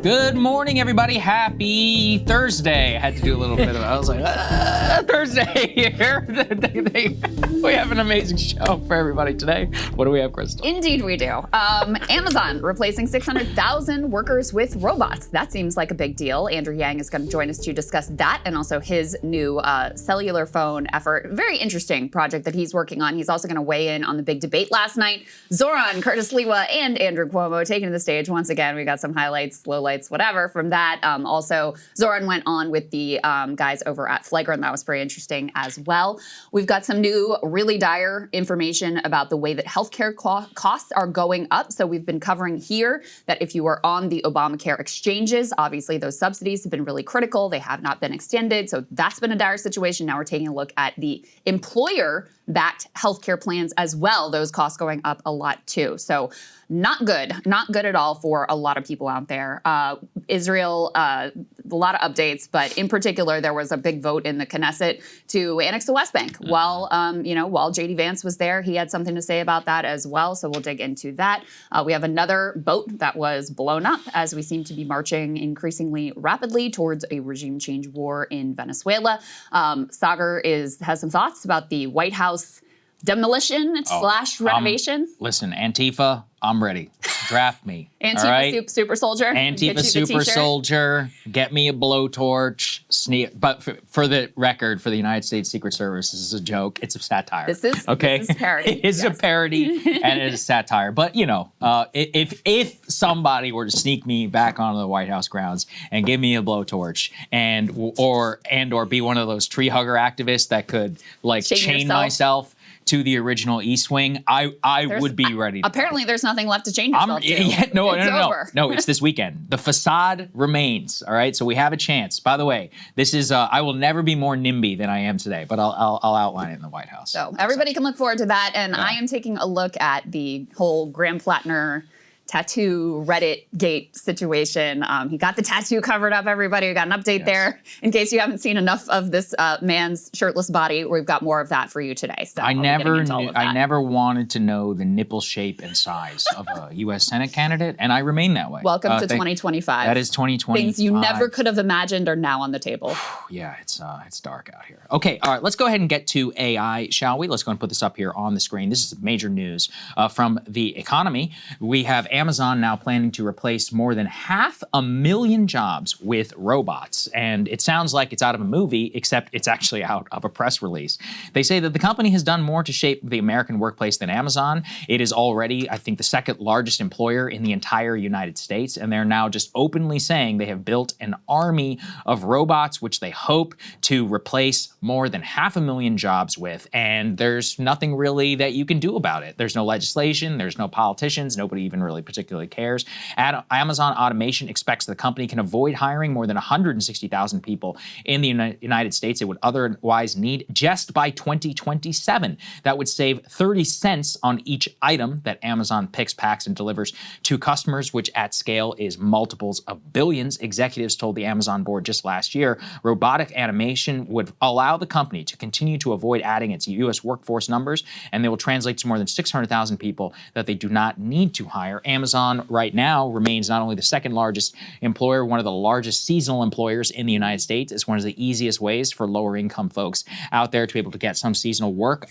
Good morning, everybody. Happy Thursday. I had to do a little bit of it. I was like, Thursday here. We have an amazing show for everybody today. What do we have, Krystal? Indeed we do. Amazon replacing 600,000 workers with robots. That seems like a big deal. Andrew Yang is going to join us to discuss that and also his new cellular phone effort. Very interesting project that he's working on. He's also going to weigh in on the big debate last night. Zohran, Curtis Lewa, and Andrew Cuomo taking the stage once again. We got some highlights, lowlights, whatever from that. Also, Zohran went on with the guys over at Flagrant. That was pretty interesting as well. We've got some new, really dire information about the way that healthcare costs are going up. So we've been covering here that if you are on the Obamacare exchanges, obviously those subsidies have been really critical. They have not been extended. So that's been a dire situation. Now we're taking a look at the employer-backed healthcare plans as well. Those costs going up a lot too. So not good at all for a lot of people out there. Israel, a lot of updates, but in particular, there was a big vote in the Knesset to annex the West Bank. While J.D. Vance was there, he had something to say about that as well. So we'll dig into that. We have another boat that was blown up as we seem to be marching increasingly rapidly towards a regime change war in Venezuela. Saagar has some thoughts about the White House demolition / renovation. Listen, Antifa, I'm ready. Draft me. Antifa right? super soldier. Antifa super soldier. Get me a blowtorch. But for the record, for the United States Secret Service, this is a joke. It's a satire. This is parody. It is a parody and it is satire. But if somebody were to sneak me back onto the White House grounds and give me a blowtorch or be one of those tree hugger activists that could chain myself to the original East Wing, I would be ready. Apparently, there's nothing left to change yourself to. No, it's this weekend. The facade remains, all right? So we have a chance. By the way, this is, I will never be more NIMBY than I am today, but I'll outline it in the White House. So everybody can look forward to that, and I am taking a look at the whole Graham Platner tattoo Reddit gate situation. He got the tattoo covered up, everybody. We got an update there. In case you haven't seen enough of this man's shirtless body, we've got more of that for you today. So I never wanted to know the nipple shape and size of a U.S. Senate candidate, and I remain that way. Welcome to 2025. That is 2025. Things you never could have imagined are now on the table. Yeah, it's dark out here. Okay, all right, let's go ahead and get to AI, shall we? Let's go and put this up here on the screen. This is major news from the economy. We have Amazon now planning to replace more than 500,000 jobs with robots. And it sounds like it's out of a movie, except it's actually out of a press release. They say that the company has done more to shape the American workplace than Amazon. It is already, I think, the second largest employer in the entire United States. And they're now just openly saying they have built an army of robots, which they hope to replace more than 500,000 jobs with. And there's nothing really that you can do about it. There's no legislation. There's no politicians. Nobody even really particularly cares. Amazon Automation expects the company can avoid hiring more than 160,000 people in the United States it would otherwise need just by 2027. That would save 30 cents on each item that Amazon picks, packs, and delivers to customers, which at scale is multiples of billions. Executives told the Amazon board just last year robotic animation would allow the company to continue to avoid adding its U.S. workforce numbers, and they will translate to more than 600,000 people that they do not need to hire. Amazon right now remains not only the second largest employer, one of the largest seasonal employers in the United States. It's one of the easiest ways for lower income folks out there to be able to get some seasonal work.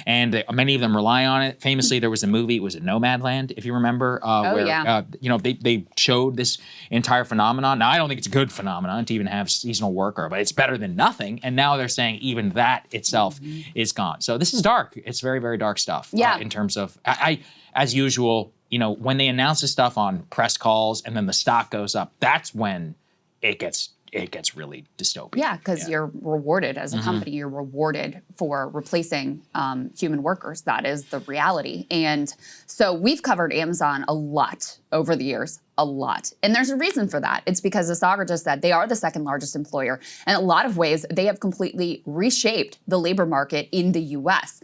And many of them rely on it. Famously, there was a movie, was it Nomadland, if you remember, they showed this entire phenomenon. Now, I don't think it's a good phenomenon to even have seasonal worker, but it's better than nothing. And now they're saying even that itself is gone. So this is dark. It's very, very dark stuff in terms of, as usual, when they announce this stuff on press calls and then the stock goes up, that's when it gets really dystopian. Yeah, because you're rewarded as a company. You're rewarded for replacing human workers. That is the reality. And so we've covered Amazon a lot over the years. A lot. And there's a reason for that. It's because, as Saagar just said, they are the second largest employer. And in a lot of ways, they have completely reshaped the labor market in the U.S.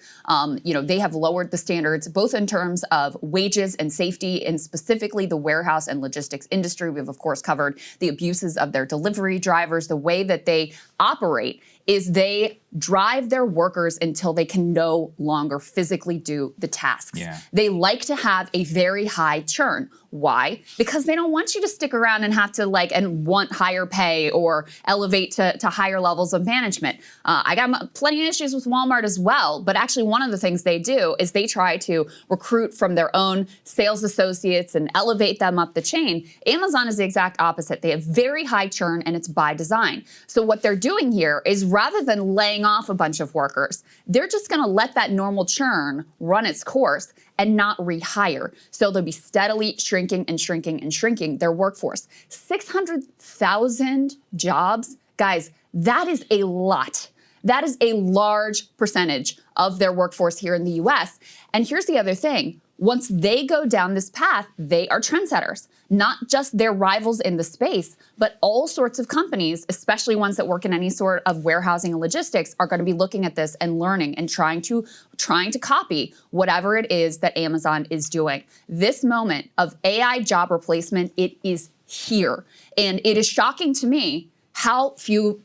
They have lowered the standards, both in terms of wages and safety, and specifically the warehouse and logistics industry. We've, of course, covered the abuses of their delivery drivers, the way that they operate is they drive their workers until they can no longer physically do the tasks. Yeah. They like to have a very high churn. Why? Because they don't want you to stick around and have to and want higher pay or elevate to higher levels of management. I got plenty of issues with Walmart as well, but actually one of the things they do is they try to recruit from their own sales associates and elevate them up the chain. Amazon is the exact opposite. They have very high churn, and it's by design. So what they're doing here is, rather than laying off a bunch of workers, they're just going to let that normal churn run its course and not rehire. So they'll be steadily shrinking and shrinking and shrinking their workforce. 600,000 jobs, guys, that is a lot. That is a large percentage of their workforce here in the US. And here's the other thing. Once they go down this path, they are trendsetters, not just their rivals in the space, but all sorts of companies, especially ones that work in any sort of warehousing and logistics, are going to be looking at this and learning and trying to copy whatever it is that Amazon is doing. This moment of AI job replacement, it is here. And it is shocking to me how few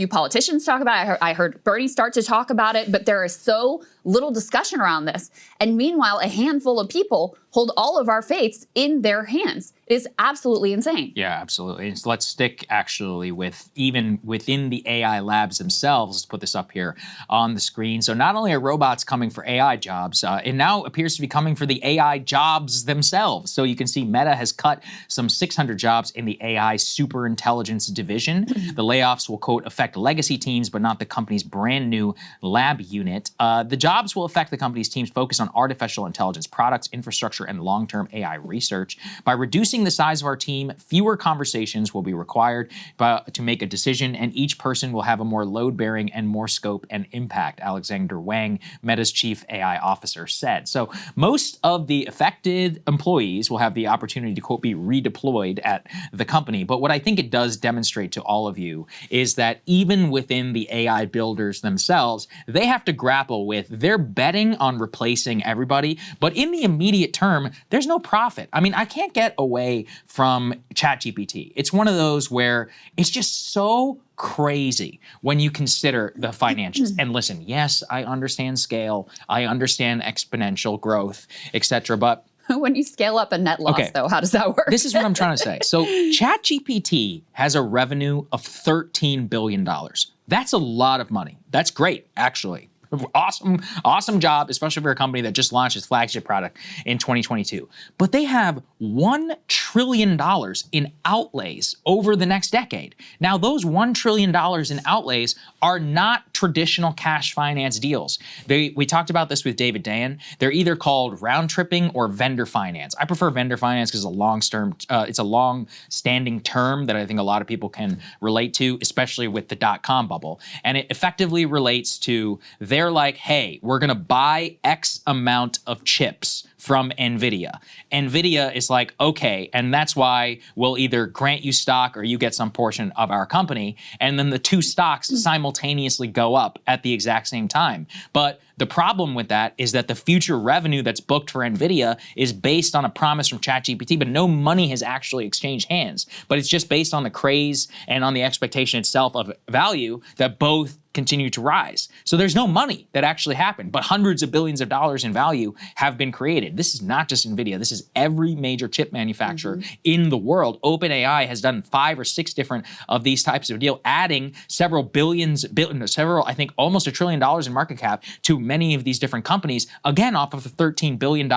politicians talk about it. I heard Bernie start to talk about it, but there is so little discussion around this. And meanwhile, a handful of people hold all of our fates in their hands. It is absolutely insane. Yeah, absolutely. So let's stick actually with even within the AI labs themselves. Let's put this up here on the screen. So not only are robots coming for AI jobs, it now appears to be coming for the AI jobs themselves. So you can see Meta has cut some 600 jobs in the AI superintelligence division. The layoffs will, quote, affect legacy teams, but not the company's brand new lab unit. The jobs will affect the company's teams focused on artificial intelligence products, infrastructure, and long-term AI research. By reducing the size of our team, fewer conversations will be required to make a decision, and each person will have a more load-bearing and more scope and impact, Alexander Wang, Meta's chief AI officer, said. So most of the affected employees will have the opportunity to, quote, be redeployed at the company. But what I think it does demonstrate to all of you is that even within the AI builders themselves, they have to grapple with, they're betting on replacing everybody, but in the immediate term, there's no profit. I mean, I can't get away from ChatGPT. It's one of those where it's just so crazy when you consider the financials. And listen, yes, I understand scale, I understand exponential growth, etc., but when you scale up a net loss, though, how does that work? This is what I'm trying to say. So ChatGPT has a revenue of $13 billion. That's a lot of money. That's great, actually. Awesome job, especially for a company that just launched its flagship product in 2022. But they have $1 trillion in outlays over the next decade. Now, those $1 trillion in outlays are not traditional cash finance deals. We talked about this with David Dayen. They're either called round tripping or vendor finance. I prefer vendor finance because it's a long-standing term that I think a lot of people can relate to, especially with the dot-com bubble. And it effectively relates to they're like, hey, we're going to buy X amount of chips from NVIDIA. NVIDIA is like, okay, and that's why we'll either grant you stock or you get some portion of our company. And then the two stocks simultaneously go up at the exact same time. But the problem with that is that the future revenue that's booked for NVIDIA is based on a promise from ChatGPT, but no money has actually exchanged hands. But it's just based on the craze and on the expectation itself of value that both continue to rise. So there's no money that actually happened, but hundreds of billions of dollars in value have been created. This is not just NVIDIA. This is every major chip manufacturer in the world. OpenAI has done 5 or 6 different of these types of deals, adding several I think almost $1 trillion in market cap to many of these different companies, again, off of a $13 billion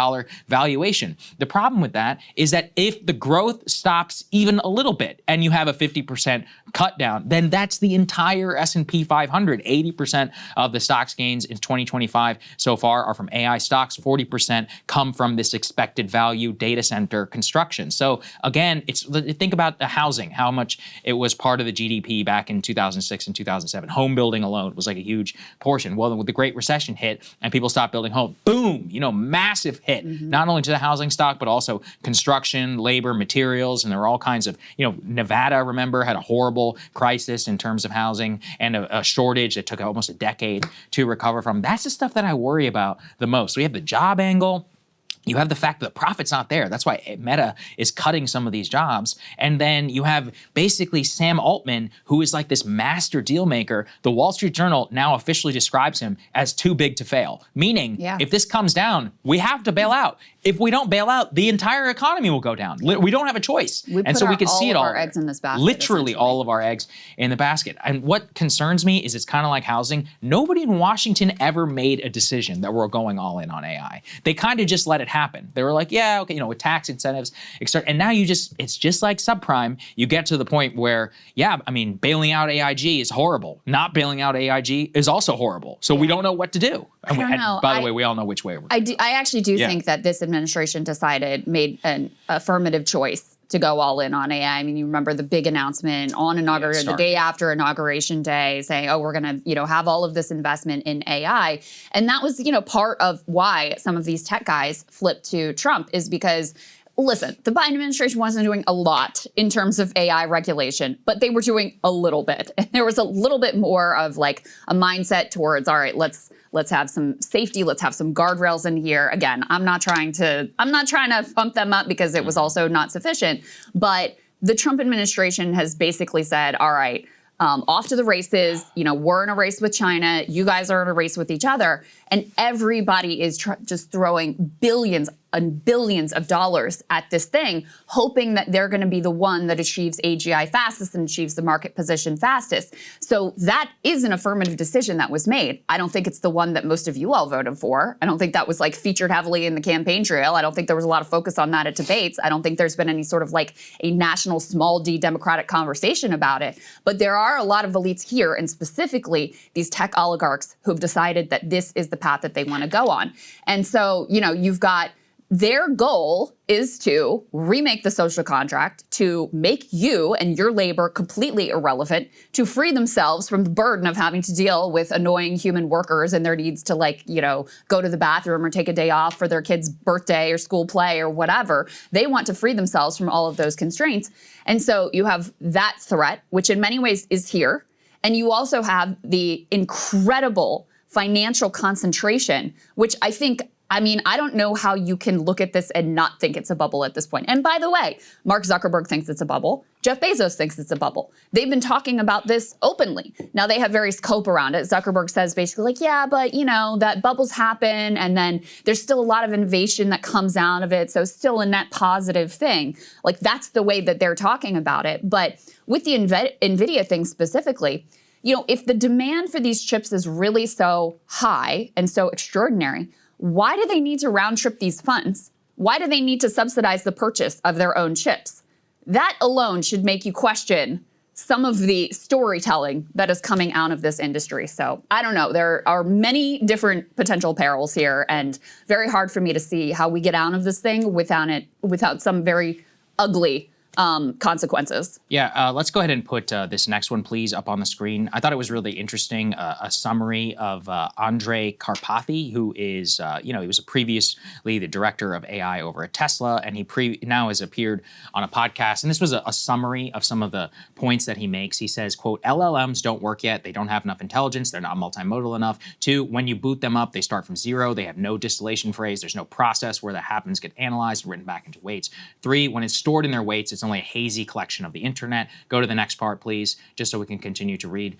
valuation. The problem with that is that if the growth stops even a little bit and you have a 50% cut down, then that's the entire S&P 500. 80% of the stocks gains in 2025 so far are from AI stocks. 40% come from this expected value data center construction. So again, think about the housing, how much it was part of the GDP back in 2006 and 2007. Home building alone was like a huge portion. Well, when the Great Recession hit and people stopped building homes, boom, massive hit, not only to the housing stock, but also construction, labor, materials, and there were all kinds of, Nevada, remember, had a horrible crisis in terms of housing and a shortage that took almost a decade to recover from. That's the stuff that I worry about the most. We have the job angle. You have the fact that the profit's not there. That's why Meta is cutting some of these jobs. And then you have basically Sam Altman, who is like this master deal maker. The Wall Street Journal now officially describes him as too big to fail, meaning if this comes down, we have to bail out. If we don't bail out, the entire economy will go down. We don't have a choice. And so we can see it all. Our eggs in this basket, literally all of our eggs in the basket. And what concerns me is it's kind of like housing. Nobody in Washington ever made a decision that we're going all in on AI. They kind of just let it happen. They were like, yeah, okay, with tax incentives, etc. And now it's just like subprime. You get to the point where, bailing out AIG is horrible. Not bailing out AIG is also horrible. So we don't know what to do. I don't know. By the way, we all know which way we're going. I actually do think that this administration made an affirmative choice to go all in on AI. I mean, you remember the big announcement on the day after Inauguration Day saying, oh, we're going to, have all of this investment in AI. And that was, part of why some of these tech guys flipped to Trump is because, listen, the Biden administration wasn't doing a lot in terms of AI regulation, but they were doing a little bit. And there was a little bit more of like a mindset towards, all right, let's have some safety. Let's have some guardrails in here. Again, I'm not trying to pump them up because it was also not sufficient. But the Trump administration has basically said, all right, off to the races. We're in a race with China. You guys are in a race with each other. And everybody is just throwing billions and billions of dollars at this thing, hoping that they're going to be the one that achieves AGI fastest and achieves the market position fastest. So that is an affirmative decision that was made. I don't think it's the one that most of you all voted for. I don't think that was like featured heavily in the campaign trail. I don't think there was a lot of focus on that at debates. I don't think there's been any sort of like a national small d democratic conversation about it. But there are a lot of elites here, and specifically these tech oligarchs who have decided that this is the path that they want to go on. And so, you've got their goal is to remake the social contract, to make you and your labor completely irrelevant, to free themselves from the burden of having to deal with annoying human workers and their needs to go to the bathroom or take a day off for their kid's birthday or school play or whatever. They want to free themselves from all of those constraints. And so you have that threat, which in many ways is here. And you also have the incredible financial concentration, which I don't know how you can look at this and not think it's a bubble at this point. And by the way, Mark Zuckerberg thinks it's a bubble. Jeff Bezos thinks it's a bubble. They've been talking about this openly. Now they have various cope around it. Zuckerberg says basically but that bubbles happen and then there's still a lot of innovation that comes out of it. So still a net positive thing. That's the way that they're talking about it. But with the NVIDIA thing specifically, if the demand for these chips is really so high and so extraordinary, why do they need to round trip these funds? Why do they need to subsidize the purchase of their own chips? That alone should make you question some of the storytelling that is coming out of this industry. So I don't know. There are many different potential perils here, and very hard for me to see how we get out of this thing without some very ugly consequences. Yeah, let's go ahead and put this next one, please, up on the screen. I thought it was really interesting, a summary of Andrej Karpathy, who is, he was previously the director of AI over at Tesla, and he now has appeared on a podcast. And this was a summary of some of the points that he makes. He says, quote, LLMs don't work yet. They don't have enough intelligence. They're not multimodal enough. 2, when you boot them up, they start from 0. They have no distillation phrase. There's no process where the happens get analyzed and written back into weights. 3, when it's stored in their weights, it's only a hazy collection of the internet. Go to the next part, please, just so we can continue to read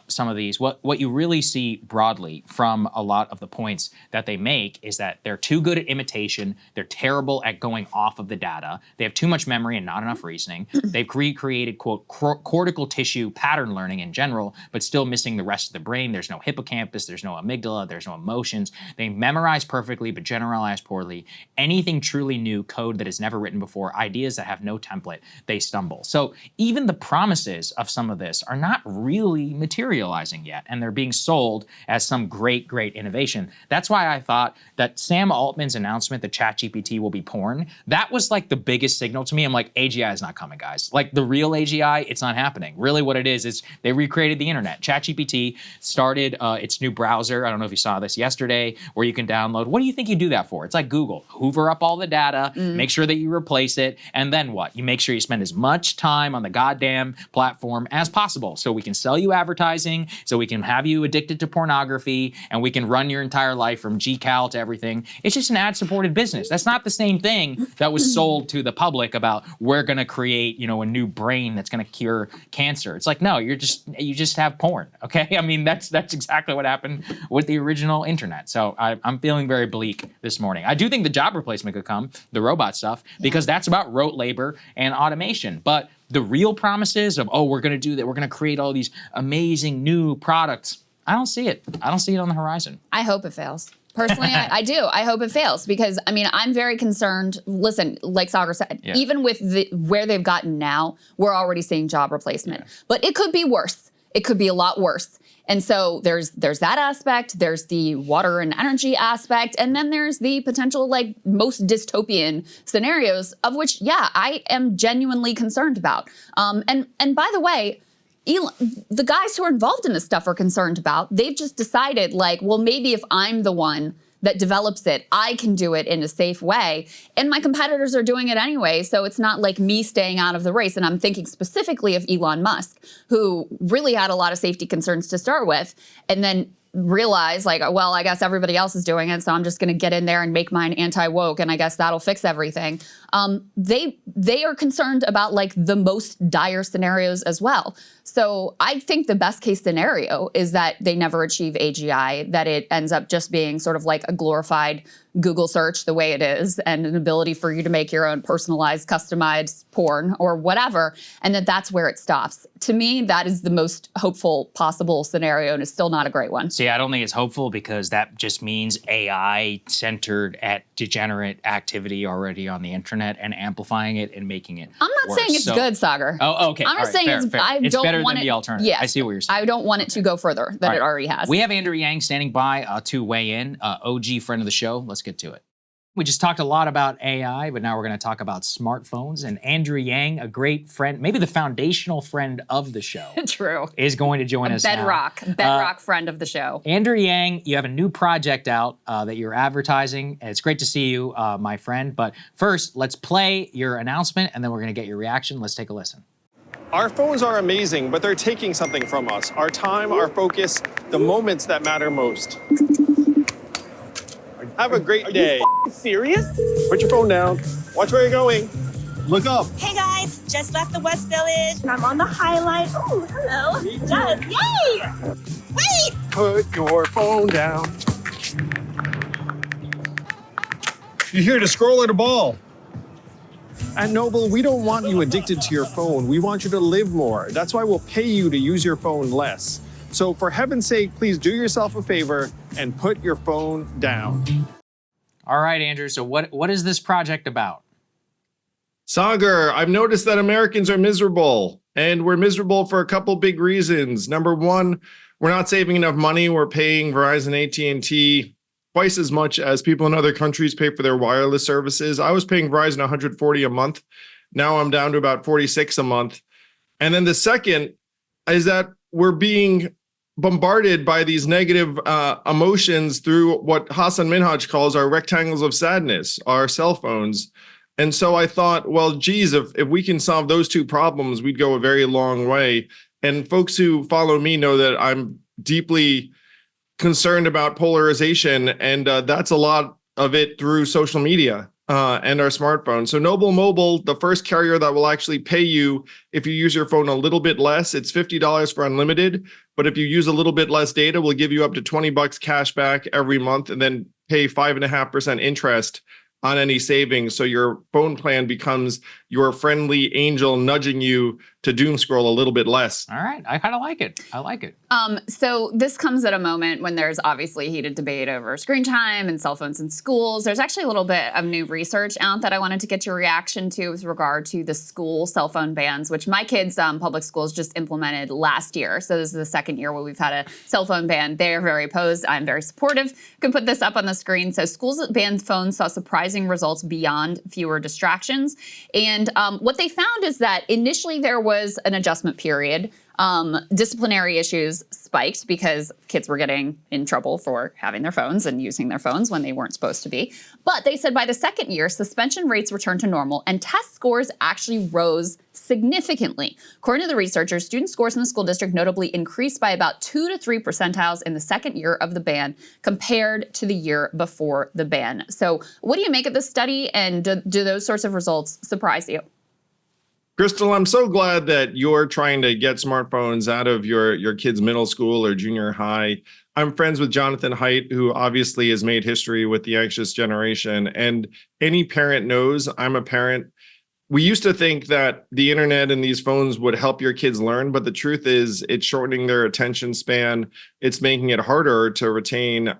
some of these. What you really see broadly from a lot of the points that they make is that they're too good at imitation. They're terrible at going off of the data. They have too much memory and not enough reasoning. They've recreated, quote, cortical tissue pattern learning in general, but still missing the rest of the brain. There's no hippocampus. There's no amygdala. There's no emotions. They memorize perfectly, but generalize poorly. Anything truly new, code that is never written before, ideas that have no template, they stumble. So even the promises of some of this are not really materializing yet, and they're being sold as some great, great innovation. That's why I thought that Sam Altman's announcement that ChatGPT will be porn, that was like the biggest signal to me. I'm like, AGI is not coming, guys. Like the real AGI, it's not happening. Really what it is they recreated the internet. ChatGPT started its new browser. I don't know if you saw this yesterday, where you can download. What do you think you do that for? It's like Google. Hoover up all the data, make sure that you replace it, and then what? You make make sure you spend as much time on the goddamn platform as possible so we can sell you advertising, so we can have you addicted to pornography, and we can run your entire life from GCal to everything. It's just an ad-supported business. That's not the same thing that was sold to the public about we're gonna create, you know, a new brain that's gonna cure cancer. It's like, no, you just have porn, okay? I mean, that's exactly what happened with the original internet. So I'm feeling very bleak this morning. I do think the job replacement could come, the robot stuff, because that's about rote labor and automation. But the real promises of, oh, we're gonna do that, we're gonna create all these amazing new products, I don't see it. I don't see it on the horizon. I hope it fails. Personally, I do. I hope it fails because, I mean, I'm very concerned. Listen, like Saagar said, even with where they've gotten now, we're already seeing job replacement. But it could be worse. It could be a lot worse. And so there's that aspect, there's the water and energy aspect, and then there's the potential, like, most dystopian scenarios of which, yeah, I am genuinely concerned about. And by the way, the guys who are involved in this stuff are concerned about. They've just decided, like, well, maybe if I'm the one that develops it, I can do it in a safe way. And my competitors are doing it anyway, so it's not like me staying out of the race. And I'm thinking specifically of Elon Musk, who really had a lot of safety concerns to start with, and then realize, like, well, I guess everybody else is doing it, so I'm just gonna get in there and make mine anti-woke, and I guess that'll fix everything. They are concerned about, like, the most dire scenarios as well. So I think the best case scenario is that they never achieve AGI, that it ends up just being sort of like a glorified Google search the way it is, and an ability for you to make your own personalized, customized porn or whatever, and that's where it stops. To me, that is the most hopeful possible scenario, and it's still not a great one. See, I don't think it's hopeful because that just means AI centered at degenerate activity already on the internet and amplifying it and making it I'm not worse. saying it's good, Saagar. Oh, okay. I'm not saying it's fair. I It's don't better want than it, the alternative. Yes, I see what you're saying. I don't want it to go further than it already has. We have Andrew Yang standing by to weigh in, OG friend of the show. Let's get to it. We just talked a lot about AI, but now we're going to talk about smartphones. And Andrew Yang, a great friend, maybe the foundational friend of the show, True, is going to join us bedrock friend of the show. Andrew Yang, you have a new project out that you're advertising. It's great to see you, my friend. But first, let's play your announcement, and then we're going to get your reaction. Let's take a listen. Our phones are amazing, but they're taking something from us. Our time, our focus, the moments that matter most. Have a great day. Are you serious? Put your phone down. Watch where you're going. Look up. Hey guys, just left the West Village. I'm on the High Line. Oh, hello. Just, yay! Wait! Put your phone down. You're here to scroll at a ball. At Noble, we don't want you addicted to your phone. We want you to live more. That's why we'll pay you to use your phone less. So for heaven's sake, please do yourself a favor and put your phone down. All right, Andrew. So what is this project about? Saagar, I've noticed that Americans are miserable, and we're miserable for a couple big reasons. Number one, we're not saving enough money. We're paying Verizon, AT&T twice as much as people in other countries pay for their wireless services. I was paying Verizon $140 a month. Now I'm down to about $46 a month. And then the second is that we're being bombarded by these negative emotions through what Hassan Minhaj calls our rectangles of sadness, our cell phones. And so I thought, well, geez, if we can solve those two problems, we'd go a very long way. And folks who follow me know that I'm deeply concerned about polarization, and that's a lot of it through social media and our smartphones. So Noble Mobile, the first carrier that will actually pay you if you use your phone a little bit less, it's $50 for unlimited. But if you use a little bit less data, we'll give you up to $20 cash back every month and then pay 5.5% interest on any savings. So your phone plan becomes your friendly angel nudging you to doom scroll a little bit less. All right, I kind of like it. I like it. So this comes at a moment when there's obviously heated debate over screen time and cell phones in schools. There's actually a little bit of new research out that I wanted to get your reaction to with regard to the school cell phone bans, which my kids' public schools just implemented last year. So this is the second year where we've had a cell phone ban. They're very opposed. I'm very supportive. You can put this up on the screen. So schools that banned phones saw surprising results beyond fewer distractions. And what they found is that initially there was an adjustment period. Disciplinary issues spiked because kids were getting in trouble for having their phones and using their phones when they weren't supposed to be. But they said by the second year, suspension rates returned to normal and test scores actually rose significantly. According to the researchers, student scores in the school district notably increased by about 2 to 3 percentiles in the second year of the ban compared to the year before the ban. So what do you make of this study, and do those sorts of results surprise you? Krystal, I'm so glad that you're trying to get smartphones out of your kids' middle school or junior high. I'm friends with Jonathan Haidt, who obviously has made history with the anxious generation. And any parent knows, I'm a parent. We used to think that the internet and these phones would help your kids learn, but the truth is it's shortening their attention span. It's making it harder to retain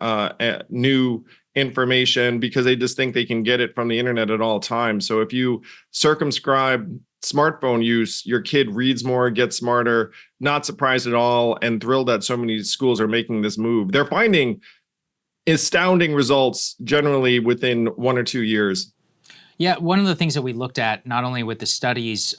new information because they just think they can get it from the internet at all times. So if you circumscribe smartphone use, your kid reads more, gets smarter. Not surprised at all, and thrilled that so many schools are making this move. They're finding astounding results generally within 1 or 2 years. Yeah, one of the things that we looked at, not only with the studies,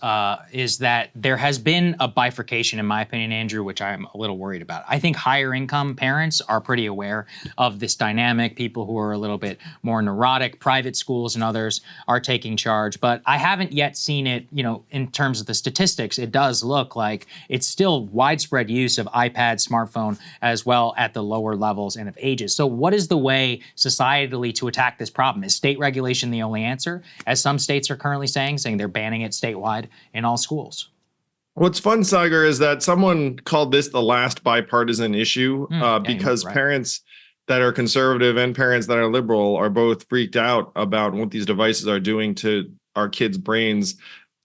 is that there has been a bifurcation, in my opinion, Andrew, which I'm a little worried about. I think higher income parents are pretty aware of this dynamic. People who are a little bit more neurotic, private schools and others are taking charge. But I haven't yet seen it, in terms of the statistics. It does look like it's still widespread use of iPad, smartphone, as well at the lower levels and of ages. So what is the way societally to attack this problem? Is state regulation the only answer, as some states are currently saying they're banning it statewide in all schools? What's fun, Saagar, is that someone called this the last bipartisan issue because parents that are conservative and parents that are liberal are both freaked out about what these devices are doing to our kids' brains.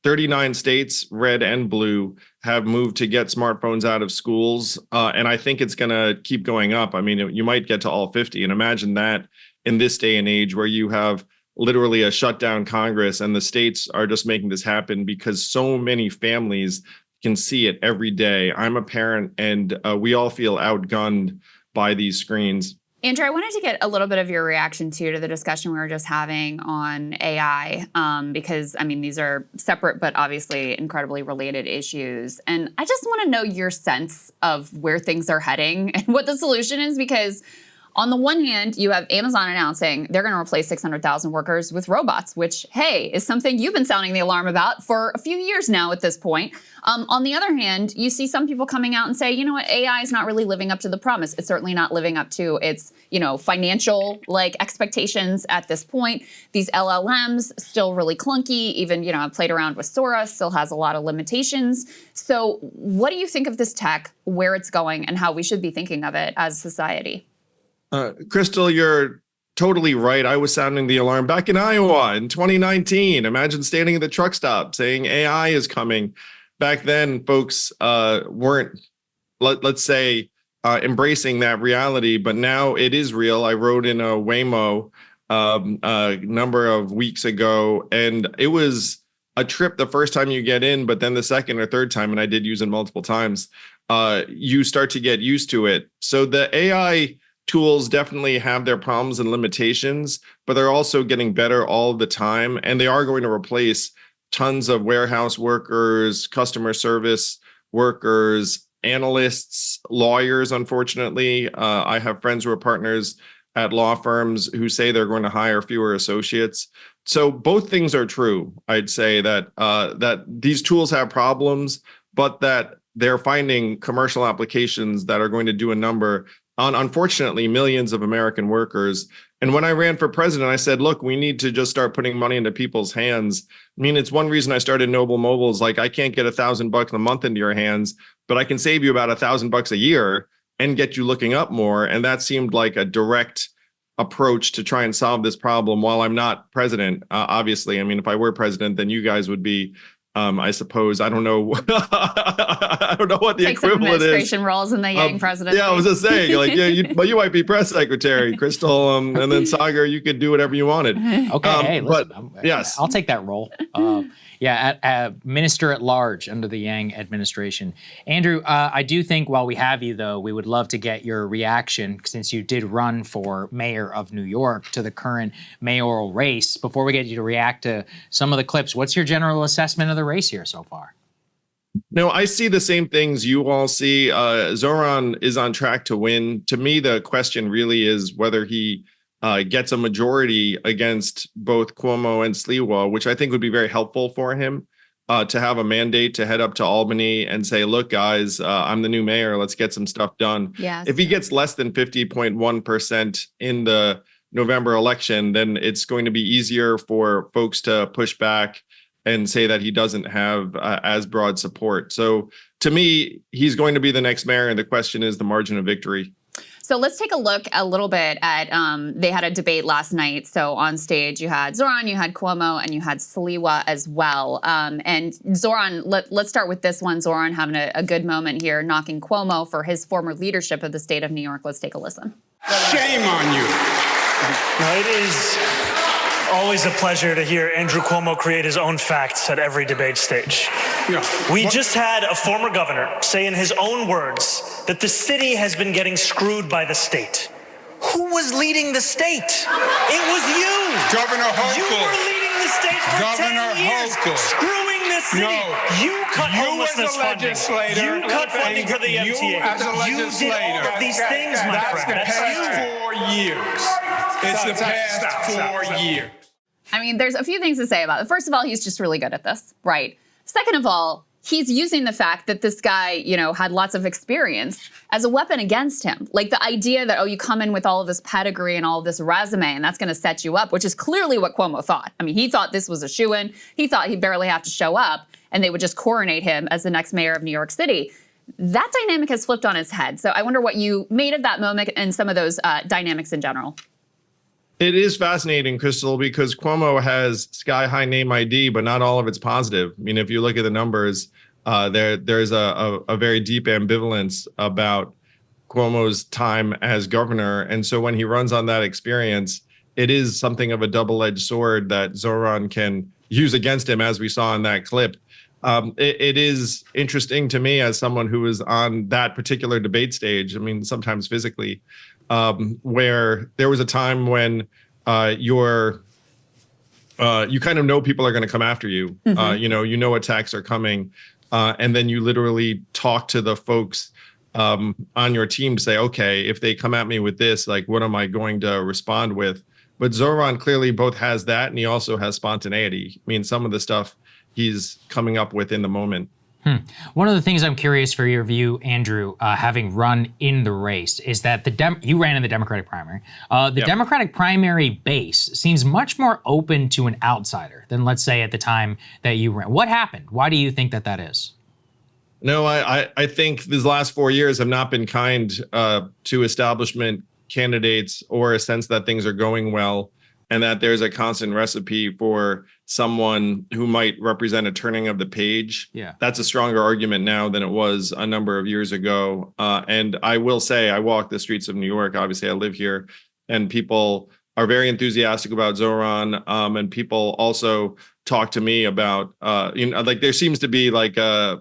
39 states, red and blue, have moved to get smartphones out of schools. And I think it's going to keep going up. I mean, you might get to all 50. And imagine that in this day and age where you have literally a shutdown Congress and the states are just making this happen because so many families can see it every day. I'm a parent and we all feel outgunned by these screens. Andrew, I wanted to get a little bit of your reaction to the discussion we were just having on AI, because, I mean, these are separate but obviously incredibly related issues. And I just want to know your sense of where things are heading and what the solution is, because on the one hand, you have Amazon announcing they're going to replace 600,000 workers with robots, which, hey, is something you've been sounding the alarm about for a few years now at this point. On the other hand, you see some people coming out and say, you know what, AI is not really living up to the promise. It's certainly not living up to its, financial expectations at this point. These LLMs still really clunky. Even, I've played around with Sora, still has a lot of limitations. So what do you think of this tech, where it's going, and how we should be thinking of it as a society? Krystal, you're totally right. I was sounding the alarm back in Iowa in 2019. Imagine standing at the truck stop saying AI is coming. Back then, folks weren't, let's say, embracing that reality, but now it is real. I rode in a Waymo a number of weeks ago, and it was a trip the first time you get in, but then the second or third time, and I did use it multiple times, you start to get used to it. So the AI tools definitely have their problems and limitations, but they're also getting better all the time. And they are going to replace tons of warehouse workers, customer service workers, analysts, lawyers, unfortunately. I have friends who are partners at law firms who say they're going to hire fewer associates. So both things are true. I'd say that that these tools have problems, but that they're finding commercial applications that are going to do a number on, unfortunately, millions of American workers. And when I ran for president, I said, look, we need to just start putting money into people's hands. I mean, it's one reason I started Noble Mobiles. Like, I can't get $1,000 a month into your hands, but I can save you about $1,000 a year and get you looking up more. And that seemed like a direct approach to try and solve this problem while I'm not president. Obviously, I mean, if I were president, then you guys would be, I suppose, I don't know. I don't know what the Take some equivalent administration is. roles in the Yang presidency. Yeah, I was just saying, like, yeah, you might be press secretary, Krystal, and then Saagar, you could do whatever you wanted. Okay, hey, listen, yes, I'll take that role. Minister at large under the Yang administration. Andrew, I do think while we have you, though, we would love to get your reaction, since you did run for mayor of New York, to the current mayoral race. Before we get you to react to some of the clips, what's your general assessment of the race here so far? No, I see the same things you all see. Zohran is on track to win. To me, the question really is whether he gets a majority against both Cuomo and Sliwa, which I think would be very helpful for him to have a mandate to head up to Albany and say, look, guys, I'm the new mayor. Let's get some stuff done. Yes. If he gets less than 50.1% in the November election, then it's going to be easier for folks to push back and say that he doesn't have as broad support. So to me, he's going to be the next mayor. And the question is the margin of victory. So let's take a look a little bit at, they had a debate last night. So on stage, you had Zohran, you had Cuomo, and you had Sliwa as well. And Zohran, let's start with this one. Zohran having a good moment here, knocking Cuomo for his former leadership of the state of New York. Let's take a listen. Shame on you. No, it is always a pleasure to hear Andrew Cuomo create his own facts at every debate stage. Yeah. We just had a former governor say in his own words that the city has been getting screwed by the state. Who was leading the state? It was you. Governor Hochul. You were leading the state for Governor 10 years, Hochul. screwing the city. No. You cut You homelessness as a legislator, funding. You cut funding for the you MTA. as a You did all legislator. of these things, my That's friend. the That's past you. 4 years. It's the past 4 years. I mean, there's a few things to say about it. First of all, he's just really good at this, right? Second of all, he's using the fact that this guy, you know, had lots of experience as a weapon against him. Like the idea that, oh, you come in with all of this pedigree and all of this resume and that's going to set you up, which is clearly what Cuomo thought. I mean, he thought this was a shoo-in. He thought he'd barely have to show up and they would just coronate him as the next mayor of New York City. That dynamic has flipped on its head. So I wonder what you made of that moment and some of those dynamics in general. It is fascinating, Krystal, because Cuomo has sky-high name ID, but not all of it's positive. I mean, if you look at the numbers, there's a very deep ambivalence about Cuomo's time as governor. And so when he runs on that experience, it is something of a double-edged sword that Zohran can use against him, as we saw in that clip. It is interesting to me as someone who was on that particular debate stage, I mean, sometimes physically, where there was a time when you kind of know people are going to come after you. Mm-hmm. You know attacks are coming, and then you literally talk to the folks on your team to say, okay, if they come at me with this, like, what am I going to respond with? But Zohran clearly both has that, and he also has spontaneity. I mean, some of the stuff he's coming up with in the moment. One of the things I'm curious for your view, Andrew, having run in the race, is that you ran in the Democratic primary. The Democratic primary base seems much more open to an outsider than, let's say, at the time that you ran. What happened? Why do you think that is? No, I think these last 4 years have not been kind to establishment candidates, or a sense that things are going well, and that there's a constant recipe for someone who might represent a turning of the page. Yeah. That's a stronger argument now than it was a number of years ago. And I will say, I walk the streets of New York. Obviously, I live here, and people are very enthusiastic about Zohran. And people also talk to me about, like there seems to be like a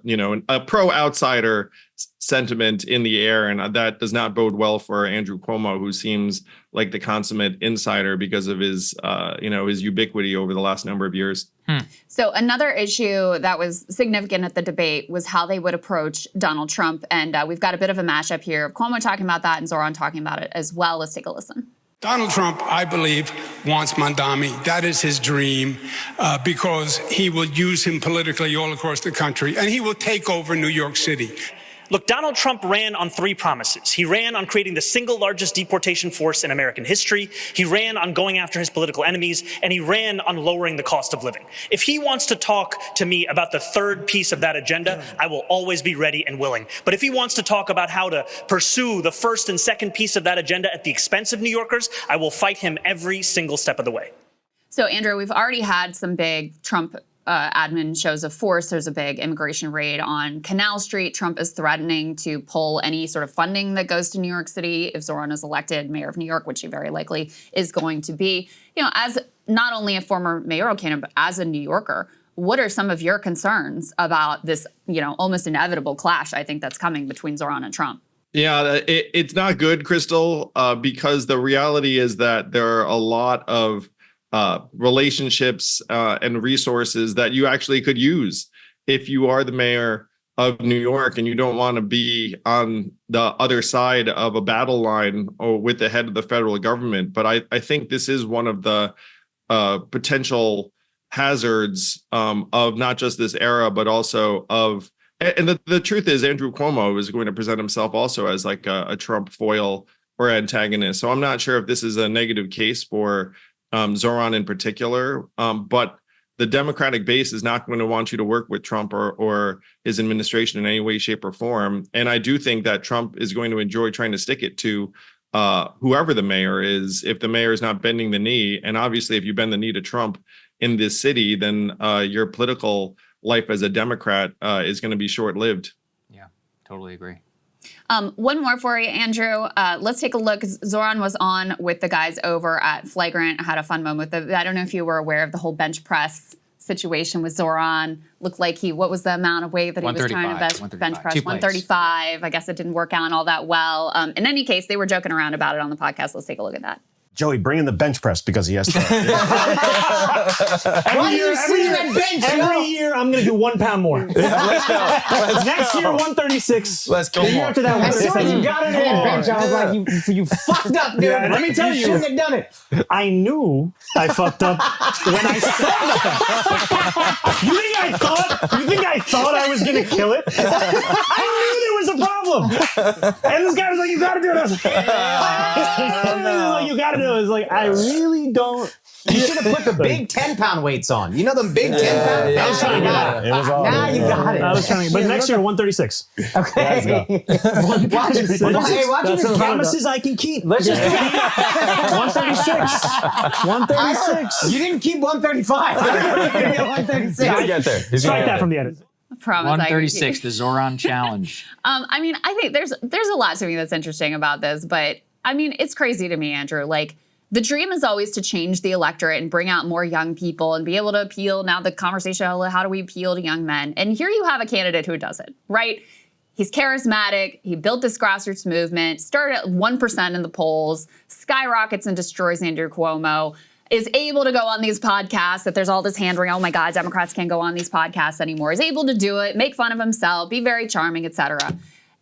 pro outsider sentiment in the air, and that does not bode well for Andrew Cuomo, who seems like the consummate insider because of his ubiquity over the last number of years. So another issue that was significant at the debate was how they would approach Donald Trump, and we've got a bit of a mashup here of Cuomo talking about that and Zohran talking about it as well. Let's take a listen. Donald Trump, I believe, wants Mondami. That is his dream, because he will use him politically all across the country, and he will take over New York City. Look, Donald Trump ran on 3 promises. He ran on creating the single largest deportation force in American history. He ran on going after his political enemies, and he ran on lowering the cost of living. If he wants to talk to me about the third piece of that agenda, I will always be ready and willing. But if he wants to talk about how to pursue the first and second piece of that agenda at the expense of New Yorkers, I will fight him every single step of the way. So, Andrew, we've already had some big Trump admin shows of force. There's a big immigration raid on Canal Street. Trump is threatening to pull any sort of funding that goes to New York City if Zohran is elected mayor of New York, which he very likely is going to be. You know, as not only a former mayoral candidate, but as a New Yorker, what are some of your concerns about this, almost inevitable clash, I think, that's coming between Zohran and Trump? Yeah, it's not good, Krystal, because the reality is that there are a lot of relationships and resources that you actually could use if you are the mayor of New York, and you don't want to be on the other side of a battle line or with the head of the federal government. But I think this is one of the potential hazards of not just this era, but also of, and the truth is Andrew Cuomo is going to present himself also as like a Trump foil or antagonist. So I'm not sure if this is a negative case for Zohran in particular, but the Democratic base is not going to want you to work with Trump or his administration in any way, shape, or form. And I do think that Trump is going to enjoy trying to stick it to whoever the mayor is, if the mayor is not bending the knee. And obviously, if you bend the knee to Trump in this city, then your political life as a Democrat is going to be short-lived. Yeah, totally agree. One more for you, Andrew. Let's take a look. Zohran was on with the guys over at Flagrant. I had a fun moment with I don't know if you were aware of the whole bench press situation with Zohran. Looked like what was the amount of weight that he was trying to bench press? 135. I guess it didn't work out all that well. In any case, they were joking around about it on the podcast. Let's take a look at that. Joey, bring in the bench press because he has to. Every year, I'm going to do 1 pound more. Let's go. Next year, 136. Let's go. The year after that, As soon as you got into that bench, I was like, you fucked up, dude. Yeah, let me tell you. shouldn't have done it. I knew I fucked up when I saw that. You think I thought I was going to kill it? I knew there was a problem. And this guy was like, you got to do it. I was like, you got to do it. It's like, I really don't. You should have put the big 10-pound weights on. You know them big 10-pound? I was trying to get it. It was all Now you got it. I was trying to, but next year, 136. Okay. Watch it. Promises I can keep. Let's just 136. 136. You didn't keep 135. 136. He's gonna get there. Strike that from the edit. Promise 136, the Zohran challenge. I mean, I think there's a lot to me that's interesting about this, but I mean, it's crazy to me, Andrew. Like, the dream is always to change the electorate and bring out more young people and be able to appeal. Now the conversation, how do we appeal to young men? And here you have a candidate who does it, right? He's charismatic. He built this grassroots movement, started at 1% in the polls, skyrockets and destroys Andrew Cuomo, is able to go on these podcasts that there's all this hand-wringing, oh my God, Democrats can't go on these podcasts anymore. Is able to do it, make fun of himself, be very charming, etc.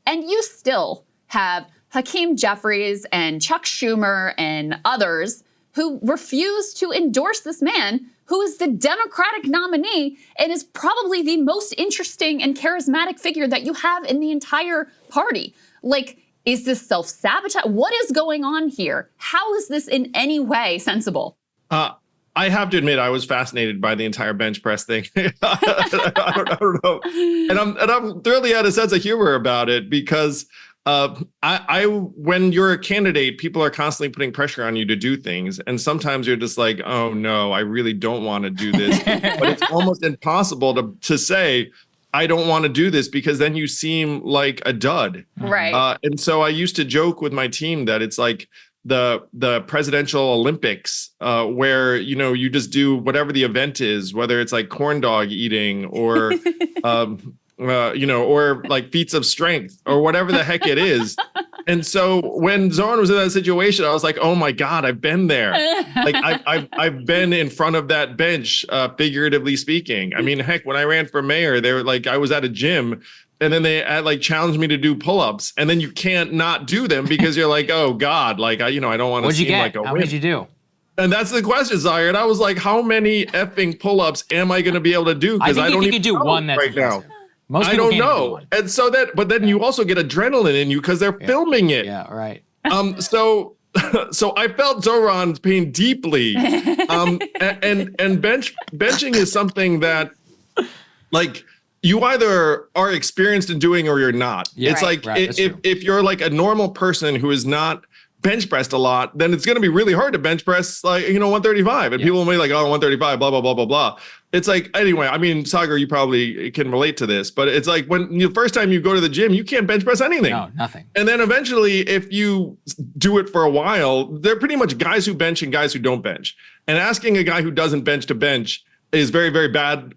And you still have Hakeem Jeffries and Chuck Schumer and others who refuse to endorse this man who is the Democratic nominee and is probably the most interesting and charismatic figure that you have in the entire party. Like, is this self-sabotage? What is going on here? How is this in any way sensible? I have to admit, I was fascinated by the entire bench press thing. I don't know. And I'm thrilled he had a sense of humor about it because when you're a candidate, people are constantly putting pressure on you to do things. And sometimes you're just like, oh no, I really don't want to do this. But it's almost impossible to say, I don't want to do this because then you seem like a dud. Right. And so I used to joke with my team that it's like the presidential Olympics where, you know, you just do whatever the event is, whether it's like corn dog eating or you know, or like feats of strength or whatever the heck it is. And so when Zohran was in that situation, I was like, oh my God, I've been there. Like I've been in front of that bench, figuratively speaking. I mean, heck, when I ran for mayor, they were like, I was at a gym and then they like challenged me to do pull-ups, and then you can't not do them because you're like, oh God, like I don't want to seem like a wimp. How did you do? And that's the question, Saagar. And I was like, how many effing pull-ups am I going to be able to do? Because I don't even do one that's right now. Most I don't know. And so but then you also get adrenaline in you because they're filming it. Yeah, right. So I felt Zohran's pain deeply. And benching is something that, like, you either are experienced in doing or you're not. Yeah, it's right, like if you're like a normal person who is not bench pressed a lot, then it's going to be really hard to bench press, like, 135. And people will be like, oh, 135, blah, blah, blah, blah, blah. It's like, anyway, I mean, Saagar, you probably can relate to this, but it's like when the first time you go to the gym, you can't bench press anything. No, nothing. And then eventually, if you do it for a while, they're pretty much guys who bench and guys who don't bench. And asking a guy who doesn't bench to bench is very, very bad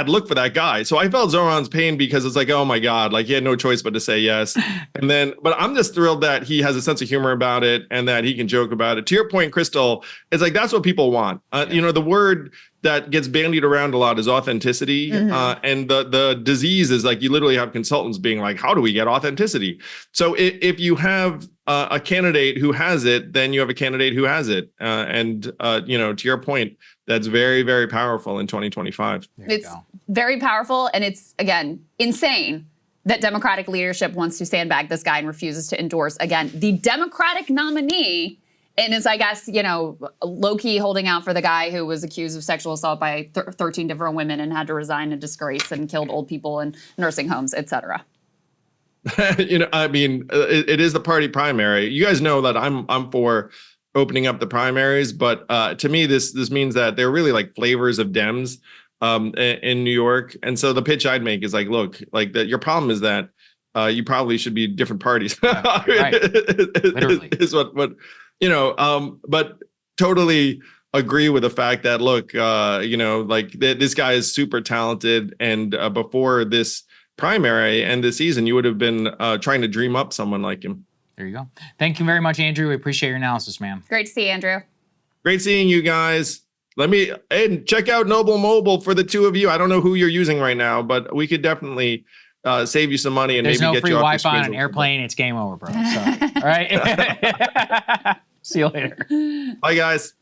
look for that guy. So I felt Zohran's pain because it's like, oh my God, like he had no choice but to say yes. And then, but I'm just thrilled that he has a sense of humor about it and that he can joke about it. To your point, Krystal, it's like, that's what people want. The word that gets bandied around a lot is authenticity. And the disease is like, you literally have consultants being like, how do we get authenticity? So if you have a candidate who has it, then you have a candidate who has it. To your point, that's very, very powerful in 2025. It's very powerful. And it's, again, insane that Democratic leadership wants to sandbag this guy and refuses to endorse, again, the Democratic nominee. And is, I guess, low-key holding out for the guy who was accused of sexual assault by 13 different women and had to resign in disgrace and killed old people in nursing homes, et cetera. It is the party primary. You guys know that I'm for opening up the primaries, but to me, this means that they're really like flavors of Dems in New York. And so the pitch I'd make is like, look, like that your problem is that you probably should be different parties. Literally. Is what but totally agree with the fact that, look, this guy is super talented. And before this primary and this season, you would have been trying to dream up someone like him. There you go. Thank you very much, Andrew. We appreciate your analysis, man. Great to see you, Andrew. Great seeing you guys. And check out Noble Mobile for the two of you. I don't know who you're using right now, but we could definitely save you some money and There's maybe no get free you off your Wi-Fi on screens an airplane. It's game over, bro. So, all right. See you later. Bye, guys.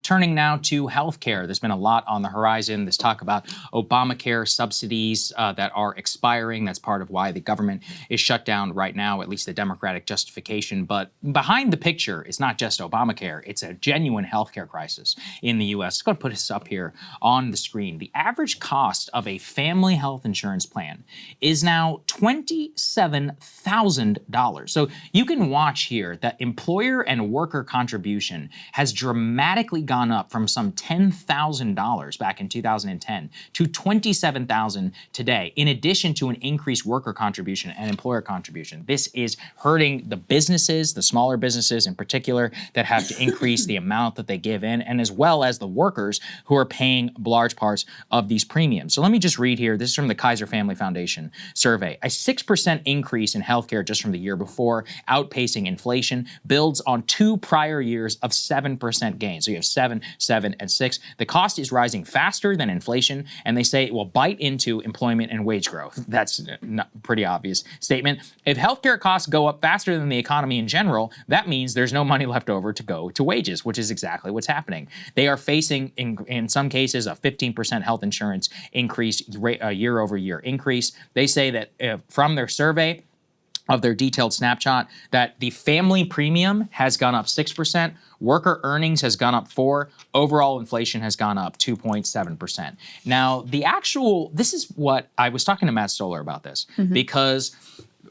Turning now to healthcare, there's been a lot on the horizon. There's talk about Obamacare subsidies that are expiring. That's part of why the government is shut down right now, at least the Democratic justification. But behind the picture is not just Obamacare. It's a genuine healthcare crisis in the U.S. I'm going to put this up here on the screen. The average cost of a family health insurance plan is now $27,000. So you can watch here that employer and worker contribution has dramatically gone up from some $10,000 back in 2010 to $27,000 today, in addition to an increased worker contribution and employer contribution. This is hurting the businesses, the smaller businesses in particular, that have to increase the amount that they give in, and as well as the workers who are paying large parts of these premiums. So let me just read here. This is from the Kaiser Family Foundation survey. A 6% increase in healthcare just from the year before, outpacing inflation, builds on 2 prior years of 7% gain. So you have 7, 7, and 6. The cost is rising faster than inflation, and they say it will bite into employment and wage growth. That's a pretty obvious statement. If healthcare costs go up faster than the economy in general, that means there's no money left over to go to wages, which is exactly what's happening. They are facing, in some cases, a 15% health insurance increase, year over year increase. They say that from their survey of their detailed snapshot, that the family premium has gone up 6%, worker earnings has gone up 4%, overall inflation has gone up 2.7%. Now, this is what I was talking to Matt Stoller about this, because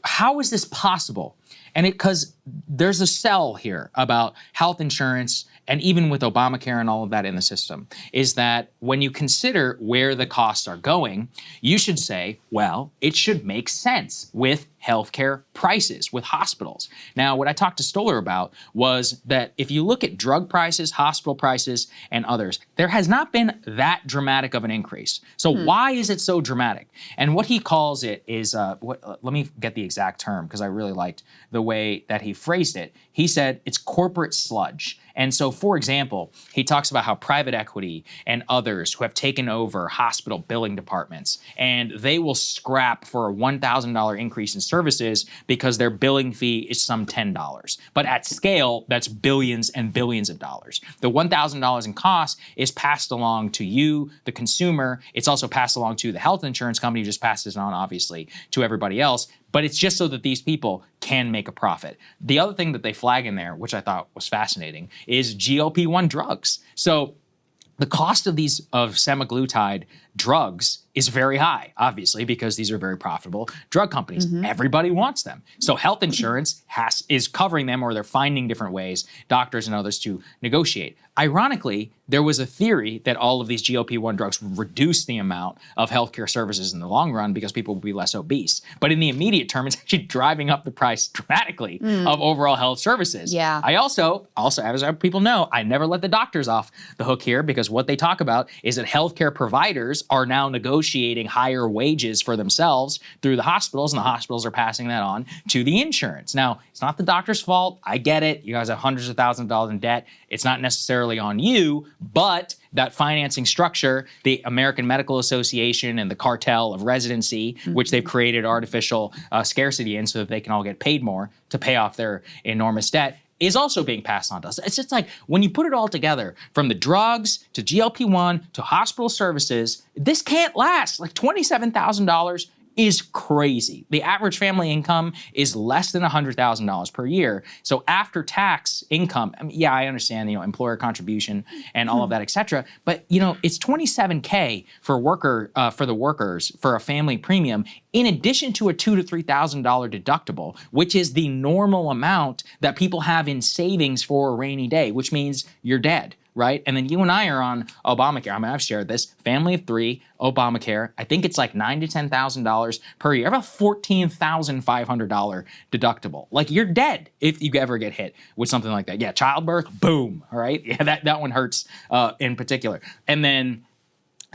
how is this possible? And because there's a sell here about health insurance, and even with Obamacare and all of that in the system, is that when you consider where the costs are going, you should say, well, it should make sense with healthcare prices, with hospitals. Now, what I talked to Stoller about was that if you look at drug prices, hospital prices, and others, there has not been that dramatic of an increase. So why is it so dramatic? And what he calls it is, let me get the exact term, because I really liked the way that he phrased it. He said it's corporate sludge. And so, for example, he talks about how private equity and others who have taken over hospital billing departments, and they will scrap for a $1,000 increase in services because their billing fee is some $10. But at scale, that's billions and billions of dollars. The $1,000 in cost is passed along to you, the consumer. It's also passed along to the health insurance company, who just passes it on, obviously, to everybody else. But it's just so that these people can make a profit. The other thing that they flag in there, which I thought was fascinating, is GLP-1 drugs. So the cost of these semaglutide drugs is very high, obviously, because these are very profitable drug companies. Everybody wants them. So health insurance is covering them, or they're finding different ways, doctors and others, to negotiate. Ironically, there was a theory that all of these GLP-1 drugs would reduce the amount of healthcare services in the long run because people would be less obese. But in the immediate term, it's actually driving up the price dramatically of overall health services. Yeah. I also, as people know, I never let the doctors off the hook here, because what they talk about is that healthcare providers are now negotiating negotiating higher wages for themselves through the hospitals, and the hospitals are passing that on to the insurance. Now, it's not the doctor's fault. I get it. You guys have hundreds of thousands of dollars in debt. It's not necessarily on you, but that financing structure, the American Medical Association and the cartel of residency, which they've created artificial scarcity in so that they can all get paid more to pay off their enormous debt, is also being passed on to us. It's just like, when you put it all together, from the drugs to GLP-1 to hospital services, this can't last. Like $27,000 is crazy. The average family income is less than $100,000 per year. So after tax income, I mean, yeah, I understand, employer contribution and all of that, et cetera. But, it's $27K for the workers for a family premium, in addition to a $2,000 to $3,000 deductible, which is the normal amount that people have in savings for a rainy day, which means you're dead. Right? And then you and I are on Obamacare. I mean, I've shared this. Family of 3, Obamacare. I think it's like $9,000 to $10,000 per year. About $14,500 deductible. Like, you're dead if you ever get hit with something like that. Yeah, childbirth, boom. All right? Yeah, that one hurts in particular. And then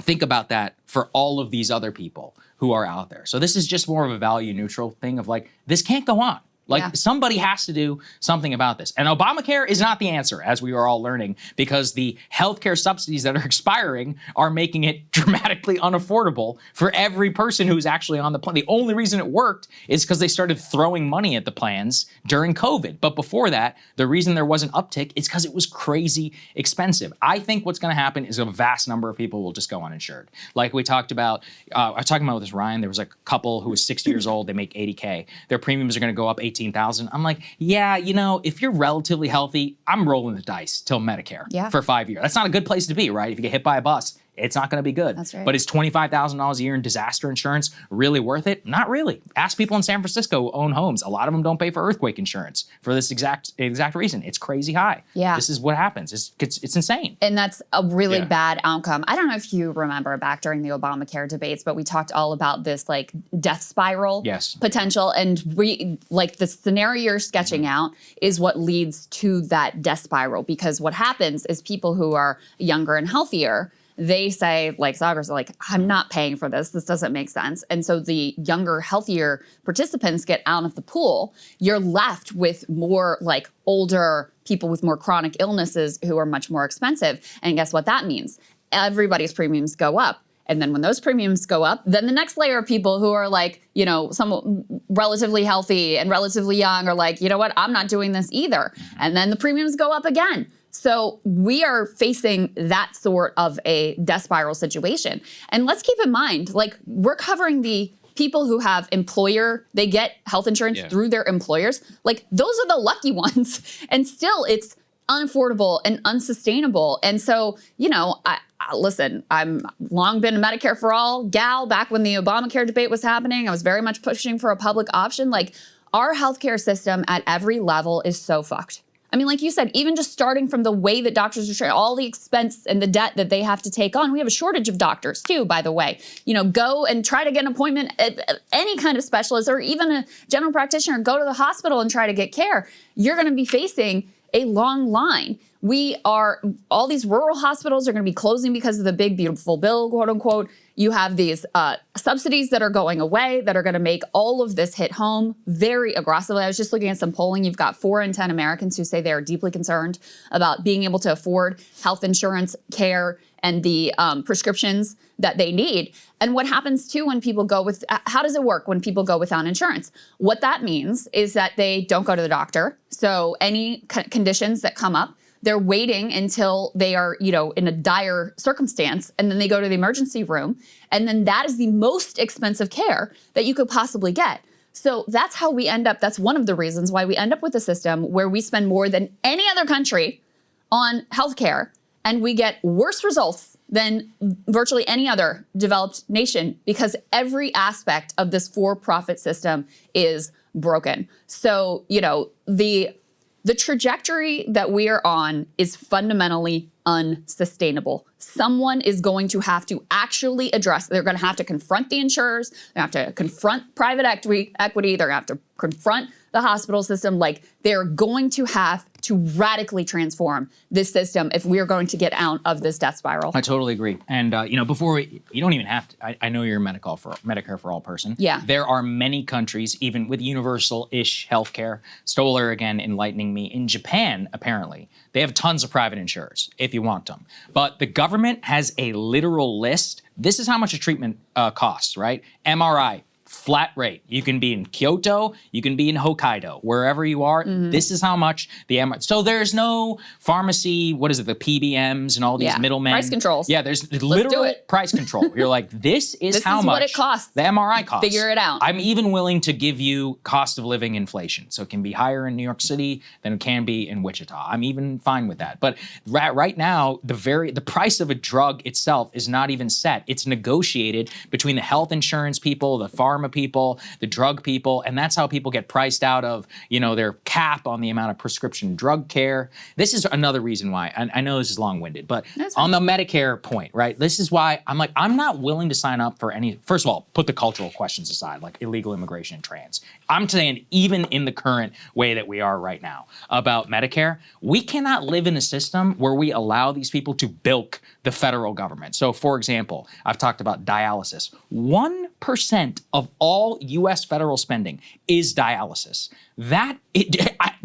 think about that for all of these other people who are out there. So this is just more of a value neutral thing of like, this can't go on. Like, somebody has to do something about this. And Obamacare is not the answer, as we are all learning, because the healthcare subsidies that are expiring are making it dramatically unaffordable for every person who's actually on the plan. The only reason it worked is because they started throwing money at the plans during COVID. But before that, the reason there was an uptick is because it was crazy expensive. I think what's going to happen is a vast number of people will just go uninsured. Like we talked about, I was talking about with this Ryan, there was a couple who was 60 years old, they make $80K. Their premiums are going to go up 18,000. I'm like, yeah, if you're relatively healthy, I'm rolling the dice till Medicare for 5 years. That's not a good place to be, right? If you get hit by a bus, it's not going to be good. That's right. But is $25,000 a year in disaster insurance really worth it? Not really. Ask people in San Francisco who own homes. A lot of them don't pay for earthquake insurance for this exact reason. It's crazy high. Yeah. This is what happens. It's insane. And that's a really bad outcome. I don't know if you remember back during the Obamacare debates, but we talked all about this like death spiral potential. And the scenario you're sketching out is what leads to that death spiral, because what happens is people who are younger and healthier, they say, like Saagar's like, I'm not paying for this. This doesn't make sense. And so the younger, healthier participants get out of the pool. You're left with more like older people with more chronic illnesses who are much more expensive. And guess what that means? Everybody's premiums go up. And then when those premiums go up, then the next layer of people who are like, some relatively healthy and relatively young are like, you know what, I'm not doing this either. And then the premiums go up again. So we are facing that sort of a death spiral situation. And let's keep in mind, like, we're covering the people who have they get health insurance through their employers. Like, those are the lucky ones. And still, it's unaffordable and unsustainable. And so, listen, I'm long been a Medicare for all gal. Back when the Obamacare debate was happening, I was very much pushing for a public option. Like, our healthcare system at every level is so fucked. I mean, like you said, even just starting from the way that doctors are treated, all the expense and the debt that they have to take on. We have a shortage of doctors too, by the way. Go and try to get an appointment at any kind of specialist or even a general practitioner. Go to the hospital and try to get care. You're going to be facing a long line. All these rural hospitals are going to be closing because of the big, beautiful bill, quote unquote. You have these subsidies that are going away that are going to make all of this hit home very aggressively. I was just looking at some polling. You've got 4 in 10 Americans who say they are deeply concerned about being able to afford health insurance, care, and the prescriptions that they need. And what happens too when people how does it work when people go without insurance? What that means is that they don't go to the doctor. So any conditions that come up, they're waiting until they are, in a dire circumstance, and then they go to the emergency room. And then that is the most expensive care that you could possibly get. So that's how we end up. That's one of the reasons why we end up with a system where we spend more than any other country on healthcare, and we get worse results than virtually any other developed nation, because every aspect of this for-profit system is broken. So, the trajectory that we are on is fundamentally unsustainable. Someone is going to have to actually address, they're going to have to confront the insurers, they have to confront private equity, they're going to have to confront the hospital system. Like, they're going to have to radically transform this system if we're going to get out of this death spiral. I totally agree. And before you don't even have to. I know you're a Medicare for all person. Yeah. There are many countries, even with universal-ish healthcare. Stoller again enlightening me. In Japan, apparently, they have tons of private insurers if you want them, but the government has a literal list. This is how much a treatment costs, right? MRI. Flat rate. You can be in Kyoto, you can be in Hokkaido, wherever you are. This is how much the MRI. So there's no pharmacy, what is it, the PBMs and all these middlemen. Price controls. Yeah, there's literal price control. You're like, this is how much what it costs. The MRI costs. Figure it out. I'm even willing to give you cost of living inflation. So it can be higher in New York City than it can be in Wichita. I'm even fine with that. But right now, the price of a drug itself is not even set. It's negotiated between the health insurance people, the pharma people, the drug people, and that's how people get priced out of, their cap on the amount of prescription drug care. This is another reason why, I know this is long-winded, but on the Medicare point, right, this is why I'm like, I'm not willing to sign up for any, first of all, put the cultural questions aside, like illegal immigration and trans. I'm saying even in the current way that we are right now about Medicare, we cannot live in a system where we allow these people to bilk the federal government. So for example, I've talked about dialysis. 1% of all US federal spending is dialysis.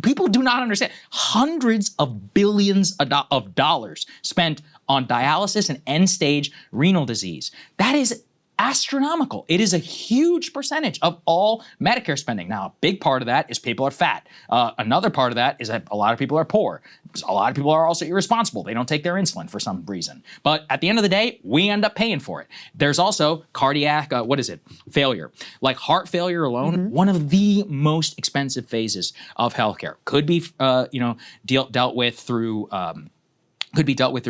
People do not understand. Hundreds of billions of dollars spent on dialysis and end-stage renal disease. That is astronomical. It is a huge percentage of all Medicare spending. Now, a big part of that is people are fat. Another part of that is that a lot of people are poor. A lot of people are also irresponsible. They don't take their insulin for some reason. But at the end of the day, we end up paying for it. There's also cardiac, failure. Like heart failure alone, one of the most expensive phases of healthcare. Could be, dealt with through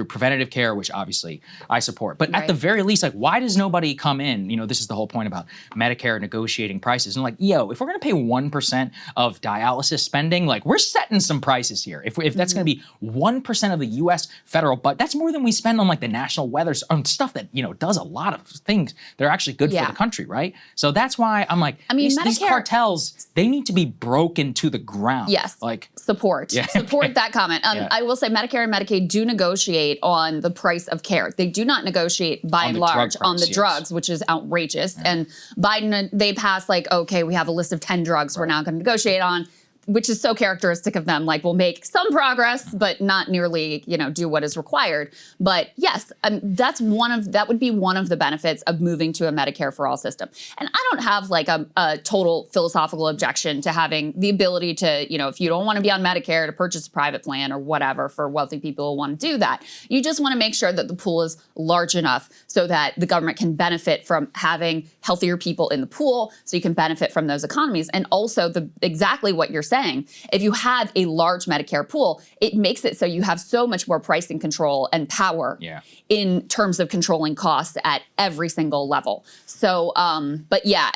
preventative care, which obviously I support. But at the very least, like, why does nobody come in? This is the whole point about Medicare negotiating prices. And like, if we're gonna pay 1% of dialysis spending, like we're setting some prices here. If that's gonna be 1% of the US federal budget, that's more than we spend on like the national weather, on stuff that, does a lot of things that are actually good for the country, right? So that's why I'm like, these cartels, they need to be broken to the ground. Yes, like support that comment. I will say Medicare and Medicaid do negotiate on the price of care. They do not negotiate by and large on the drugs, which is outrageous. And Biden, they passed like, okay, we have a list of 10 drugs we're now going to negotiate on, which is so characteristic of them. Like, we'll make some progress, but not nearly, do what is required. But yes, that would be one of the benefits of moving to a Medicare for all system. And I don't have like a total philosophical objection to having the ability to, if you don't want to be on Medicare, to purchase a private plan or whatever for wealthy people who want to do that. You just want to make sure that the pool is large enough so that the government can benefit from having healthier people in the pool, so you can benefit from those economies. And also exactly what you're saying, if you have a large Medicare pool, it makes it so you have so much more pricing control and power in terms of controlling costs at every single level. So, but yeah,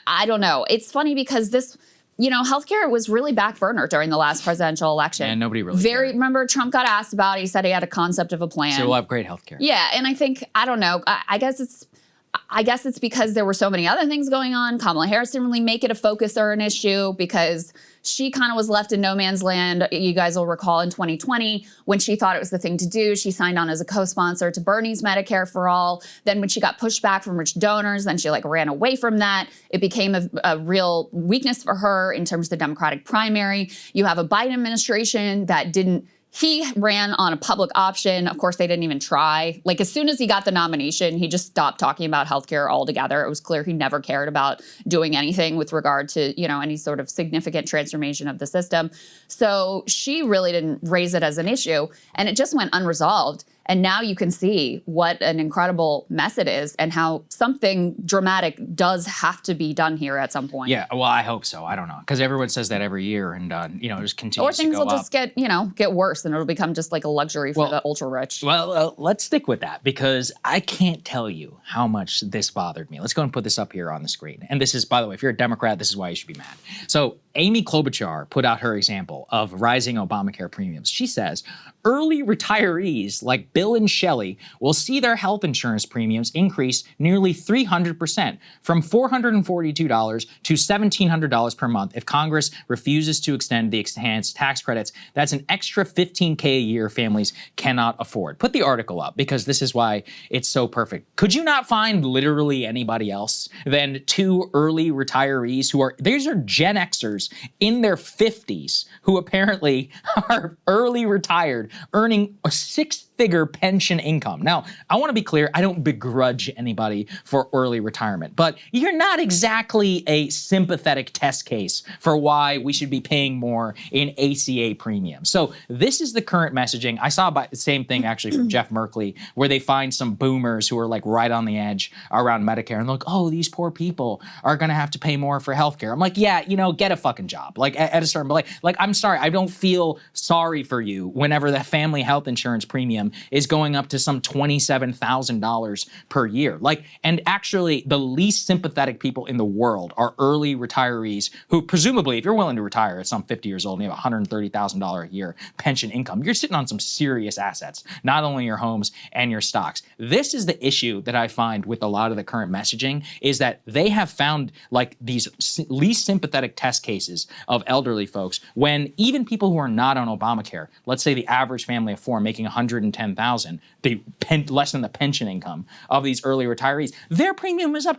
I don't know. It's funny because this, healthcare was really back burner during the last presidential election. And nobody really cared. Remember, Trump got asked about it. He said he had a concept of a plan. So we'll have great healthcare. Yeah, and I think, I don't know, I guess it's because there were so many other things going on. Kamala Harris didn't really make it a focus or an issue because she kind of was left in no man's land. You guys will recall in 2020 when she thought it was the thing to do, she signed on as a co-sponsor to Bernie's Medicare for All. Then when she got pushed back from rich donors, then she like ran away from that. It became a real weakness for her in terms of the Democratic primary. You have a Biden administration that he ran on a public option. Of course, they didn't even try. Like, as soon as he got the nomination, he just stopped talking about healthcare altogether. It was clear he never cared about doing anything with regard to, any sort of significant transformation of the system. So she really didn't raise it as an issue, and it just went unresolved. And now you can see what an incredible mess it is and how something dramatic does have to be done here at some point. Yeah, well, I hope so. I don't know. Because everyone says that every year and, it just continues to go up. Or things will just get worse and it'll become just like a luxury for the ultra rich. Well, let's stick with that because I can't tell you how much this bothered me. Let's go and put this up here on the screen. And this is, by the way, if you're a Democrat, this is why you should be mad. So Amy Klobuchar put out her example of rising Obamacare premiums. She says early retirees like Bill and Shelley will see their health insurance premiums increase nearly 300%, from $442 to $1,700 per month if Congress refuses to extend the enhanced tax credits. That's an extra $15K a year families cannot afford. Put the article up, because this is why it's so perfect. Could you not find literally anybody else than two early retirees who are, these are Gen Xers in their 50s who apparently are early retired, earning a six-figure pension income. Now, I want to be clear, I don't begrudge anybody for early retirement, but you're not exactly a sympathetic test case for why we should be paying more in ACA premiums. So this is the current messaging. I saw the same thing actually from Jeff Merkley, where they find some boomers who are like right on the edge around Medicare, and they're like, oh, these poor people are going to have to pay more for healthcare. I'm like, yeah, you know, get a fucking job. Like at a certain, like I'm sorry, I don't feel sorry for you whenever the family health insurance premium is going up to some $27,000 per year. Like, and actually the least sympathetic people in the world are early retirees who presumably, if you're willing to retire at some 50 years old and you have $130,000 a year pension income, you're sitting on some serious assets, not only your homes and your stocks. This is the issue that I find with a lot of the current messaging, is that they have found like these least sympathetic test cases of elderly folks, when even people who are not on Obamacare, let's say the average family of four making $110,000, less than the pension income of these early retirees, their premium is some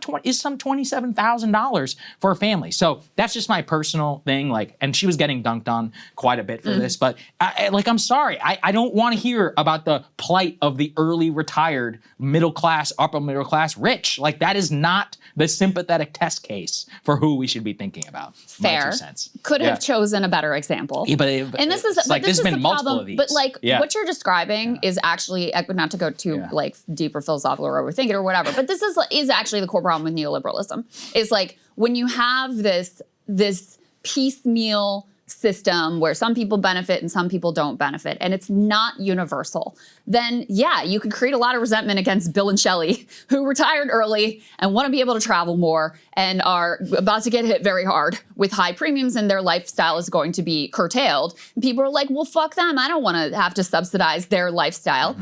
$27,000 for a family. So that's just my personal thing. Like, and she was getting dunked on quite a bit for this, but I'm sorry, I don't want to hear about the plight of the early retired middle class, upper middle class rich. Like, that is not the sympathetic test case for who we should be thinking about. Fair. Could have chosen a better example. Yeah, but and this is like, this there's is been the multiple problem. of these. But like what you're describing is actually, not to go too like deeper philosophical or overthink it or whatever, but this is actually the core problem with neoliberalism. Is like when you have this piecemeal system where some people benefit and some people don't benefit, and it's not universal, then yeah, you can create a lot of resentment against Bill and Shelley, who retired early and want to be able to travel more and are about to get hit very hard with high premiums, and their lifestyle is going to be curtailed. And people are like, well, fuck them. I don't want to have to subsidize their lifestyle.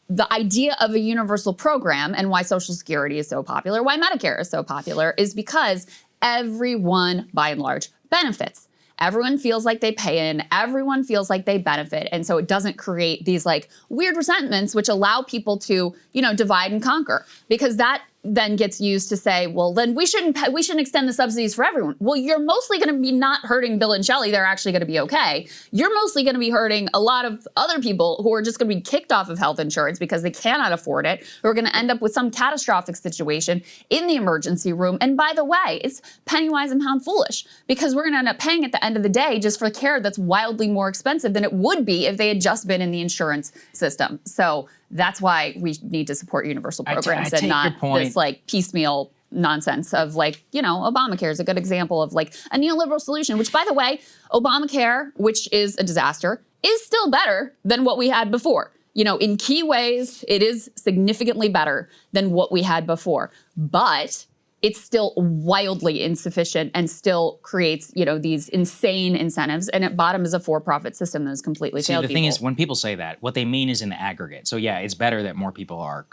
The idea of a universal program, and why Social Security is so popular, why Medicare is so popular, is because everyone, by and large, benefits. Everyone feels like they pay in, everyone feels like they benefit. And so it doesn't create these like weird resentments, which allow people to, divide and conquer, because that then gets used to say, well, then we shouldn't extend the subsidies for everyone. Well, you're mostly going to be not hurting Bill and Shelley. They're actually going to be okay. You're mostly going to be hurting a lot of other people who are just going to be kicked off of health insurance because they cannot afford it, who are going to end up with some catastrophic situation in the emergency room. And by the way, it's penny wise and pound foolish, because we're going to end up paying at the end of the day just for care that's wildly more expensive than it would be if they had just been in the insurance system. So that's why we need to support universal programs and not this like piecemeal nonsense of like, Obamacare is a good example of like a neoliberal solution, which, by the way, Obamacare, which is a disaster, is still better than what we had before. In key ways, it is significantly better than what we had before. But it's still wildly insufficient and still creates, these insane incentives. And at bottom is a for-profit system that has completely failed people. The thing is, when people say that, what they mean is in the aggregate. So yeah, it's better that more people are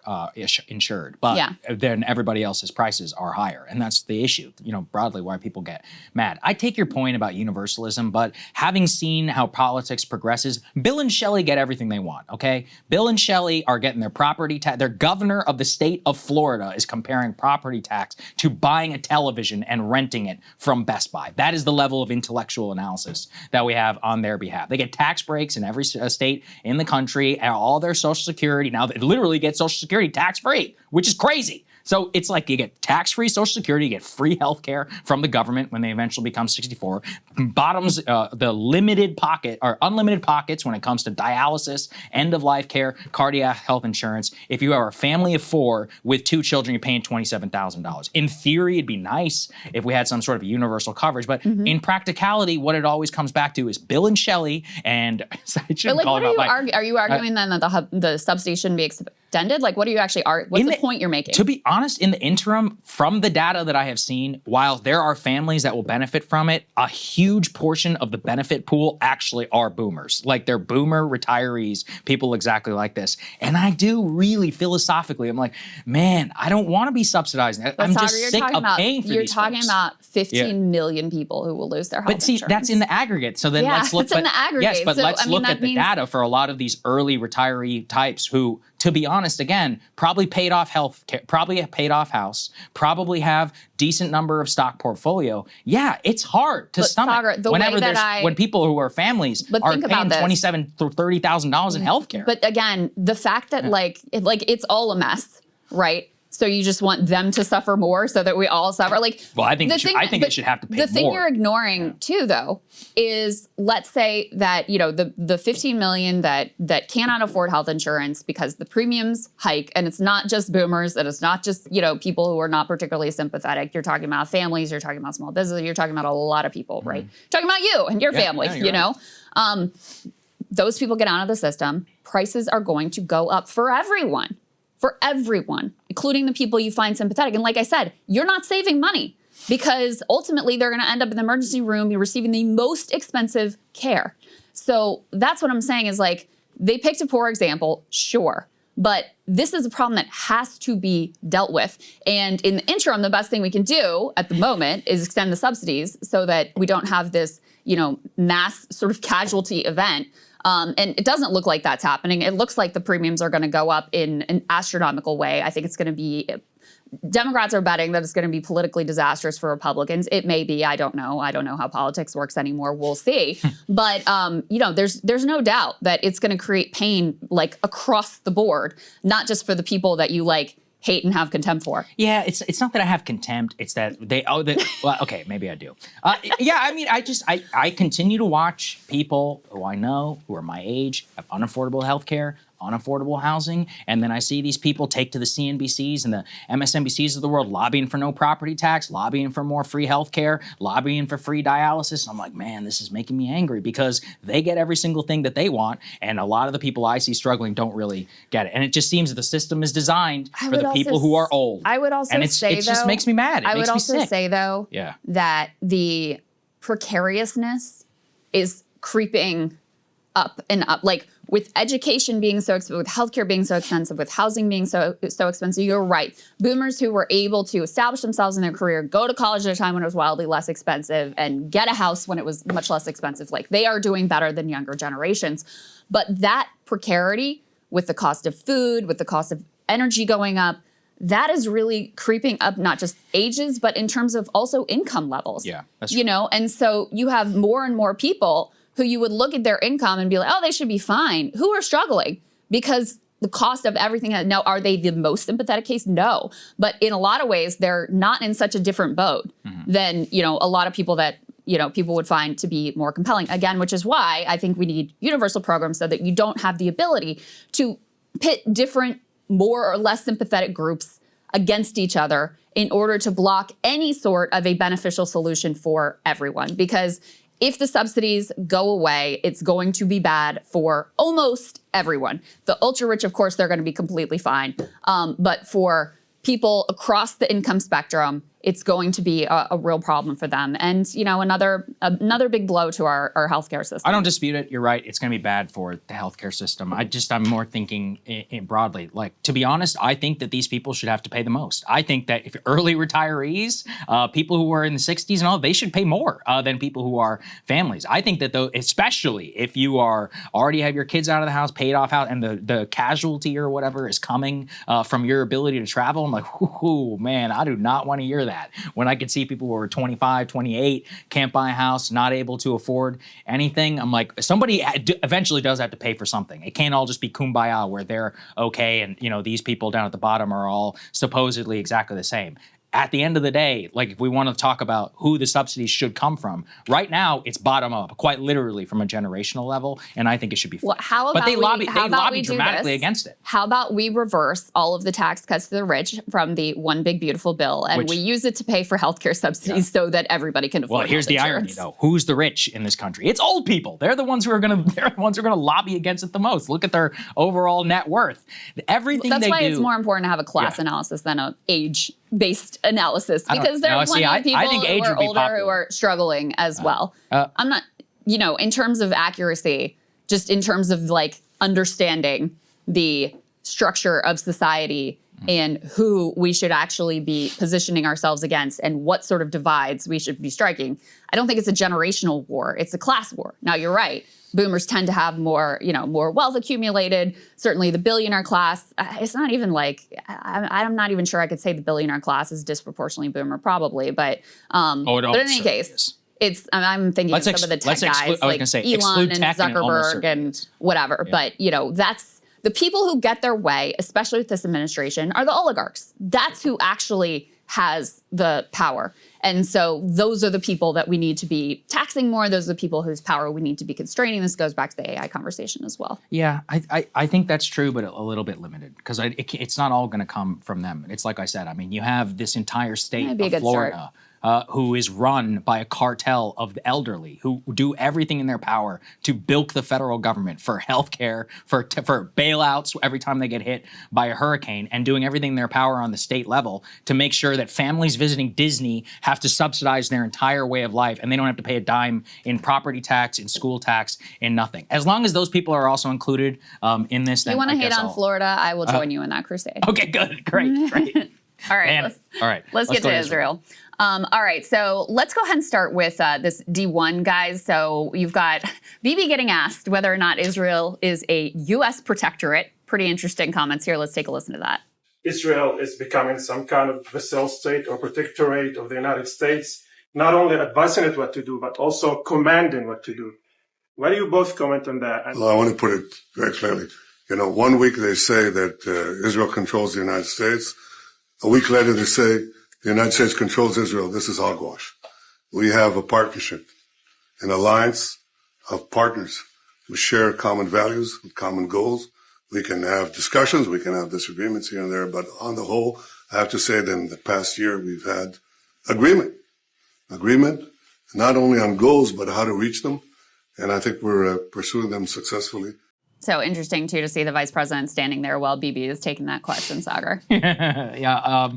insured, but then everybody else's prices are higher. And that's the issue, broadly why people get mad. I take your point about universalism, but having seen how politics progresses, Bill and Shelley get everything they want, okay? Bill and Shelley are getting their property tax. Their governor of the state of Florida is comparing property tax to buying a television and renting it from Best Buy. That is the level of intellectual analysis that we have on their behalf. They get tax breaks in every state in the country, and all their Social Security. Now they literally get Social Security tax-free, which is crazy. So it's like you get tax-free Social Security, you get free health care from the government when they eventually become 64. Bottoms the limited pocket or unlimited pockets when it comes to dialysis, end-of-life care, cardiac health insurance. If you are a family of four with two children, you're paying $27,000. In theory, it'd be nice if we had some sort of universal coverage, but in practicality, what it always comes back to is Bill and Shelley, and I shouldn't call it out. Are you arguing then that the subsidy shouldn't be extended? Like, what are you actually what's the point you're making? To be honest, in the interim, from the data that I have seen, while there are families that will benefit from it, a huge portion of the benefit pool actually are boomers. Like, they're boomer retirees, people exactly like this. And I do really philosophically, I'm like, man, I don't want to be subsidizing. I'm Saagar, just sick of paying for You're these talking folks. about 15 million people who will lose their health But see, insurance. that's in the aggregate. So then let's look. It's in the aggregate. Yes, but So, let's I mean, look that at the means- data for a lot of these early retiree types who, to be honest, again, probably paid off health care, probably paid off house, probably have decent number of stock portfolio. Yeah, it's hard to stomach Saagar, the whenever way that there's when people who are families But are think about paying this. $27,000 to $30,000 in health care. But again, the fact that like it's all a mess, right? So you just want them to suffer more so that we all suffer. Like, well, I think but they should have to pay more. The thing you're ignoring too, though, is let's say that the 15 million that cannot afford health insurance because the premiums hike, and it's not just boomers, and it's not just people who are not particularly sympathetic. You're talking about families, you're talking about small businesses, you're talking about a lot of people, right? You're talking about you and your family, you're right. Those people get out of the system. Prices are going to go up for everyone. For everyone, including the people you find sympathetic. And like I said, you're not saving money because ultimately they're going to end up in the emergency room. You're receiving the most expensive care. So that's what I'm saying is like, they picked a poor example, sure. But this is a problem that has to be dealt with. And in the interim, the best thing we can do at the moment is extend the subsidies so that we don't have this, mass sort of casualty event. And it doesn't look like that's happening. It looks like the premiums are going to go up in an astronomical way. I think it's going to be, Democrats are betting that it's going to be politically disastrous for Republicans. It may be, I don't know. I don't know how politics works anymore. We'll see. But, there's no doubt that it's going to create pain like across the board, not just for the people that you like hate and have contempt for. Yeah, it's not that I have contempt. It's that well, okay, maybe I do. I continue to watch people who I know who are my age have unaffordable health care, unaffordable housing, and then I see these people take to the CNBCs and the MSNBCs of the world lobbying for no property tax, lobbying for more free health care, lobbying for free dialysis. I'm like, man, this is making me angry because they get every single thing that they want, and a lot of the people I see struggling don't really get it. And it just seems that the system is designed for the people who are old. I would also say, it just makes me mad. I would also say, though, that the precariousness is creeping up and up. Like, with education being so expensive, with healthcare being so expensive, with housing being so expensive, you're right. Boomers who were able to establish themselves in their career, go to college at a time when it was wildly less expensive, and get a house when it was much less expensive, like they are doing better than younger generations. But that precarity with the cost of food, with the cost of energy going up, that is really creeping up not just ages, but in terms of also income levels. Yeah, that's true. And so you have more and more people who you would look at their income and be like, oh, they should be fine, who are struggling because the cost of everything. Now, are they the most sympathetic case? No. But in a lot of ways, they're not in such a different boat than, a lot of people that, people would find to be more compelling. Again, which is why I think we need universal programs so that you don't have the ability to pit different, more or less sympathetic groups against each other in order to block any sort of a beneficial solution for everyone. Because if the subsidies go away, it's going to be bad for almost everyone. The ultra rich, of course, they're going to be completely fine. But for people across the income spectrum, it's going to be a real problem for them. And, another big blow to our healthcare system. I don't dispute it. You're right. It's going to be bad for the healthcare system. I'm more thinking broadly. Like, to be honest, I think that these people should have to pay the most. I think that if early retirees, people who are in the 60s and all, they should pay more than people who are families. I think that though, especially if you are already have your kids out of the house, paid off house, and the casualty or whatever is coming from your ability to travel, I'm like, ooh, man, I do not want to hear that. When I could see people who are 25, 28, can't buy a house, not able to afford anything, I'm like, somebody eventually does have to pay for something. It can't all just be kumbaya where they're okay and, these people down at the bottom are all supposedly exactly the same. at the end of the day, like if we want to talk about who the subsidies should come from, right now it's bottom up, quite literally from a generational level, and I think it should be. Well, how about but they lobby we do dramatically this? against it. How about we reverse all of the tax cuts to the rich from the one big beautiful bill, and we use it to pay for healthcare subsidies so that everybody can afford. Well, here's the irony, though. Who's the rich in this country? It's old people. They're the ones who are going to lobby against it the most. Look at their overall net worth. Everything That's they why do. it's more important to have a class analysis than a age-based analysis, because there are plenty of people who are older who are struggling as well. I'm not, in terms of accuracy, just in terms of like understanding the structure of society and who we should actually be positioning ourselves against and what sort of divides we should be striking. I don't think it's a generational war. It's a class war. Now, you're right. Boomers tend to have more, more wealth accumulated. Certainly the billionaire class, it's not even like, I'm not even sure I could say the billionaire class is disproportionately boomer, probably. But, but in any case, I'm thinking of some of the tech guys like Elon and Zuckerberg and whatever. Yeah. But, that's the people who get their way, especially with this administration, are the oligarchs. That's who actually has the power. And so those are the people that we need to be taxing more. Those are the people whose power we need to be constraining. This goes back to the AI conversation as well. Yeah, I think that's true, but a little bit limited, because it's not all going to come from them. It's like I said, I mean, you have this entire state of Florida who is run by a cartel of the elderly who do everything in their power to bilk the federal government for healthcare, for bailouts every time they get hit by a hurricane, and doing everything in their power on the state level to make sure that families visiting Disney have to subsidize their entire way of life, and they don't have to pay a dime in property tax, in school tax, in nothing. As long as those people are also included in this, then you want to hate on Florida, I will join you in that crusade. Okay, good, great. All right, let's get to Israel. All right, so let's go ahead and start with this D1, guys. So you've got Bibi getting asked whether or not Israel is a U.S. protectorate. Pretty interesting comments here. Let's take a listen to that. Israel is becoming some kind of vassal state or protectorate of the United States, not only advising it what to do, but also commanding what to do. Why do you both comment on that? Well, I want to put it very clearly. 1 week they say that Israel controls the United States. A week later they say the United States controls Israel. This is hogwash. We have a partnership, an alliance of partners who share common values, common goals. We can have discussions, we can have disagreements here and there, but on the whole, I have to say that in the past year, we've had agreement, not only on goals, but how to reach them. And I think we're pursuing them successfully. So interesting, too, to see the vice president standing there while Bibi is taking that question, Saagar. Yeah,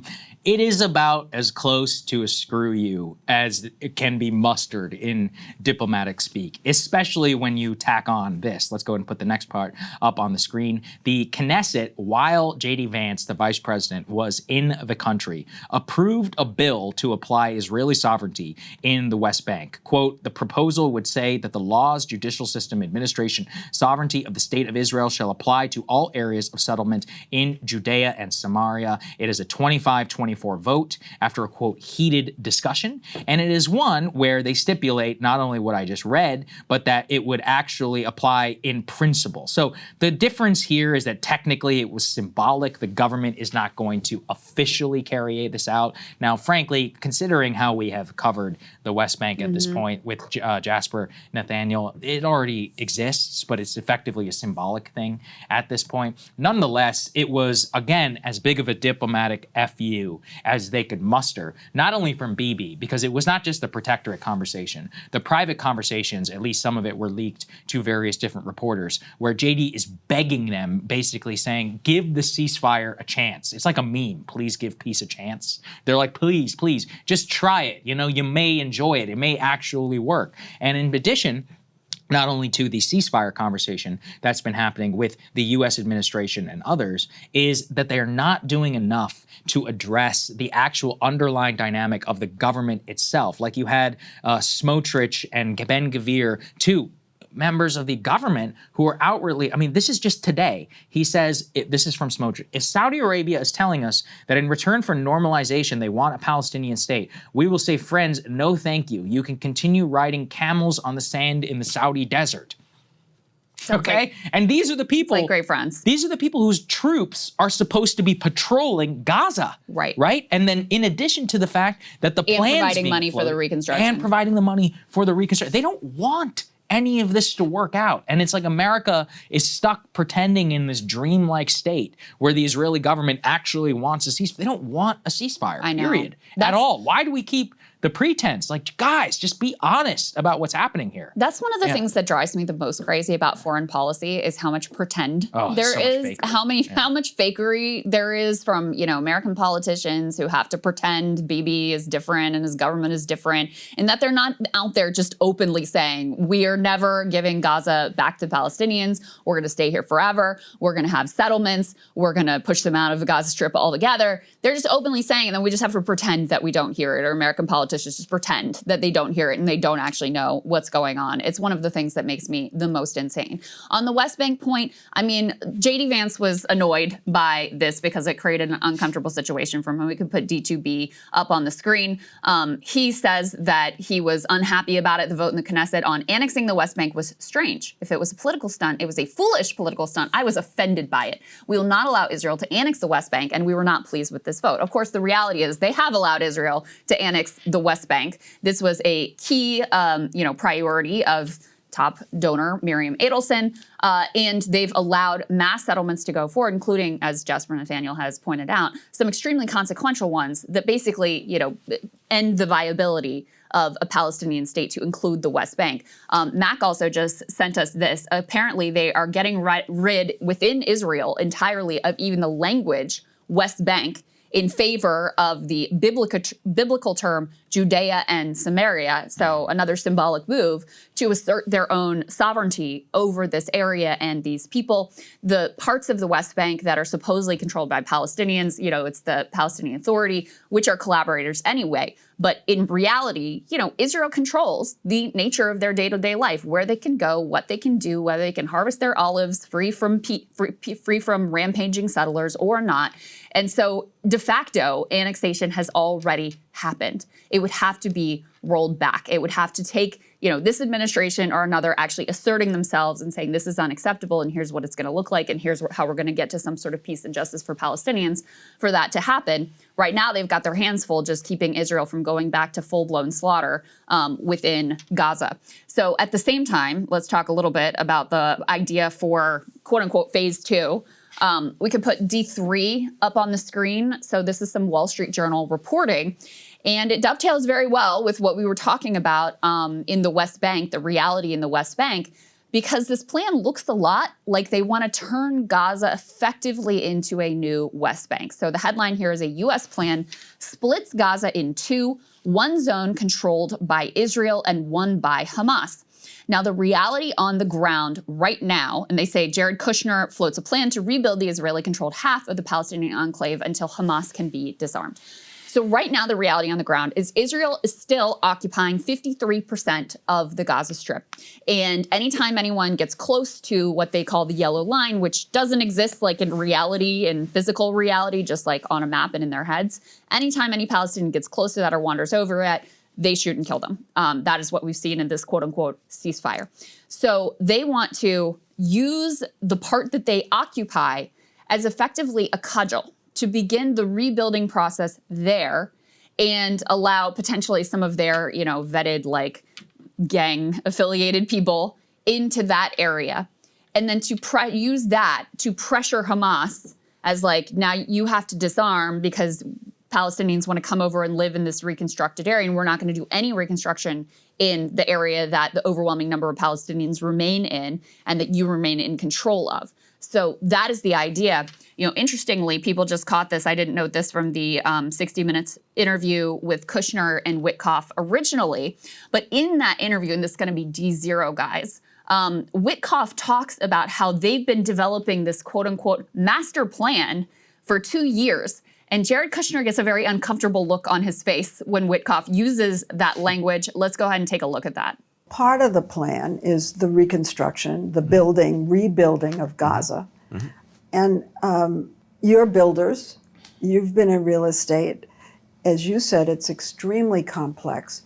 it is about as close to a screw you as it can be mustered in diplomatic speak, especially when you tack on this. Let's go ahead and put the next part up on the screen. The Knesset, while J.D. Vance, the vice president, was in the country, approved a bill to apply Israeli sovereignty in the West Bank. Quote, the proposal would say that the laws, judicial system, administration, sovereignty of the state of Israel shall apply to all areas of settlement in Judea and Samaria. It is a 25-24 vote after a, quote, heated discussion. And it is one where they stipulate not only what I just read, but that it would actually apply in principle. So the difference here is that technically it was symbolic. The government is not going to officially carry this out. Now, frankly, considering how we have covered the West Bank at this point with Jasper Nathaniel, it already exists, but it's effectively a symbolic thing at this point. Nonetheless, it was, again, as big of a diplomatic FU as they could muster, not only from Bibi, because it was not just the protectorate conversation. The private conversations, at least some of it, were leaked to various different reporters, where JD is begging them, basically saying, give the ceasefire a chance. It's like a meme, please give peace a chance. They're like, please, please, just try it. You may enjoy it. It may actually work. And in addition, not only to the ceasefire conversation that's been happening with the U.S. administration and others, is that they are not doing enough to address the actual underlying dynamic of the government itself. Like you had Smotrich and Ben-Gvir, two members of the government who are outwardly, I mean, this is just today. He says, this is from Smotrich, if Saudi Arabia is telling us that in return for normalization, they want a Palestinian state, we will say, friends, no thank you. You can continue riding camels on the sand in the Saudi desert. Okay? And these are the people— like great friends. These are the people whose troops are supposed to be patrolling Gaza. Right. Right? And then in addition to the fact that the And plans providing being money for the floated— reconstruction. And providing the money for the reconstruction. They don't want any of this to work out. And it's like America is stuck pretending in this dreamlike state where the Israeli government actually wants a ceasefire. They don't want a ceasefire, I know. period, at all. Why do we keep the pretense? Like, guys, just be honest about what's happening here. That's one of the things that drives me the most crazy about foreign policy is how much pretend there is, how much fakery there is from, you know, American politicians who have to pretend Bibi is different and his government is different, and that they're not out there just openly saying, we are never giving Gaza back to Palestinians. We're going to stay here forever. We're going to have settlements. We're going to push them out of the Gaza Strip altogether. They're just openly saying, and then we just have to pretend that we don't hear it, or American politicians just pretend that they don't hear it and they don't actually know what's going on. It's one of the things that makes me the most insane. On the West Bank point, I mean, J.D. Vance was annoyed by this because it created an uncomfortable situation for him. We could put D2B up on the screen. He says that he was unhappy about it. The vote in the Knesset on annexing the West Bank was strange. If it was a political stunt, it was a foolish political stunt. I was offended by it. We will not allow Israel to annex the West Bank, and we were not pleased with this vote. Of course, the reality is they have allowed Israel to annex the West Bank. This was a key, priority of top donor Miriam Adelson, and they've allowed mass settlements to go forward, including, as Jasper Nathaniel has pointed out, some extremely consequential ones that basically, end the viability of a Palestinian state, to include the West Bank. Mac also just sent us this. Apparently, they are getting rid within Israel entirely of even the language West Bank in favor of the biblical term Judea and Samaria, so another symbolic move to assert their own sovereignty over this area and these people. The parts of the West Bank that are supposedly controlled by Palestinians, it's the Palestinian Authority, which are collaborators anyway. But in reality, Israel controls the nature of their day-to-day life, where they can go, what they can do, whether they can harvest their olives free from rampaging settlers or not. And so de facto annexation has already happened. It would have to be rolled back. It would have to take, this administration or another actually asserting themselves and saying this is unacceptable and here's what it's going to look like and here's how we're going to get to some sort of peace and justice for Palestinians for that to happen. Right now, they've got their hands full just keeping Israel from going back to full-blown slaughter within Gaza. So at the same time, let's talk a little bit about the idea for quote-unquote phase 2. We could put D3 up on the screen. So this is some Wall Street Journal reporting, and it dovetails very well with what we were talking about in the West Bank, the reality in the West Bank, because this plan looks a lot like they want to turn Gaza effectively into a new West Bank. So the headline here is a U.S. plan splits Gaza in two, one zone controlled by Israel and one by Hamas. Now, the reality on the ground right now, and they say Jared Kushner floats a plan to rebuild the Israeli-controlled half of the Palestinian enclave until Hamas can be disarmed. So right now, the reality on the ground is Israel is still occupying 53% of the Gaza Strip. And anytime anyone gets close to what they call the yellow line, which doesn't exist like in reality, in physical reality, just like on a map and in their heads, anytime any Palestinian gets close to that or wanders over it, they shoot and kill them. That is what we've seen in this quote-unquote ceasefire. So they want to use the part that they occupy as effectively a cudgel to begin the rebuilding process there and allow potentially some of their, vetted, like, gang-affiliated people into that area. And then to use that to pressure Hamas as, like, now you have to disarm because Palestinians want to come over and live in this reconstructed area, and we're not going to do any reconstruction in the area that the overwhelming number of Palestinians remain in and that you remain in control of. So that is the idea. Interestingly, people just caught this. I didn't note this from the 60 Minutes interview with Kushner and Witkoff originally, but in that interview, and this is going to be D0, guys, Witkoff talks about how they've been developing this quote-unquote master plan for 2 years. And Jared Kushner gets a very uncomfortable look on his face when Witkoff uses that language. Let's go ahead and take a look at that. Part of the plan is the reconstruction, the rebuilding of Gaza. Mm-hmm. And you're builders, you've been in real estate. As you said, it's extremely complex.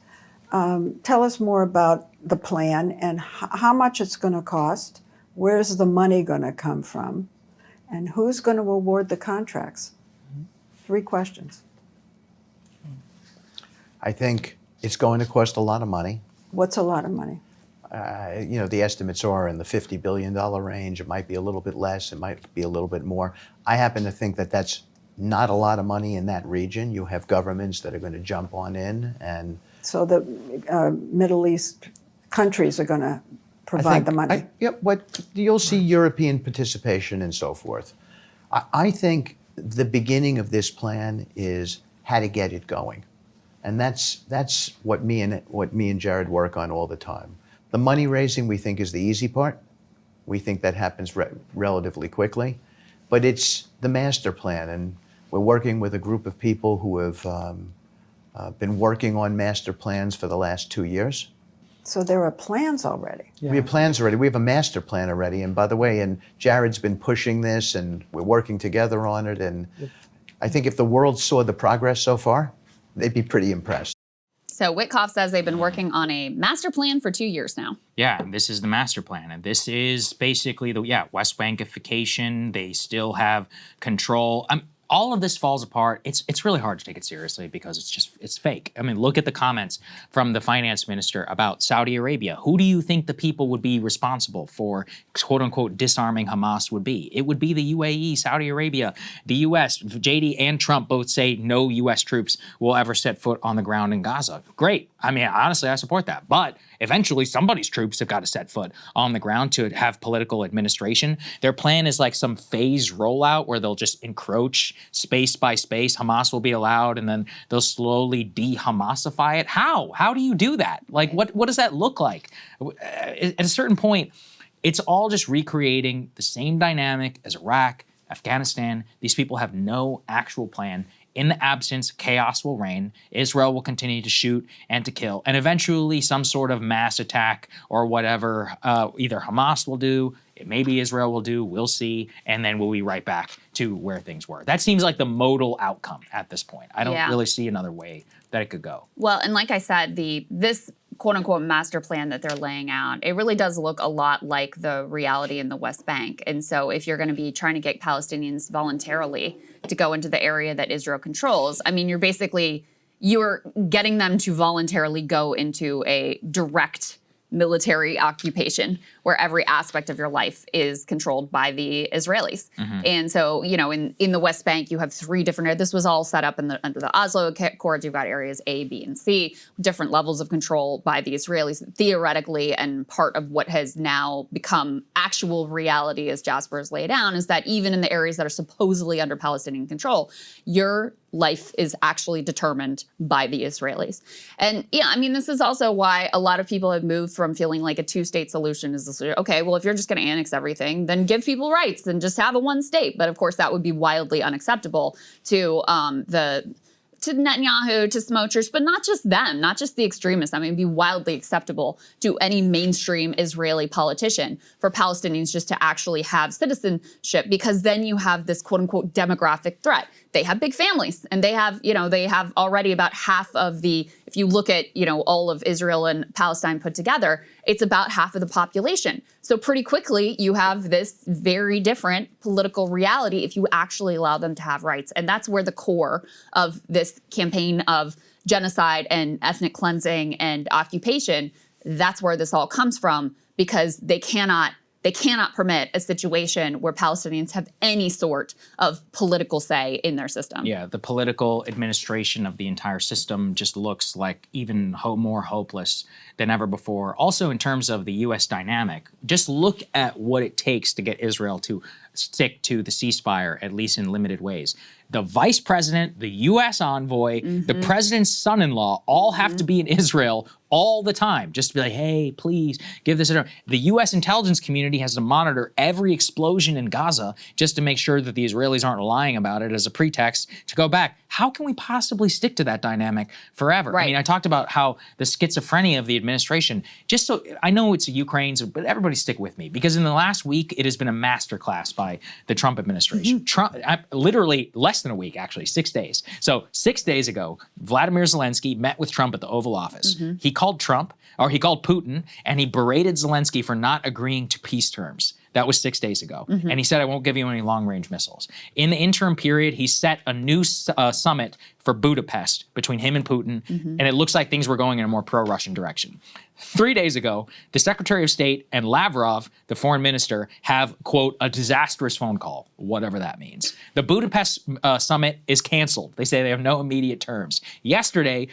Tell us more about the plan and how much it's going to cost Where's the money going to come from? And who's going to award the contracts? 3 questions. I think it's going to cost a lot of money. What's a lot of money? The estimates are in the $50 billion range. It might be a little bit less. It might be a little bit more. I happen to think that that's not a lot of money in that region. You have governments that are going to jump on in, and so the Middle East countries are going to provide the money. What you'll see European participation and so forth. I think the beginning of this plan is how to get it going, and that's what me and Jared work on all the time. The money raising we think is the easy part. We think that happens relatively quickly, but it's the master plan, and we're working with a group of people who have been working on master plans for the last 2 years. So there are plans already. Yeah. We have plans already. We have a master plan already. And by the way, and Jared's been pushing this, and we're working together on it. And I think if the world saw the progress so far, they'd be pretty impressed. So Witkoff says they've been working on a master plan for 2 years now. Yeah, this is the master plan. And this is basically West Bankification. They still have control. All of this falls apart. It's really hard to take it seriously because it's fake. I mean, look at the comments from the finance minister about Saudi Arabia. Who do you think the people would be responsible for, quote unquote, disarming Hamas would be? It would be the UAE, Saudi Arabia, the US. JD and Trump both say no US troops will ever set foot on the ground in Gaza. Great. I mean, honestly, I support that. But eventually somebody's troops have got to set foot on the ground to have political administration. Their plan is like some phased rollout where they'll just encroach space by space. Hamas will be allowed, and then they'll slowly de-Hamasify it. How? How do you do that? Like, what does that look like? At a certain point, it's all just recreating the same dynamic as Iraq, Afghanistan. These people have no actual plan. In the absence, chaos will reign. Israel will continue to shoot and to kill. And eventually some sort of mass attack or whatever either Hamas will do, maybe Israel will do, we'll see, and then we'll be right back to where things were. That seems like the modal outcome at this point. I don't really see another way that it could go. Well, and like I said, this quote-unquote master plan that they're laying out, it really does look a lot like the reality in the West Bank. And so if you're going to be trying to get Palestinians voluntarily to go into the area that Israel controls, I mean, you're getting them to voluntarily go into a direct military occupation where every aspect of your life is controlled by the Israelis. And so, in the West Bank, you have 3 different areas. This was all set up under the Oslo Accords. You've got areas A, B, and C, different levels of control by the Israelis, theoretically, and part of what has now become actual reality, as Jasper has laid down, is that even in the areas that are supposedly under Palestinian control, your life is actually determined by the Israelis. And this is also why a lot of people have moved from feeling like a 2-state solution is the solution. Okay, well, if you're just going to annex everything, then give people rights and just have a 1 state. But of course, that would be wildly unacceptable to to Netanyahu, to Smotrich, but not just them, not just the extremists. I mean, it'd be wildly acceptable to any mainstream Israeli politician for Palestinians just to actually have citizenship, because then you have this quote unquote demographic threat. They have big families, and they have already about half of the, if you look at, all of Israel and Palestine put together, it's about half of the population. So pretty quickly, you have this very different political reality if you actually allow them to have rights. And that's where the core of this campaign of genocide and ethnic cleansing and occupation, that's where this all comes from, because they cannot permit a situation where Palestinians have any sort of political say in their system. Yeah, the political administration of the entire system just looks like even more hopeless than ever before. Also, in terms of the U.S. dynamic, just look at what it takes to get Israel to stick to the ceasefire, at least in limited ways. The vice president, the U.S. envoy, the president's son-in-law all have to be in Israel all the time, just to be like, hey, please give this a... The U.S. intelligence community has to monitor every explosion in Gaza just to make sure that the Israelis aren't lying about it as a pretext to go back. How can we possibly stick to that dynamic forever? Right. I mean, I talked about how the schizophrenia of the administration, just so I know it's Ukraine's, but everybody stick with me, because in the last week, it has been a masterclass by the Trump administration. Trump, literally less than a week, actually, 6 days. So 6 days ago, Vladimir Zelensky met with Trump at the Oval Office. He called Putin, and he berated Zelensky for not agreeing to peace terms. That was 6 days ago. And he said, I won't give you any long-range missiles. In the interim period, he set a new summit for Budapest between him and Putin, and it looks like things were going in a more pro-Russian direction. 3 days ago, the Secretary of State and Lavrov, the foreign minister, have, quote, a disastrous phone call, whatever that means. The Budapest summit is canceled. They say they have no immediate terms. Yesterday,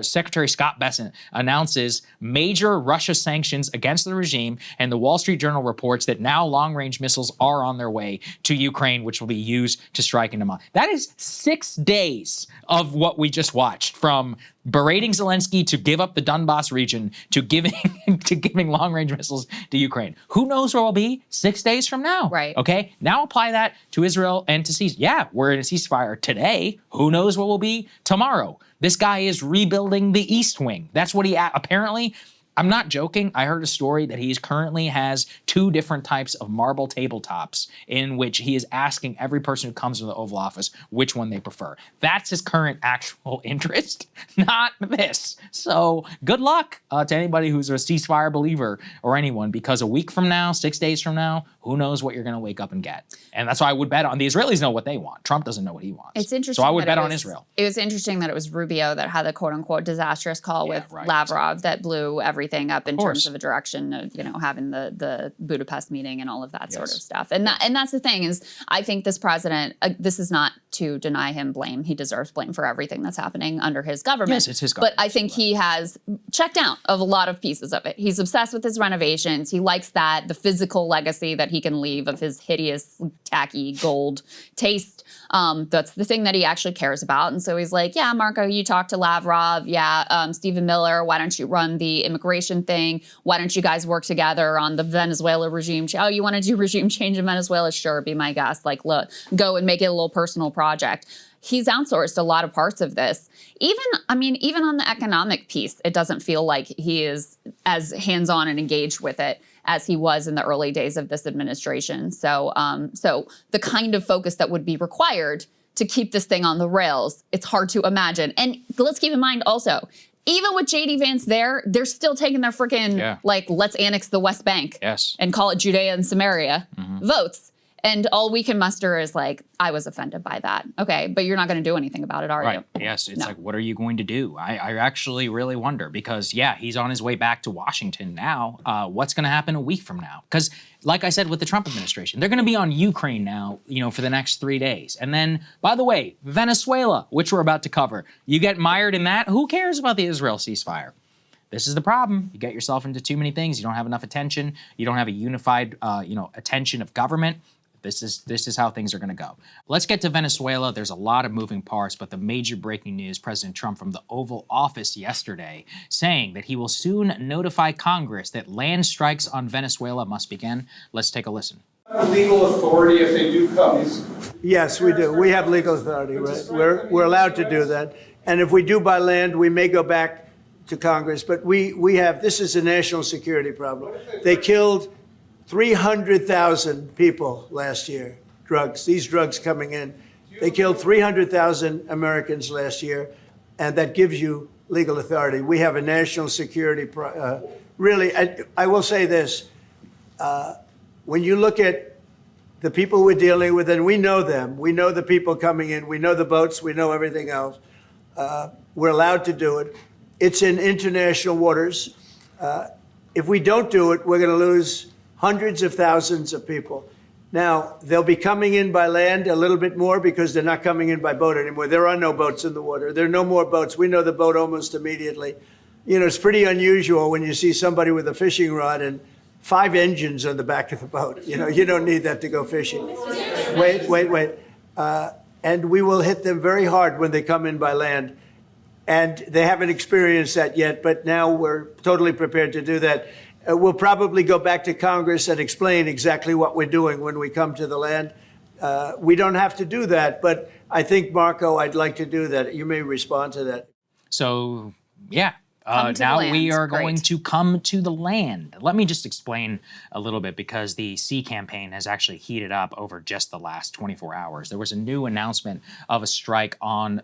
Secretary Scott Bessent announces major Russia sanctions against the regime, and the Wall Street Journal reports that now long-range missiles are on their way to Ukraine, which will be used to strike into Moscow. That is 6 days of what we just watched, from berating Zelensky to give up the Donbass region to giving long-range missiles to Ukraine. Who knows where we'll be 6 days from now? Right. Okay. Now apply that to Israel and to cease. Yeah, we're in a ceasefire today. Who knows what will be tomorrow? This guy is rebuilding the East Wing. That's what he apparently. I'm not joking. I heard a story that he currently has 2 different types of marble tabletops in which he is asking every person who comes to the Oval Office which one they prefer. That's his current actual interest, not this. So good luck to anybody who's a ceasefire believer or anyone, because a week from now, 6 days from now, who knows what you're going to wake up and get. And that's why I would bet on the Israelis know what they want. Trump doesn't know what he wants. It's interesting. So I would bet on Israel. It was interesting that it was Rubio that had the quote-unquote disastrous call with Lavrov that blew everything up in terms of a direction of, having the Budapest meeting and all of that sort of stuff. And that's the thing is, I think this president, this is not to deny him blame. He deserves blame for everything that's happening under his government. Yes, it's his government. But I think he has checked out of a lot of pieces of it. He's obsessed with his renovations. He likes that, the physical legacy that he can leave of his hideous, tacky gold taste. That's the thing that he actually cares about. And so he's like, yeah, Marco, you talk to Lavrov. Yeah, Stephen Miller, why don't you run the immigration thing? Why don't you guys work together on the Venezuela regime? Oh, you want to do regime change in Venezuela? Sure, be my guest. Like, look, go and make it a little personal project. He's outsourced a lot of parts of this. Even on the economic piece, it doesn't feel like he is as hands-on and engaged with it as he was in the early days of this administration. So the kind of focus that would be required to keep this thing on the rails, it's hard to imagine. And let's keep in mind also, even with J.D. Vance there, they're still taking their freaking, let's annex the West Bank and call it Judea and Samaria votes. And all we can muster is like, I was offended by that. Okay, but you're not going to do anything about it, are you? Yes, it's like, what are you going to do? I actually really wonder, because, yeah, he's on his way back to Washington now. What's going to happen a week from now? Because, like I said with the Trump administration, they're going to be on Ukraine now, for the next 3 days. And then, by the way, Venezuela, which we're about to cover. You get mired in that, who cares about the Israel ceasefire? This is the problem. You get yourself into too many things. You don't have enough attention. You don't have a unified, attention of government. This is how things are going to go. Let's get to Venezuela. There's a lot of moving parts, but the major breaking news, President Trump from the Oval Office yesterday saying that he will soon notify Congress that land strikes on Venezuela must begin. Let's take a listen. Legal authority if they do come? Yes, we do. We have legal authority, right? We're allowed to do that. And if we do by land, we may go back to Congress. But we have, this is a national security problem. They killed 300,000 people last year, these drugs coming in. They killed 300,000 Americans last year, and that gives you legal authority. We have a national security, really, I will say this, when you look at the people we're dealing with, and we know them, we know the people coming in, we know the boats, we know everything else, we're allowed to do it. It's in international waters. If we don't do it, we're going to lose hundreds of thousands of people. Now, they'll be coming in by land a little bit more because they're not coming in by boat anymore. There are no boats in the water. There are no more boats. We know the boat almost immediately. It's pretty unusual when you see somebody with a fishing rod and 5 engines on the back of the boat. You don't need that to go fishing. Wait. And we will hit them very hard when they come in by land. And they haven't experienced that yet, but now we're totally prepared to do that. We'll probably go back to Congress and explain exactly what we're doing when we come to the land. We don't have to do that, but I think, Marco, I'd like to do that. You may respond to that. So, yeah, Now we are going to come to the land. Let me just explain a little bit, because the sea campaign has actually heated up over just the last 24 hours. There was a new announcement of a strike on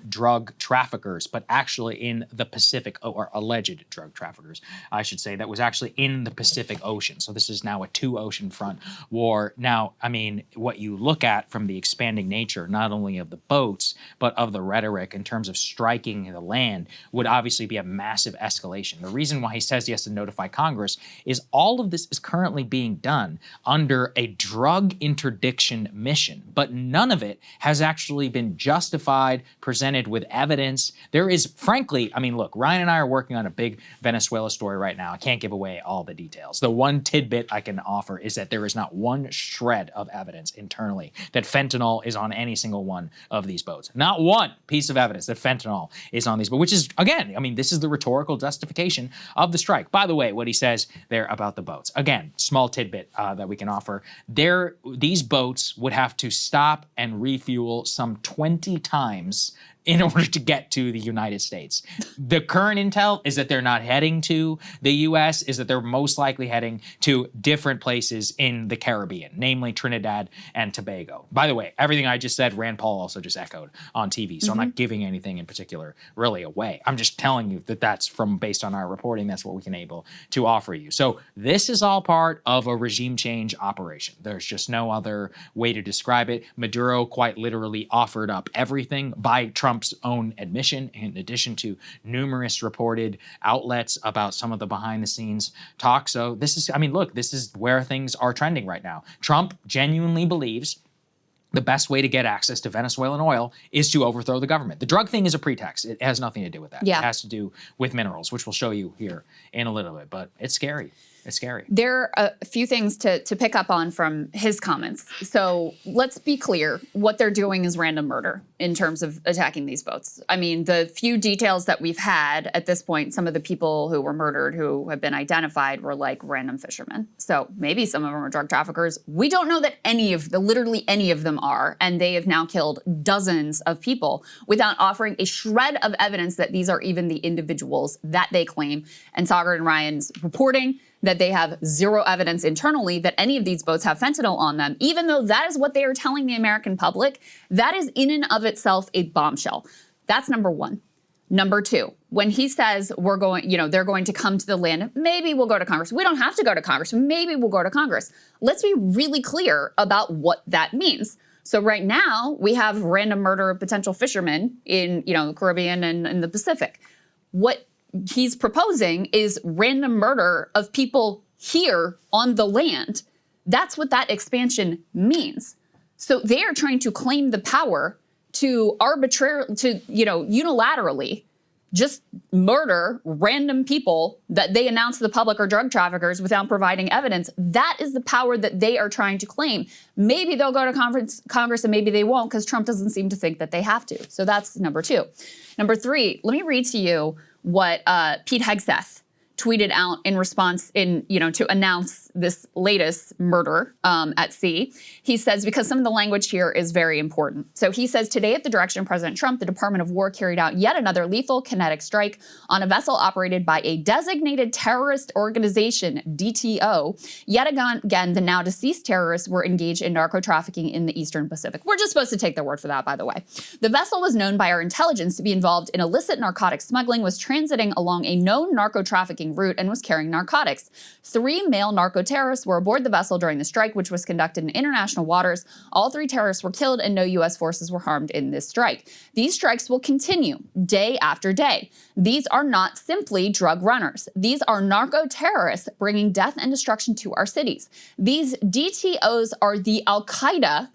drug traffickers, but actually in the Pacific, or alleged drug traffickers, I should say, that was actually in the Pacific Ocean. So this is now a 2-ocean front war. Now, I mean, what you look at from the expanding nature, not only of the boats, but of the rhetoric in terms of striking the land, would obviously be a massive escalation. The reason why he says he has to notify Congress is all of this is currently being done under a drug interdiction mission, but none of it has actually been justified, presented with evidence. There is, frankly, I mean, look, Ryan and I are working on a big Venezuela story right now. I can't give away all the details. The one tidbit I can offer is that there is not one shred of evidence internally that fentanyl is on any single one of these boats. Not one piece of evidence that fentanyl is on these boats, which is, again, I mean, this is the rhetorical justification of the strike. By the way, what he says there about the boats, again, small tidbit that we can offer, these boats would have to stop and refuel some 20 times in order to get to the United States. The current intel is that they're not heading to the US, is that they're most likely heading to different places in the Caribbean, namely Trinidad and Tobago. By the way, everything I just said, Rand Paul also just echoed on TV, so I'm not giving anything in particular really away. I'm just telling you that that's based on our reporting, that's what we can able to offer you. So this is all part of a regime change operation. There's just no other way to describe it. Maduro quite literally offered up everything by Trump's own admission, in addition to numerous reported outlets about some of the behind the scenes talk. So this is, I mean, look, this is where things are trending right now. Trump genuinely believes the best way to get access to Venezuelan oil is to overthrow the government. The drug thing is a pretext. It has nothing to do with that. Yeah. It has to do with minerals, which we'll show you here in a little bit, but it's scary. It's scary. There are a few things to pick up on from his comments. So let's be clear. What they're doing is random murder in terms of attacking these boats. I mean, the few details that we've had at this point, some of the people who were murdered who have been identified were like random fishermen. So maybe some of them are drug traffickers. We don't know that literally any of them are. And they have now killed dozens of people without offering a shred of evidence that these are even the individuals that they claim. And Saagar and Ryan's reporting that they have zero evidence internally that any of these boats have fentanyl on them, even though that is what they are telling the American public. That is in and of itself a bombshell. That's number one. Number two, when he says they're going to come to the land, maybe we'll go to Congress. We don't have to go to Congress. Maybe we'll go to Congress. Let's be really clear about what that means. So right now we have random murder of potential fishermen in, the Caribbean and in the Pacific. What he's proposing is random murder of people here on the land. That's what that expansion means. So they are trying to claim the power to unilaterally just murder random people that they announce to the public are drug traffickers without providing evidence. That is the power that they are trying to claim. Maybe they'll go to Congress and maybe they won't, because Trump doesn't seem to think that they have to. So that's number two. Number three, let me read to you what Pete Hegseth tweeted out in response to announce this latest murder at sea. He says, because some of the language here is very important. So he says, today at the direction of President Trump, the Department of War carried out yet another lethal kinetic strike on a vessel operated by a designated terrorist organization, DTO. Yet again, the now deceased terrorists were engaged in narco trafficking in the Eastern Pacific. We're just supposed to take their word for that, by the way. The vessel was known by our intelligence to be involved in illicit narcotic smuggling, was transiting along a known narco trafficking route, and was carrying narcotics. 3 male narco-terrorists were aboard the vessel during the strike, which was conducted in international waters. All 3 terrorists were killed and no U.S. forces were harmed in this strike. These strikes will continue day after day. These are not simply drug runners. These are narco-terrorists bringing death and destruction to our cities. These DTOs are the Al-Qaeda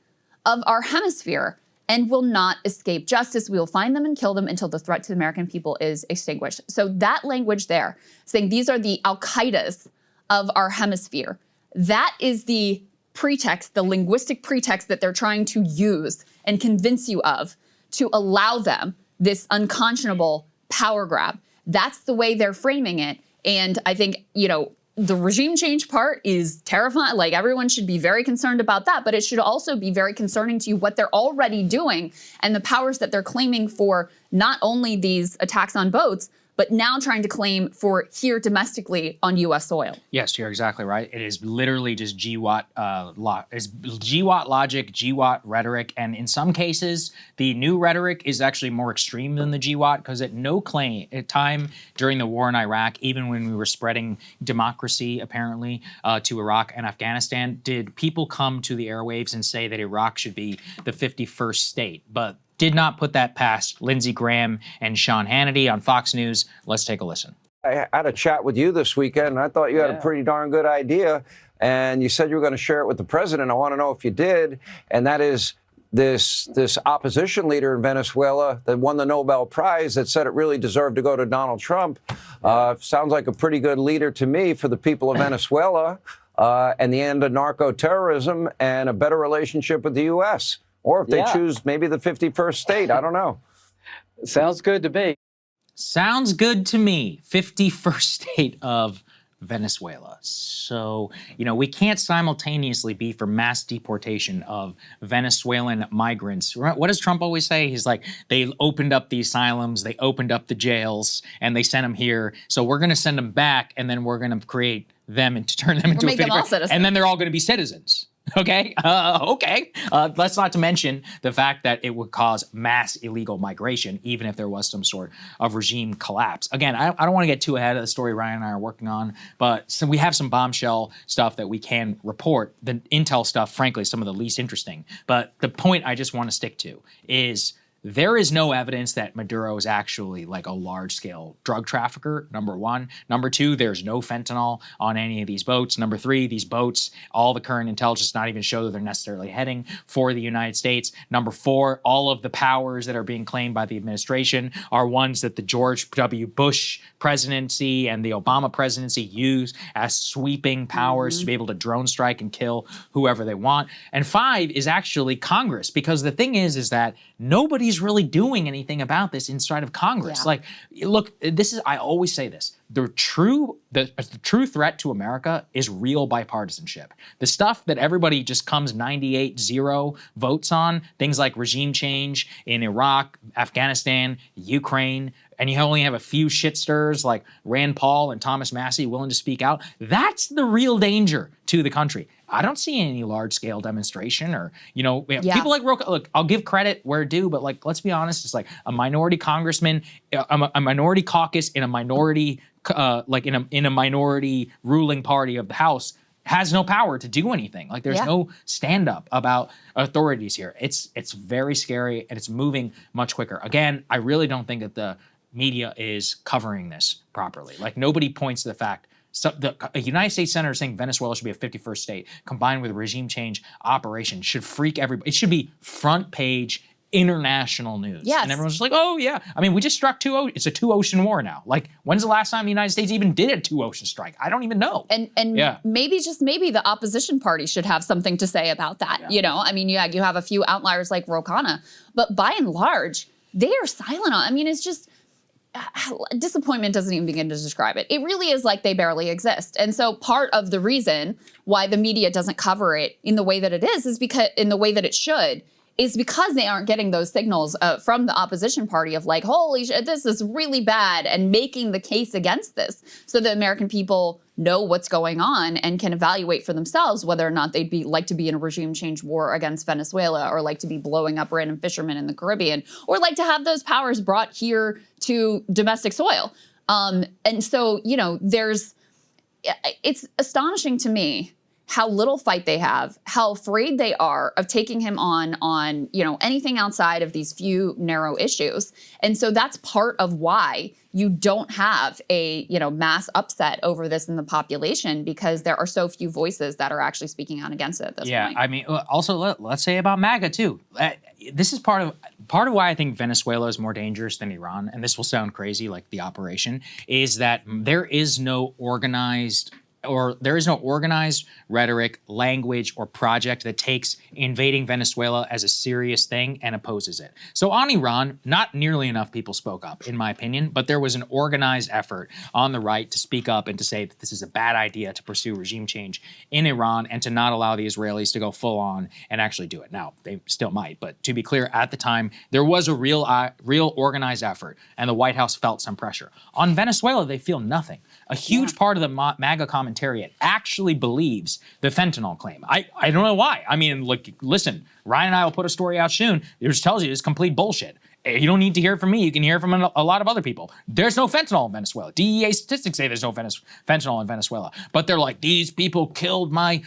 of our hemisphere and will not escape justice. We will find them and kill them until the threat to the American people is extinguished. So that language there, saying these are the Al-Qaedas of our hemisphere, that is the pretext, the linguistic pretext that they're trying to use and convince you of to allow them this unconscionable power grab. That's the way they're framing it. And I think, the regime change part is terrifying. Like, everyone should be very concerned about that, but it should also be very concerning to you what they're already doing and the powers that they're claiming for not only these attacks on boats, but now trying to claim for here domestically on U.S. soil. Yes, you're exactly right. It is literally just GWAT logic, GWAT rhetoric, and in some cases, the new rhetoric is actually more extreme than the GWAT, because at no time during the war in Iraq, even when we were spreading democracy apparently to Iraq and Afghanistan, did people come to the airwaves and say that Iraq should be the 51st state. But did not put that past Lindsey Graham and Sean Hannity on Fox News. Let's take a listen. I had a chat with you this weekend, and I thought you had a pretty darn good idea. And you said you were going to share it with the president. I want to know if you did. And that is this opposition leader in Venezuela that won the Nobel Prize that said it really deserved to go to Donald Trump. Sounds like a pretty good leader to me for the people of Venezuela and the end of narco-terrorism and a better relationship with the U.S. Or if they choose maybe the 51st state, I don't know. Sounds good to me. Sounds good to me. 51st state of Venezuela. So, we can't simultaneously be for mass deportation of Venezuelan migrants. What does Trump always say? He's like, they opened up the asylums, they opened up the jails, and they sent them here. So we're going to send them back, and then we're going to create them and turn them into a 51st. And then they're all going to be citizens. Okay. Let's not to mention the fact that it would cause mass illegal migration, even if there was some sort of regime collapse. Again, I don't want to get too ahead of the story Ryan and I are working on, but so we have some bombshell stuff that we can report. The intel stuff, frankly, is some of the least interesting. But the point I just want to stick to is there is no evidence that Maduro is actually like a large-scale drug trafficker, number one. Number two, there's no fentanyl on any of these boats. Number three, these boats, all the current intelligence does not even show that they're necessarily heading for the United States. Number four, all of the powers that are being claimed by the administration are ones that the George W. Bush presidency and the Obama presidency used as sweeping powers to be able to drone strike and kill whoever they want. And five is actually Congress, because the thing is that nobody's really doing anything about this inside of Congress. Like, look, I always say this. The true threat to America is real bipartisanship. The stuff that everybody just comes 98-0 votes on, things like regime change in Iraq, Afghanistan, Ukraine, and you only have a few shit stirs like Rand Paul and Thomas Massie willing to speak out. That's the real danger to the country. I don't see any large-scale demonstration or, people like, look, I'll give credit where due, but like, let's be honest, it's like a minority congressman, a minority caucus in a minority, in a minority ruling party of the House has no power to do anything. Like there's no stand-up about authorities here. It's very scary and it's moving much quicker. Again, I really don't think that the media is covering this properly. Like nobody points to the fact a United States senator saying Venezuela should be a 51st state combined with a regime change operation should freak everybody. It should be front page international news. Yes. And everyone's just like, oh yeah. I mean, we just struck it's a two-ocean war now. Like, when's the last time the United States even did a two-ocean strike? I don't even know. And maybe the opposition party should have something to say about that. I mean, you have a few outliers like Ro Khanna, but by and large, they are silent on. I mean, it's just disappointment doesn't even begin to describe it. It really is like they barely exist. And so part of the reason why the media doesn't cover it in the way that it is because in the way that it should is because they aren't getting those signals from the opposition party of like, holy shit, this is really bad, and making the case against this so the American people know what's going on and can evaluate for themselves whether or not they'd like to be in a regime change war against Venezuela, or like to be blowing up random fishermen in the Caribbean, or like to have those powers brought here to domestic soil. And so, it's astonishing to me how little fight they have, how afraid they are of taking him on anything outside of these few narrow issues. And so that's part of why you don't have a, mass upset over this in the population, because there are so few voices that are actually speaking out against it at this point. Yeah, I mean, also let's say about MAGA too. This is part of why I think Venezuela is more dangerous than Iran, and this will sound crazy, like the operation, is that there is no organized organized rhetoric, language, or project that takes invading Venezuela as a serious thing and opposes it. So on Iran, not nearly enough people spoke up, in my opinion, but there was an organized effort on the right to speak up and to say that this is a bad idea to pursue regime change in Iran and to not allow the Israelis to go full on and actually do it. Now, they still might, but to be clear, at the time, there was a real organized effort, and the White House felt some pressure. On Venezuela, they feel nothing. A huge part of the MAGA commentariat actually believes the fentanyl claim. I don't know why. I mean, look, listen, Ryan and I will put a story out soon. It just tells you it's complete bullshit. You don't need to hear it from me. You can hear it from a lot of other people. There's no fentanyl in Venezuela. DEA statistics say there's no fentanyl in Venezuela. But they're like, these people killed my,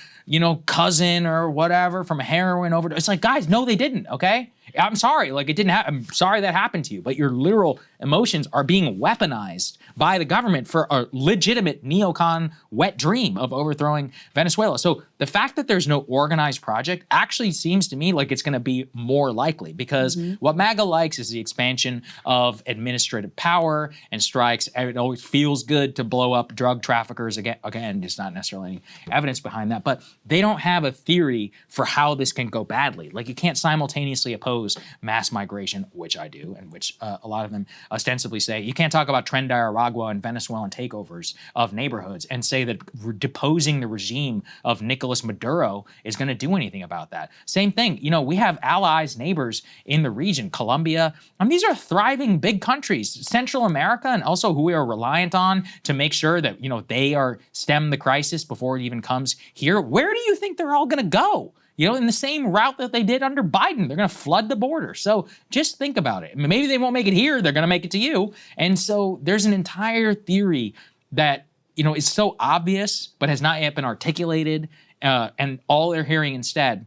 cousin or whatever from a heroin overdose. It's like, guys, no, they didn't, okay? I'm sorry, like it didn't happen. I'm sorry that happened to you, but your literal emotions are being weaponized by the government for a legitimate neocon wet dream of overthrowing Venezuela. So the fact that there's no organized project actually seems to me like it's going to be more likely, because what MAGA likes is the expansion of administrative power and strikes. And it always feels good to blow up drug traffickers again. Again, there's not necessarily any evidence behind that, but they don't have a theory for how this can go badly. Like you can't simultaneously oppose mass migration, which I do, and which a lot of them ostensibly say. You can't talk about Tren de Aragua and Venezuelan takeovers of neighborhoods and say that deposing the regime of Nicolas Maduro is going to do anything about that. Same thing, we have allies, neighbors in the region, Colombia. These are thriving big countries, Central America, and also who we are reliant on to make sure that, they are stem the crisis before it even comes here. Where do you think they're all going to go? In the same route that they did under Biden. They're going to flood the border. So just think about it. Maybe they won't make it here. They're going to make it to you. And so there's an entire theory that, is so obvious, but has not yet been articulated. And all they're hearing instead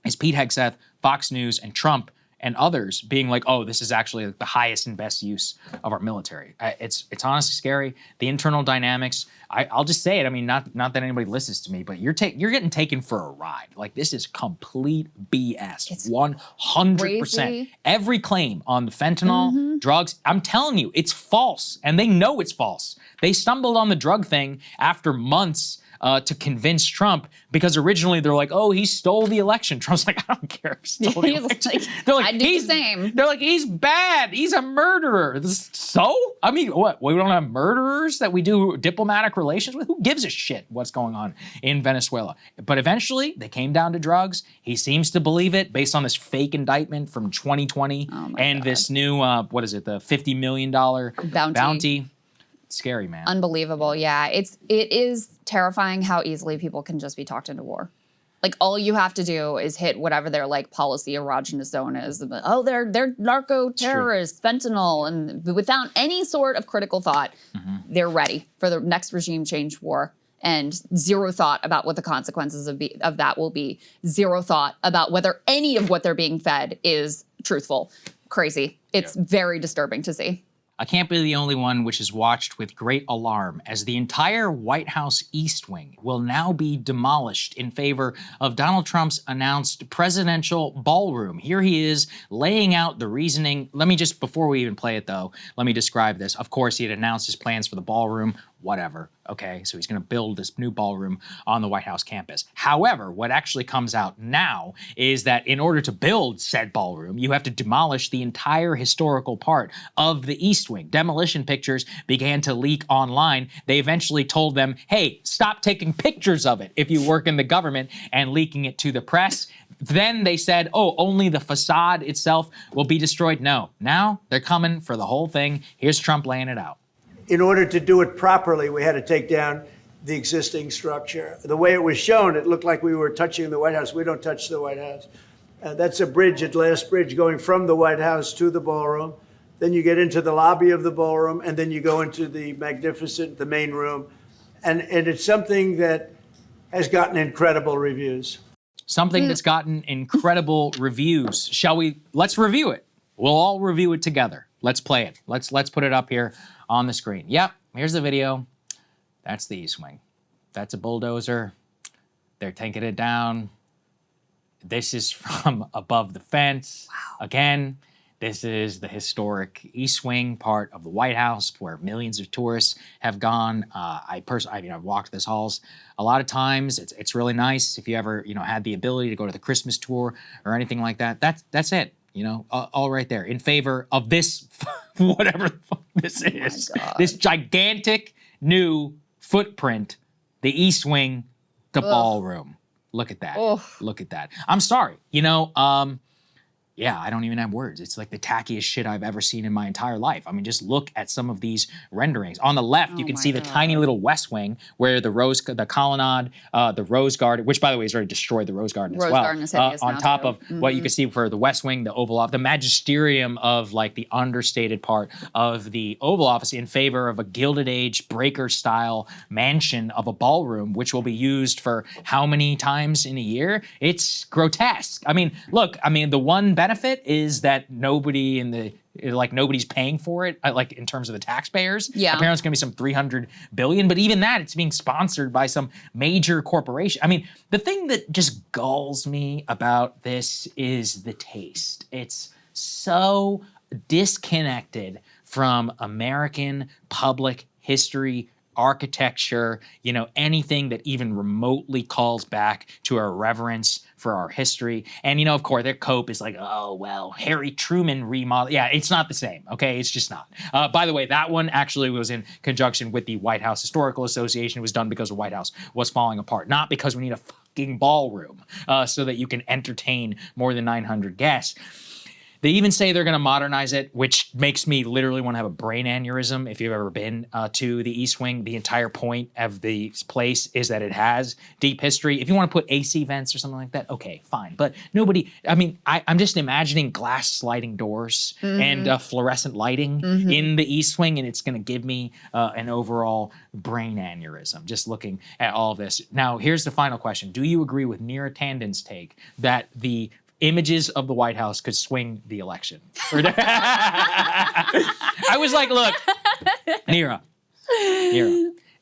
is Pete Hegseth, Fox News, and Trump and others being like, oh, this is actually the highest and best use of our military. It's honestly scary. The internal dynamics, I'll just say it. I mean, not that anybody listens to me, but you're getting taken for a ride. Like, this is complete BS. It's 100%. Crazy. Every claim on the fentanyl, drugs, I'm telling you, it's false. And they know it's false. They stumbled on the drug thing after months to convince Trump, because originally they're like, oh, he stole the election. Trump's like, I don't care. He stole the election. They're like, I'd do the same. They're like, he's bad. He's a murderer. So? I mean, what? We don't have murderers that we do diplomatic relations with? Who gives a shit what's going on in Venezuela? But eventually, they came down to drugs. He seems to believe it based on this fake indictment from 2020 and this new, what is it, the $50 million bounty. Scary, man. Unbelievable. Yeah, it is terrifying how easily people can just be talked into war. Like, all you have to do is hit whatever their policy erogenous zone is. Oh, they're narco terrorists, fentanyl, and without any sort of critical thought, they're ready for the next regime change war. And zero thought about what the consequences of that will be. Zero thought about whether any of what they're being fed is truthful. Crazy. It's very disturbing to see. I can't be the only one which is watched with great alarm as the entire White House East Wing will now be demolished in favor of Donald Trump's announced presidential ballroom. Here he is laying out the reasoning. Let me just, before we even play it though, let me describe this. Of course, he had announced his plans for the ballroom. Whatever. Okay, so he's going to build this new ballroom on the White House campus. However, what actually comes out now is that in order to build said ballroom, you have to demolish the entire historical part of the East Wing. Demolition pictures began to leak online. They eventually told them, hey, stop taking pictures of it if you work in the government and leaking it to the press. Then they said, oh, only the facade itself will be destroyed. No, now they're coming for the whole thing. Here's Trump laying it out. In order to do it properly, we had to take down the existing structure. The way it was shown, it looked like we were touching the White House. We don't touch the White House. That's a bridge, a glass bridge, going from the White House to the ballroom. Then you get into the lobby of the ballroom, and then you go into the magnificent, the main room. And it's something that has gotten incredible reviews. Something that's gotten incredible reviews. Let's review it. We'll all review it together. Let's play it. Let's put it up here on the screen. Yep, here's the video. That's the East Wing. That's a bulldozer. They're taking it down. This is from above the fence. Wow. Again, This is the historic East Wing part of the White House where millions of tourists have gone. I've walked this halls a lot of times. It's really nice. If you ever, had the ability to go to the Christmas tour or anything like that, that's it. All right there in favor of this, whatever the fuck this is. This gigantic new footprint, the East Wing, the ballroom. Look at that. Look at that. I'm sorry. Yeah, I don't even have words. It's like the tackiest shit I've ever seen in my entire life. I mean, just look at some of these renderings. On the left, you can see the tiny little West Wing where the colonnade, the Rose Garden, which by the way has already destroyed the Rose Garden as well. Garden is hideous on now, top too. of what you can see for the West Wing, the Oval Office, the magisterium of like the understated part of the Oval Office in favor of a Gilded Age breaker style mansion of a ballroom, which will be used for how many times in a year? It's grotesque. I mean, look, the one benefit is that nobody's paying for it, like in terms of the taxpayers. Yeah. Apparently it's going to be some $300 billion, but even that, it's being sponsored by some major corporation. I mean, the thing that just galls me about this is the taste. It's so disconnected from American public history, architecture, anything that even remotely calls back to our reverence for our history. And, of course, their cope is like, oh, well, Harry Truman remodel. Yeah, it's not the same, okay? It's just not. By the way, that one actually was in conjunction with the White House Historical Association. It was done because the White House was falling apart, not because we need a fucking ballroom so that you can entertain more than 900 guests. They even say they're going to modernize it, which makes me literally want to have a brain aneurysm. If you've ever been to the East Wing, the entire point of the place is that it has deep history. If you want to put AC vents or something like that, okay, fine. But nobody, I'm just imagining glass sliding doors and fluorescent lighting in the East Wing, and it's going to give me an overall brain aneurysm just looking at all of this. Now, here's the final question. Do you agree with Neera Tanden's take that the images of the White House could swing the election? I was like, look, Neera,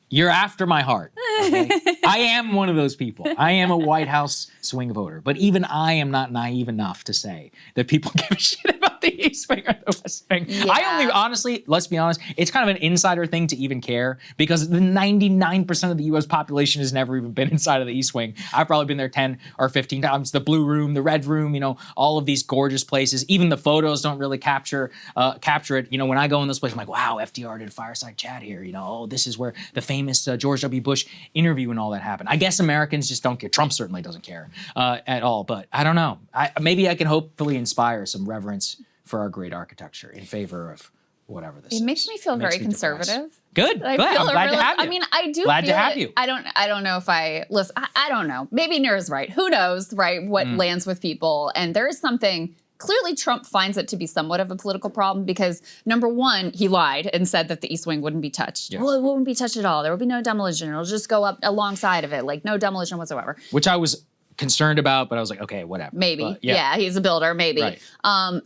you're after my heart. Okay? I am one of those people. I am a White House swing voter. But even I am not naive enough to say that people give a shit about the East Wing or the West Wing. Yeah. Honestly, let's be honest, it's kind of an insider thing to even care because the 99% of the U.S. population has never even been inside of the East Wing. I've probably been there 10 or 15 times. The Blue Room, the Red Room, all of these gorgeous places. Even the photos don't really capture it. When I go in this place, I'm like, wow, FDR did a fireside chat here. This is where the famous George W. Bush interview and all that happened. I guess Americans just don't care. Trump certainly doesn't care at all. But I don't know. Maybe I can hopefully inspire some reverence for our great architecture in favor of whatever this is. It makes me feel very conservative. Good. I'm glad to have you. I do glad feel to have it. you. I don't know if I listen. I don't know. Maybe Neera's right. Who knows, right? What lands with people. And there is something. Clearly, Trump finds it to be somewhat of a political problem because, number one, he lied and said that the East Wing wouldn't be touched. Yeah. Well, it wouldn't be touched at all. There would be no demolition. It'll just go up alongside of it, like no demolition whatsoever. Which I was concerned about, but I was like, okay, whatever. Maybe. But, yeah, he's a builder, maybe. Right.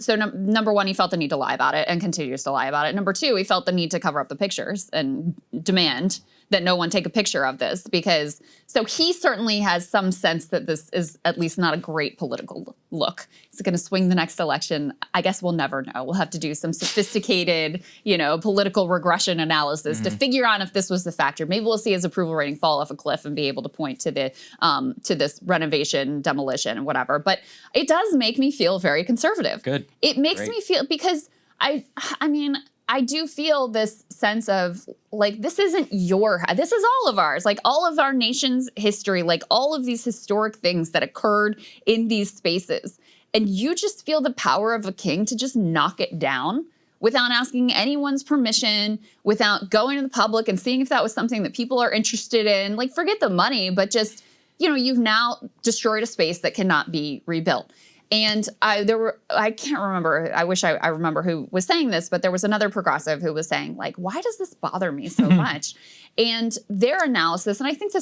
So number one, he felt the need to lie about it and continues to lie about it. Number two, he felt the need to cover up the pictures and demand that no one take a picture of this because, so he certainly has some sense that this is at least not a great political look. Is it going to swing the next election? I guess we'll never know. We'll have to do some sophisticated, political regression analysis to figure out if this was the factor. Maybe we'll see his approval rating fall off a cliff and be able to point to the to this renovation, demolition, and whatever. But it does make me feel very conservative. Good. It makes me feel because I do feel this sense of like, this isn't this is all of ours. Like all of our nation's history, like all of these historic things that occurred in these spaces. And you just feel the power of a king to just knock it down without asking anyone's permission, without going to the public and seeing if that was something that people are interested in. Like forget the money, but just, you've now destroyed a space that cannot be rebuilt. And I can't remember, I wish I remember who was saying this, but there was another progressive who was saying, like, why does this bother me so much? And their analysis, and I think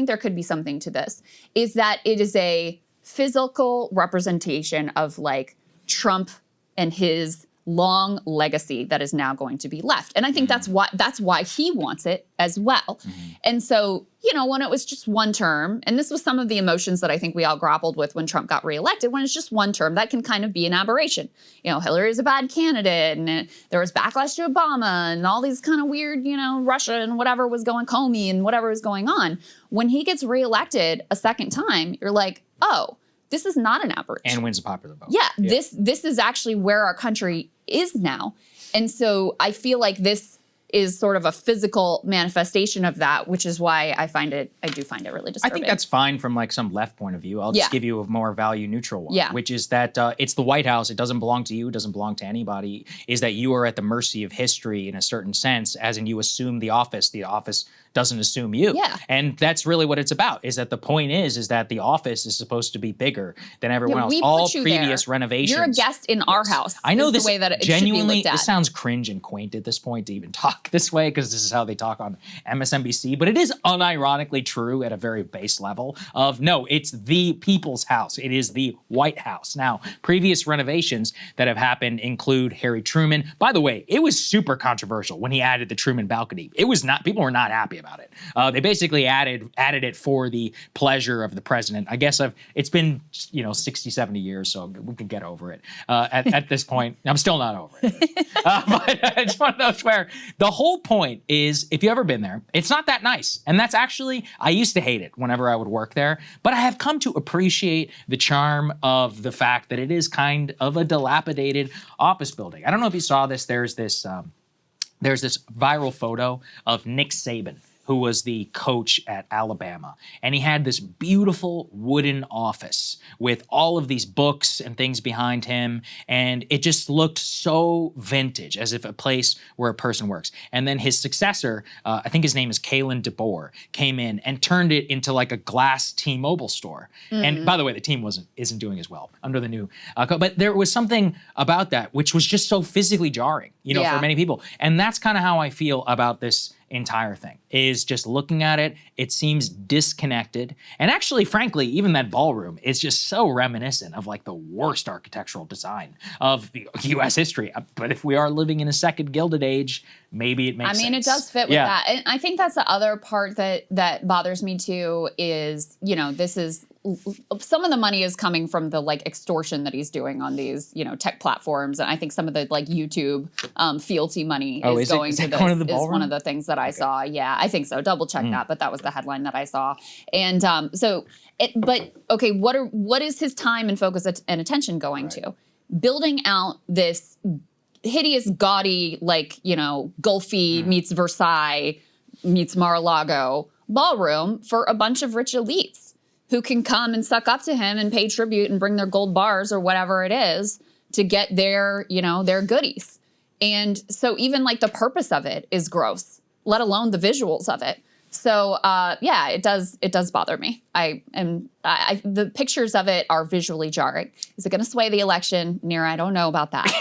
there could be something to this, is that it is a physical representation of like Trump and his long legacy that is now going to be left. And I think that's why he wants it as well. And so, you know, when it was just one term, and this was some of the emotions that I think we all grappled with when Trump got reelected, when it's just one term, that can kind of be an aberration. You know, Hillary is a bad candidate, and there was backlash to Obama, and all these kind of weird, you know, Russia and whatever was going, Comey and whatever was going on. When he gets reelected a second time, you're like, oh, this is not an aberration. And wins the popular vote. Yeah, this is actually where our country is now. And so I feel like this is sort of a physical manifestation of that, which is why I do find it really disturbing. I think that's fine from like some left point of view. I'll just give you a more value neutral one, which is that it's the White House. It doesn't belong to you. It doesn't belong to anybody. Is that you are at the mercy of history in a certain sense, as in you assume the office. The office doesn't assume you. Yeah. And that's really what it's about, is that the point is that the office is supposed to be bigger than everyone else. We All put you previous there. renovations. You're a guest in our house. I know is this the way that it genuinely, should be looked at. this sounds cringe and quaint at this point to even talk this way, because this is how they talk on MSNBC, but it is unironically true at a very base level of, no, it's the people's house. It is the White House. Now, previous renovations that have happened include Harry Truman. By the way, it was super controversial when he added the Truman balcony. It was not, people were not happy about it. They basically added it for the pleasure of the president. I guess it's been, 60, 70 years, so we could get over it. At this point, I'm still not over it. But it's one of those where the whole point is, if you've ever been there, it's not that nice. And that's actually, I used to hate it whenever I would work there, but I have come to appreciate the charm of the fact that it is kind of a dilapidated office building. I don't know if you saw this. There's this viral photo of Nick Saban, who was the coach at Alabama. And he had this beautiful wooden office with all of these books and things behind him. And it just looked so vintage, as if a place where a person works. And then his successor, I think his name is Kalen DeBoer, came in and turned it into like a glass T-Mobile store. And by the way, the team isn't doing as well under the new but there was something about that which was just so physically jarring, for many people. And that's kind of how I feel about this entire thing, is just looking at it, it seems disconnected. And actually, frankly, even that ballroom is just so reminiscent of like the worst architectural design of the U.S. history. But if we are living in a second Gilded Age, maybe it makes sense. I mean, it does fit with that. And I think that's the other part that bothers me too is, this is, some of the money is coming from the like extortion that he's doing on these, tech platforms. And I think some of the like YouTube fealty money is going to this, is one of the things that I saw. Yeah, I think so. Double check that, but that was the headline that I saw. And what is his time and focus and attention going to? Building out this hideous, gaudy, like, Gulfy meets Versailles meets Mar-a-Lago ballroom for a bunch of rich elites who can come and suck up to him and pay tribute and bring their gold bars or whatever it is to get their, their goodies. And so even like the purpose of it is gross, let alone the visuals of it. So it does bother me. The pictures of it are visually jarring. Is it going to sway the election? Near, I don't know about that.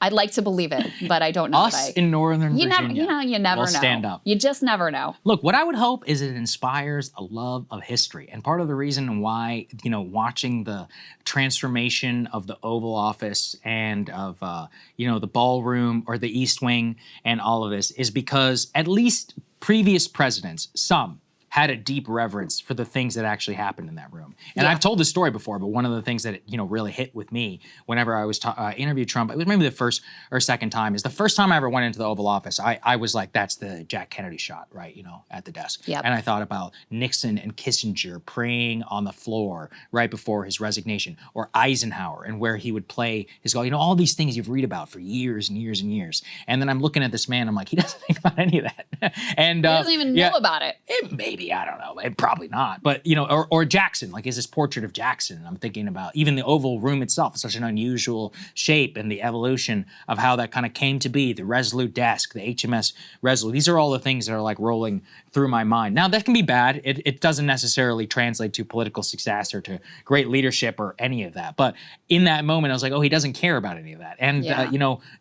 I'd like to believe it, but I don't know. Us in Northern Virginia, you never know. Stand up. You just never know. Look, what I would hope is it inspires a love of history. And part of the reason why, watching the transformation of the Oval Office and of, the ballroom or the East Wing and all of this is because at least previous presidents, some, had a deep reverence for the things that actually happened in that room. And I've told this story before, but one of the things that really hit with me whenever I was interviewed Trump, it was maybe the first or second time, is the first time I ever went into the Oval Office, I was like, that's the Jack Kennedy shot, right, at the desk. Yep. And I thought about Nixon and Kissinger praying on the floor right before his resignation, or Eisenhower and where he would play his golf, all these things you've read about for years and years and years. And then I'm looking at this man, I'm like, he doesn't think about any of that. And he doesn't even know about it. Maybe, I don't know, probably not. But, or Jackson, like, is this portrait of Jackson? And I'm thinking about even the Oval Room itself, such an unusual shape, and the evolution of how that kind of came to be, the Resolute desk, the HMS Resolute. These are all the things that are like rolling through my mind. Now, that can be bad. It doesn't necessarily translate to political success or to great leadership or any of that. But in that moment, I was like, oh, he doesn't care about any of that. And,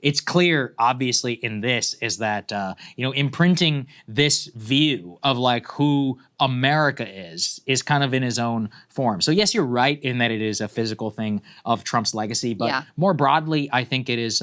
it's clear, obviously, in this is that, imprinting this view of like who America is kind of in his own form. So yes, you're right in that it is a physical thing of Trump's legacy, but more broadly, I think it is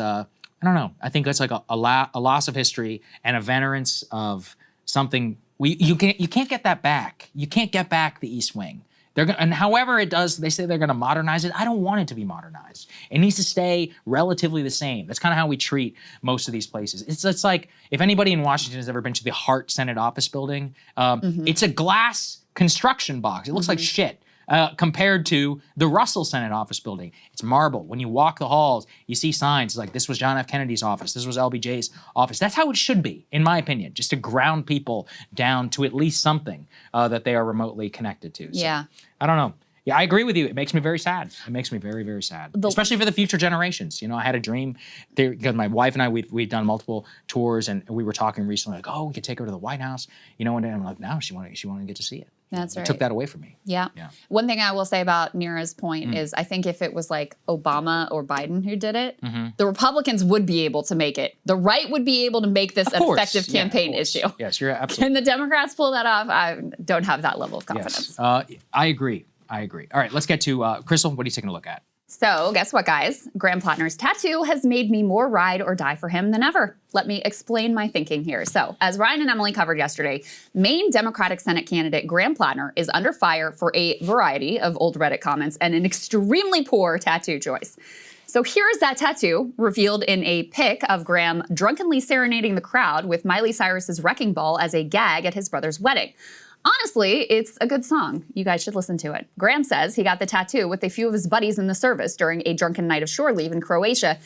I don't know. I think that's like a loss of history and a venerance of something. You can't get that back. You can't get back the East Wing. And however it does, they say they're going to modernize it. I don't want it to be modernized. It needs to stay relatively the same. That's kind of how we treat most of these places. It's like, if anybody in Washington has ever been to the Hart Senate office building, it's a glass construction box. It looks like shit. Compared to the Russell Senate office building. It's marble. When you walk the halls, you see signs like, this was John F. Kennedy's office, this was LBJ's office. That's how it should be, in my opinion, just to ground people down to at least something that they are remotely connected to. So, Yeah. I don't know. Yeah, I agree with you. It makes me very sad. It makes me very, very sad, especially for the future generations. You know, I had a dream because my wife and I, we'd done multiple tours, and we were talking recently, like, oh, we could take her to the White House. You know, and I'm like, no, she wanted to get to see it. That's right. Took that away from me. Yeah. One thing I will say about Neera's point is I think if it was like Obama or Biden who did it, the Republicans would be able to make it. The right would be able to make this an effective campaign issue. Yes, you're absolutely. Can the Democrats pull that off? I don't have that level of confidence. Yes. I agree. All right, let's get to Krystal. What are you taking a look at? So guess what, guys? Graham Platner's tattoo has made me more ride or die for him than ever. Let me explain my thinking here. So, as Ryan and Emily covered yesterday, Maine Democratic Senate candidate Graham Platner is under fire for a variety of old Reddit comments and an extremely poor tattoo choice. So here's that tattoo, revealed in a pic of Graham drunkenly serenading the crowd with Miley Cyrus's Wrecking Ball as a gag at his brother's wedding. Honestly, it's a good song. You guys should listen to it. Graham says he got the tattoo with a few of his buddies in the service during a drunken night of shore leave in Croatia.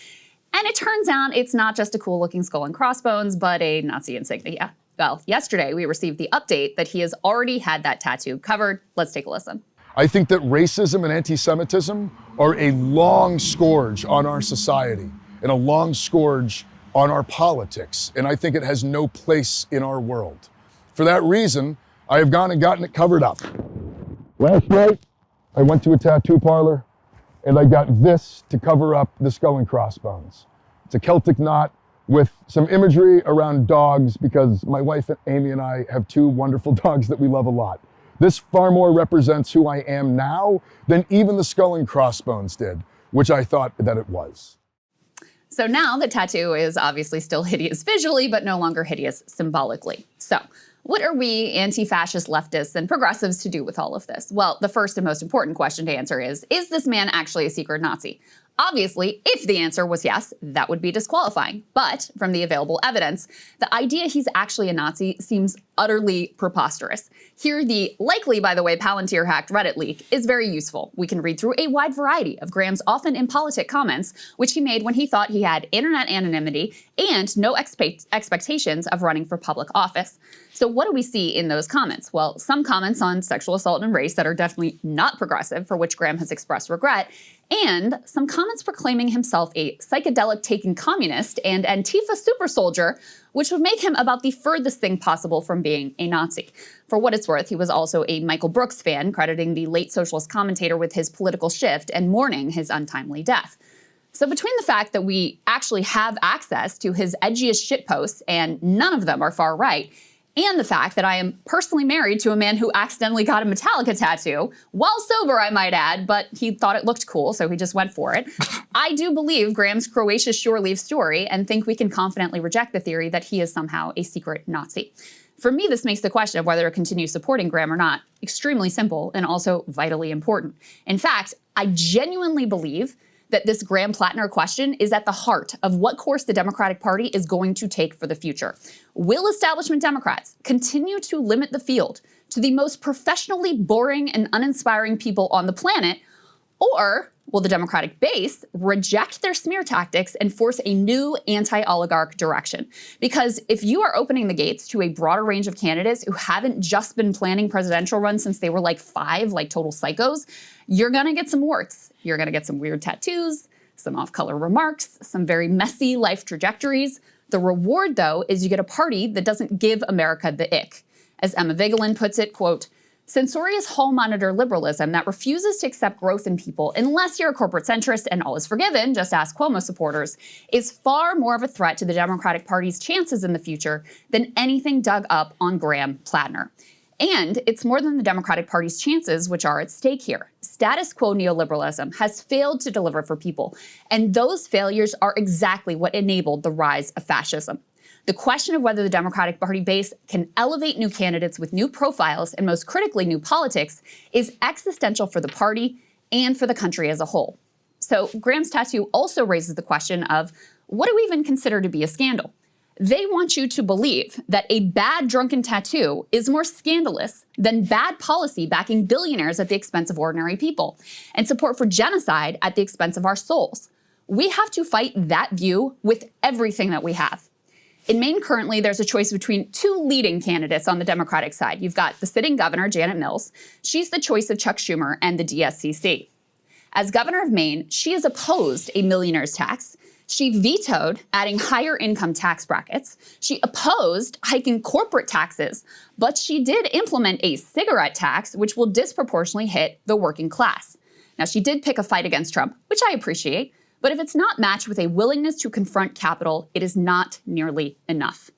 And it turns out it's not just a cool-looking skull and crossbones, but a Nazi insignia. Well, yesterday we received the update that he has already had that tattoo covered. Let's take a listen. I think that racism and anti-Semitism are a long scourge on our society and a long scourge on our politics. And I think it has no place in our world. For that reason, I have gone and gotten it covered up. Last night, I went to a tattoo parlor and I got this to cover up the skull and crossbones. It's a Celtic knot with some imagery around dogs because my wife Amy and I have two wonderful dogs that we love a lot. This far more represents who I am now than even the skull and crossbones did, which I thought that it was. So now the tattoo is obviously still hideous visually, but no longer hideous symbolically. So what are we anti-fascist leftists and progressives to do with all of this? Well, the first and most important question to answer is this man actually a secret Nazi? Obviously, if the answer was yes, that would be disqualifying. But from the available evidence, the idea he's actually a Nazi seems utterly preposterous. Here, the likely, by the way, Palantir-hacked Reddit leak is very useful. We can read through a wide variety of Graham's often impolitic comments, which he made when he thought he had internet anonymity and no expectations of running for public office. So what do we see in those comments? Well, some comments on sexual assault and race that are definitely not progressive, for which Graham has expressed regret, and some comments proclaiming himself a psychedelic-taking communist and Antifa super soldier, which would make him about the furthest thing possible from being a Nazi. For what it's worth, he was also a Michael Brooks fan, crediting the late socialist commentator with his political shift and mourning his untimely death. So between the fact that we actually have access to his edgiest shitposts, and none of them are far right, and the fact that I am personally married to a man who accidentally got a Metallica tattoo, while sober, I might add, but he thought it looked cool, so he just went for it. I do believe Graham's Croatia shore leave story and think we can confidently reject the theory that he is somehow a secret Nazi. For me, this makes the question of whether to continue supporting Graham or not extremely simple and also vitally important. In fact, I genuinely believe that this Graham Platner question is at the heart of what course the Democratic Party is going to take for the future. Will establishment Democrats continue to limit the field to the most professionally boring and uninspiring people on the planet, or will the Democratic base reject their smear tactics and force a new anti-oligarch direction? Because if you are opening the gates to a broader range of candidates who haven't just been planning presidential runs since they were like 5, like total psychos, you're gonna get some warts. You're gonna get some weird tattoos, some off-color remarks, some very messy life trajectories. The reward, though, is you get a party that doesn't give America the ick. As Emma Vigeland puts it, quote, "Censorious hall monitor liberalism that refuses to accept growth in people unless you're a corporate centrist and all is forgiven, just ask Cuomo supporters, is far more of a threat to the Democratic Party's chances in the future than anything dug up on Graham Platner." And it's more than the Democratic Party's chances, which are at stake here. Status quo neoliberalism has failed to deliver for people, and those failures are exactly what enabled the rise of fascism. The question of whether the Democratic Party base can elevate new candidates with new profiles and, most critically, new politics is existential for the party and for the country as a whole. So Graham's tattoo also raises the question of, what do we even consider to be a scandal? They want you to believe that a bad drunken tattoo is more scandalous than bad policy backing billionaires at the expense of ordinary people, and support for genocide at the expense of our souls. We have to fight that view with everything that we have. In Maine currently, there's a choice between two leading candidates on the Democratic side. You've got the sitting governor, Janet Mills. She's the choice of Chuck Schumer and the DSCC. As governor of Maine, she has opposed a millionaire's tax. She vetoed adding higher income tax brackets. She opposed hiking corporate taxes, but she did implement a cigarette tax, which will disproportionately hit the working class. Now, she did pick a fight against Trump, which I appreciate, but if it's not matched with a willingness to confront capital, it is not nearly enough.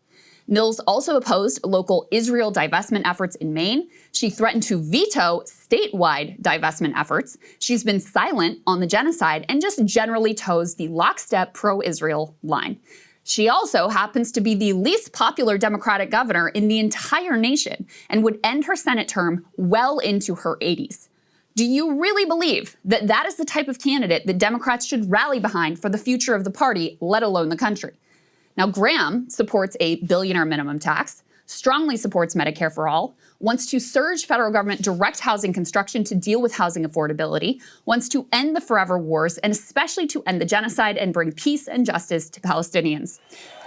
Mills also opposed local Israel divestment efforts in Maine. She threatened to veto statewide divestment efforts. She's been silent on the genocide and just generally toes the lockstep pro-Israel line. She also happens to be the least popular Democratic governor in the entire nation and would end her Senate term well into her 80s. Do you really believe that that is the type of candidate that Democrats should rally behind for the future of the party, let alone the country? Now, Graham supports a billionaire minimum tax, strongly supports Medicare for all, wants to surge federal government direct housing construction to deal with housing affordability, wants to end the forever wars, and especially to end the genocide and bring peace and justice to Palestinians.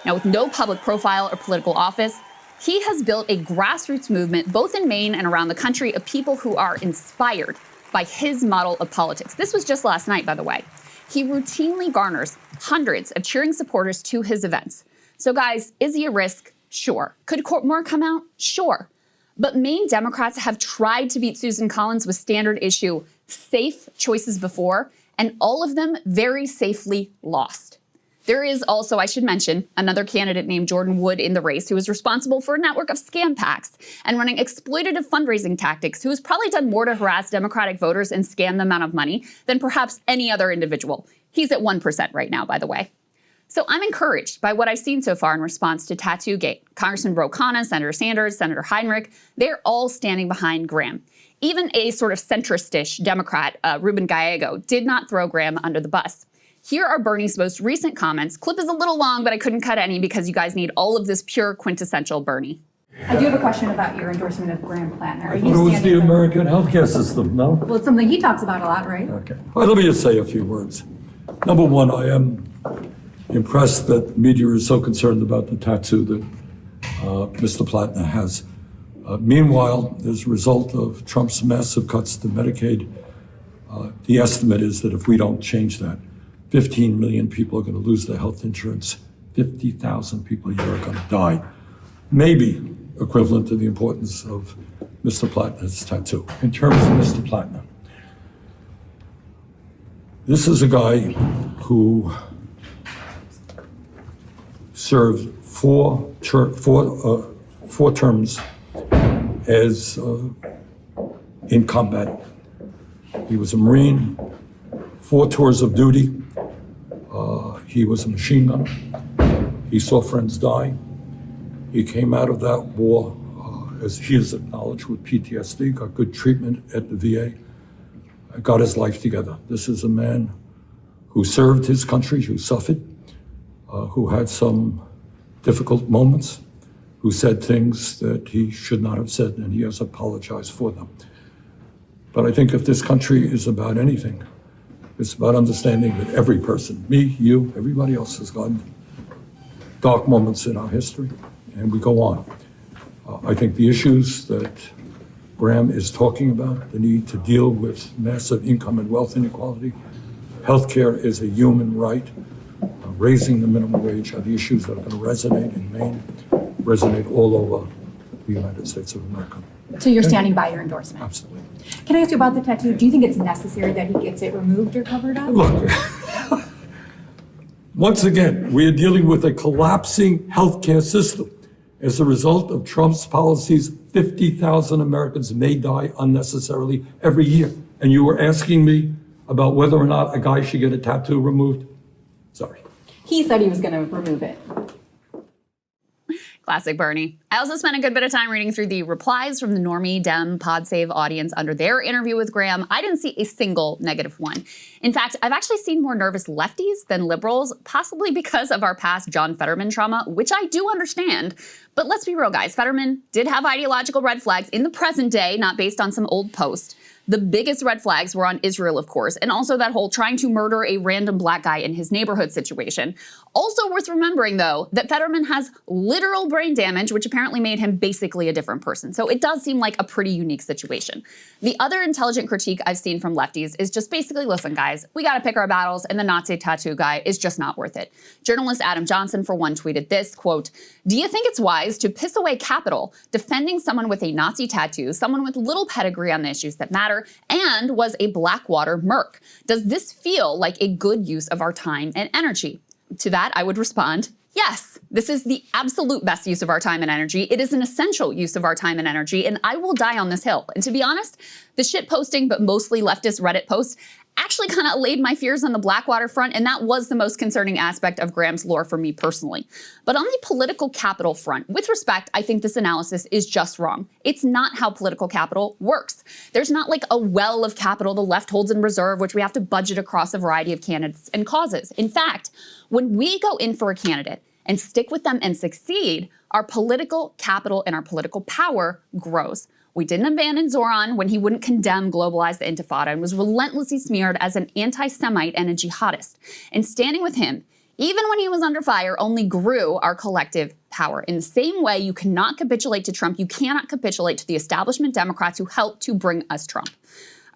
Now, with no public profile or political office, he has built a grassroots movement, both in Maine and around the country, of people who are inspired by his model of politics. This was just last night, by the way. He routinely garners hundreds of cheering supporters to his events. So guys, is he a risk? Sure. Could more come out? Sure. But Maine Democrats have tried to beat Susan Collins with standard issue safe choices before, and all of them very safely lost. There is also, I should mention, another candidate named Jordan Wood in the race who is responsible for a network of scam PACs and running exploitative fundraising tactics, who has probably done more to harass Democratic voters and scam them out of money than perhaps any other individual. He's at 1% right now, by the way. So I'm encouraged by what I've seen so far in response to Tattoo Gate. Congressman Ro Khanna, Senator Sanders, Senator Heinrich, they're all standing behind Graham. Even a sort of centrist-ish Democrat, Ruben Gallego, did not throw Graham under the bus. Here are Bernie's most recent comments. Clip is a little long, but I couldn't cut any because you guys need all of this pure quintessential Bernie. I do have a question about your endorsement of Graham Platner. I thought it was the American healthcare system, no? Well, it's something he talks about a lot, right? Okay. Well, let me just say a few words. Number one, I am impressed that the media is so concerned about the tattoo that Mr. Platner has. Meanwhile, as a result of Trump's massive cuts to Medicaid, the estimate is that if we don't change that, 15 million people are going to lose their health insurance. 50,000 people a year are going to die. Maybe equivalent to the importance of Mr. Platner's tattoo. In terms of Mr. Platner, this is a guy who served four terms as in combat. He was a Marine, 4 tours of duty. He was a machine gunner. He saw friends die. He came out of that war, as he has acknowledged, with PTSD, got good treatment at the VA, got his life together. This is a man who served his country, who suffered, who had some difficult moments, who said things that he should not have said, and he has apologized for them. But I think if this country is about anything, it's about understanding that every person, me, you, everybody else, has gotten dark moments in our history, and we go on. I think the issues that Graham is talking about, the need to deal with massive income and wealth inequality, healthcare is a human right, raising the minimum wage are the issues that are going to resonate in Maine, resonate all over the United States of America. So you're standing by your endorsement? Absolutely. Can I ask you about the tattoo? Do you think it's necessary that he gets it removed or covered up? Look, once again, we are dealing with a collapsing healthcare system. As a result of Trump's policies, 50,000 Americans may die unnecessarily every year. And you were asking me about whether or not a guy should get a tattoo removed? Sorry. He said he was going to remove it. Classic Bernie. I also spent a good bit of time reading through the replies from the Normie Dem PodSave audience under their interview with Graham. I didn't see a single negative one. In fact, I've actually seen more nervous lefties than liberals, possibly because of our past John Fetterman trauma, which I do understand. But let's be real, guys. Fetterman did have ideological red flags in the present day, not based on some old post. The biggest red flags were on Israel, of course, and also that whole trying to murder a random black guy in his neighborhood situation. Also worth remembering, though, that Fetterman has literal brain damage, which apparently made him basically a different person. So it does seem like a pretty unique situation. The other intelligent critique I've seen from lefties is just basically, listen, guys, we got to pick our battles, and the Nazi tattoo guy is just not worth it. Journalist Adam Johnson, for one, tweeted this, quote, "Do you think it's wise to piss away capital defending someone with a Nazi tattoo, someone with little pedigree on the issues that matter, and was a Blackwater merc? Does this feel like a good use of our time and energy?" To that, I would respond, yes, this is the absolute best use of our time and energy. It is an essential use of our time and energy, and I will die on this hill. And to be honest, the shit posting, but mostly leftist Reddit posts, actually kind of allayed my fears on the Blackwater front, and that was the most concerning aspect of Graham's lore for me personally. But on the political capital front, with respect, I think this analysis is just wrong. It's not how political capital works. There's not like a well of capital the left holds in reserve, which we have to budget across a variety of candidates and causes. In fact, when we go in for a candidate and stick with them and succeed, our political capital and our political power grows. We didn't abandon Zohran when he wouldn't condemn globalize the Intifada and was relentlessly smeared as an anti-Semite and a jihadist. And standing with him, even when he was under fire, only grew our collective power. In the same way you cannot capitulate to Trump, you cannot capitulate to the establishment Democrats who helped to bring us Trump.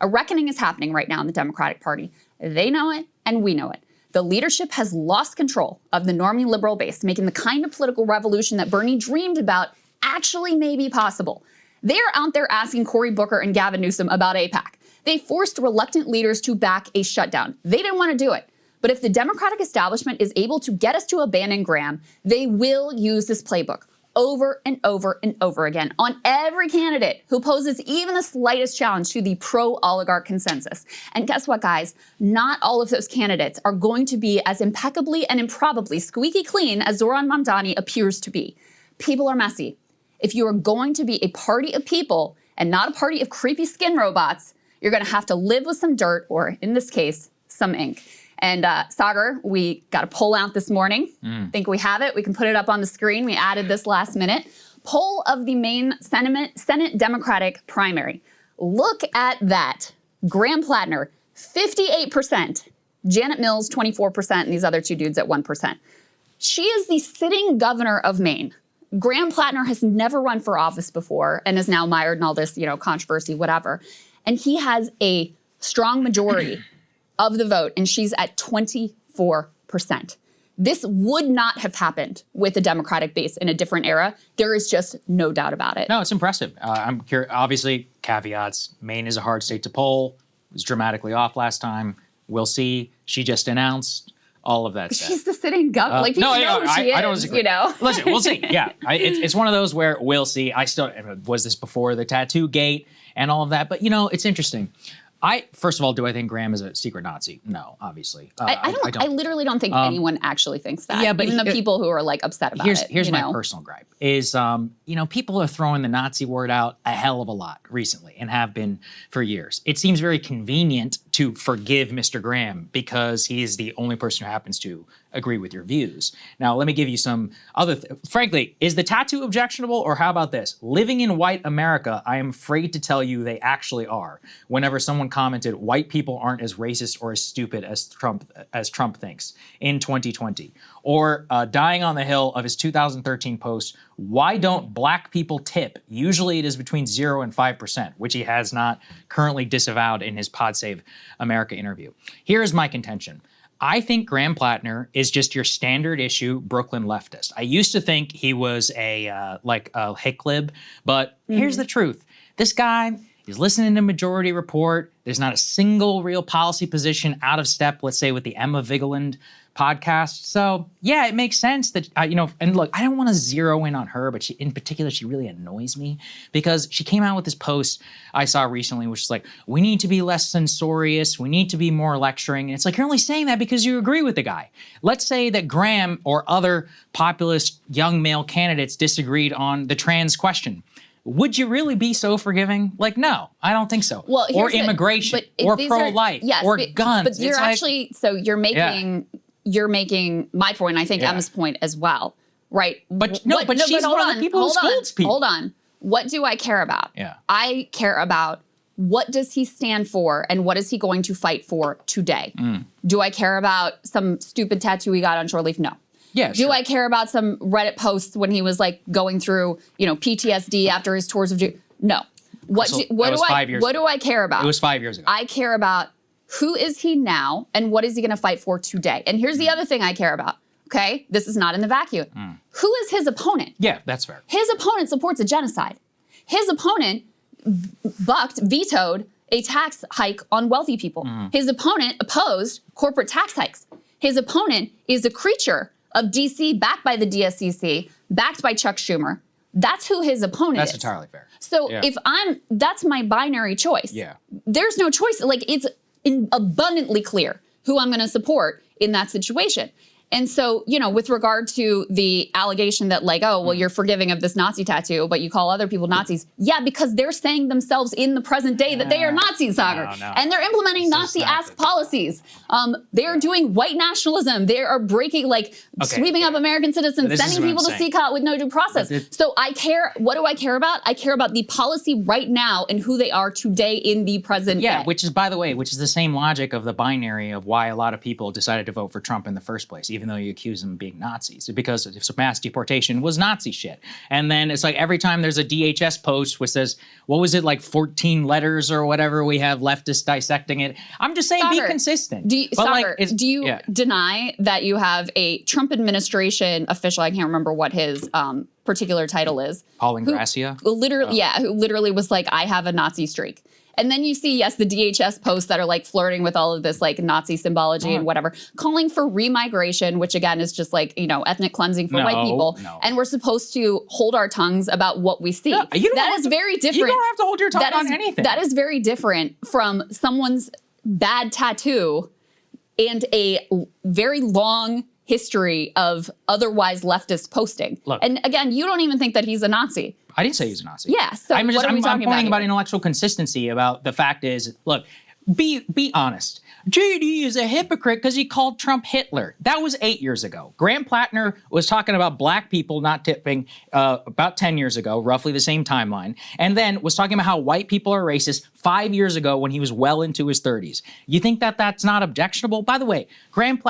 A reckoning is happening right now in the Democratic Party. They know it, and we know it. The leadership has lost control of the normie liberal base, making the kind of political revolution that Bernie dreamed about actually may be possible. They are out there asking Cory Booker and Gavin Newsom about AIPAC. They forced reluctant leaders to back a shutdown. They didn't want to do it. But if the Democratic establishment is able to get us to abandon Graham, they will use this playbook over and over and over again on every candidate who poses even the slightest challenge to the pro-oligarch consensus. And guess what, guys? Not all of those candidates are going to be as impeccably and improbably squeaky clean as Zohran Mamdani appears to be. People are messy. If you are going to be a party of people and not a party of creepy skin robots, you're going to have to live with some dirt, or in this case, some ink. And Saagar, we got a poll out this morning. Think we have it. We can put it up on the screen. We added this last minute. Poll of the main Senate Democratic primary. Look at that. Graham Platner, 58%. Janet Mills, 24%, and these other two dudes at 1%. She is the sitting governor of Maine. Graham Platner has never run for office before and is now mired in all this, controversy, whatever. And he has a strong majority of the vote, and she's at 24%. This would not have happened with a Democratic base in a different era. There is just no doubt about it. No, it's impressive. I'm curious. Obviously, caveats. Maine is a hard state to poll. It was dramatically off last time. We'll see. She just announced. All of that stuff. She's the sitting governor. Like, people know who she is, I don't disagree. Listen, we'll see. Yeah, it's one of those where we'll see. Was this before the tattoo gate and all of that? But, it's interesting. First of all, do I think Graham is a secret Nazi? No, obviously. I literally don't think anyone actually thinks that. Yeah, but even the people who are upset about it. Here's my personal gripe is, people are throwing the Nazi word out a hell of a lot recently and have been for years. It seems very convenient to forgive Mr. Graham because he is the only person who happens to agree with your views. Now, let me give you some other, frankly, is the tattoo objectionable, or how about this? Living in white America, I am afraid to tell you they actually are. Whenever someone commented, white people aren't as racist or as stupid as Trump thinks in 2020. Or dying on the hill of his 2013 post, why don't black people tip? Usually it is between 0 and 5%, which he has not currently disavowed in his Pod Save America interview. Here is my contention. I think Graham Platner is just your standard issue Brooklyn leftist. I used to think he was a hicklib, but here's the truth. This guy is listening to Majority Report. There's not a single real policy position out of step, let's say, with the Emma Vigeland podcast. So yeah, it makes sense that, and look, I don't want to zero in on her, but in particular, she really annoys me because she came out with this post I saw recently, which is like, we need to be less censorious. We need to be more lecturing. And it's like, you're only saying that because you agree with the guy. Let's say that Graham or other populist young male candidates disagreed on the trans question. Would you really be so forgiving? Like, no, I don't think so. Well, or immigration, or pro-life, or guns. But you're actually, so you're making my point, and I think Emma's point as well, right? But she's one of the people who scolds people. Hold on. What do I care about? Yeah. I care about what does he stand for and what is he going to fight for today? Do I care about some stupid tattoo he got on short leaf? No. Yeah, Do I care about some Reddit posts when he was like going through, PTSD after his tours of duty? No. What do I care about? It was 5 years ago. I care about who is he now and what is he going to fight for today? And here's the other thing I care about. Okay, this is not in the vacuum. Who is his opponent? Yeah, that's fair. His opponent supports a genocide. His opponent vetoed a tax hike on wealthy people. His opponent opposed corporate tax hikes. His opponent is a creature of DC, backed by the DSCC, backed by Chuck Schumer. That's who his opponent is. That's entirely fair. So that's my binary choice. Yeah. There's no choice. Like, it's abundantly clear who I'm going to support in that situation. And so, with regard to the allegation that like, oh, well, you're forgiving of this Nazi tattoo, but you call other people Nazis. Yeah, because they're saying themselves in the present day that they are Nazis, Saagar. No. And they're implementing Nazi-ass policies. They are doing white nationalism. They are breaking, sweeping up American citizens, sending people to CCOT with no due process. So I care. What do I care about? I care about the policy right now and who they are today in the present day. Which is, by the way, the same logic of the binary of why a lot of people decided to vote for Trump in the first place, even though you accuse them of being Nazis, because if mass deportation was Nazi shit. And then it's like every time there's a DHS post which says, what was it, like 14 letters or whatever we have leftists dissecting it. I'm just saying, be consistent. Do you deny that you have a Trump administration official, I can't remember what his particular title is. Paul Ingrassia? Who literally was like, I have a Nazi streak. And then you see, the DHS posts that are like flirting with all of this like Nazi symbology and whatever, calling for remigration, which again is just like, ethnic cleansing for white people. And we're supposed to hold our tongues about what we see. That is very different. You don't have to hold your tongue on anything. That is very different from someone's bad tattoo and a very long history of otherwise leftist posting. Look, and again, you don't even think that he's a Nazi. I didn't say he's a Nazi. Yeah, so I'm pointing about here? intellectual consistency. About the fact is, look, be honest. JD is a hypocrite because he called Trump Hitler. That was 8 years ago. Graham Platner was talking about black people not tipping about 10 years ago, roughly the same timeline, and then was talking about how white people are racist 5 years ago when he was well into his 30s. You think that that's not objectionable? By the way,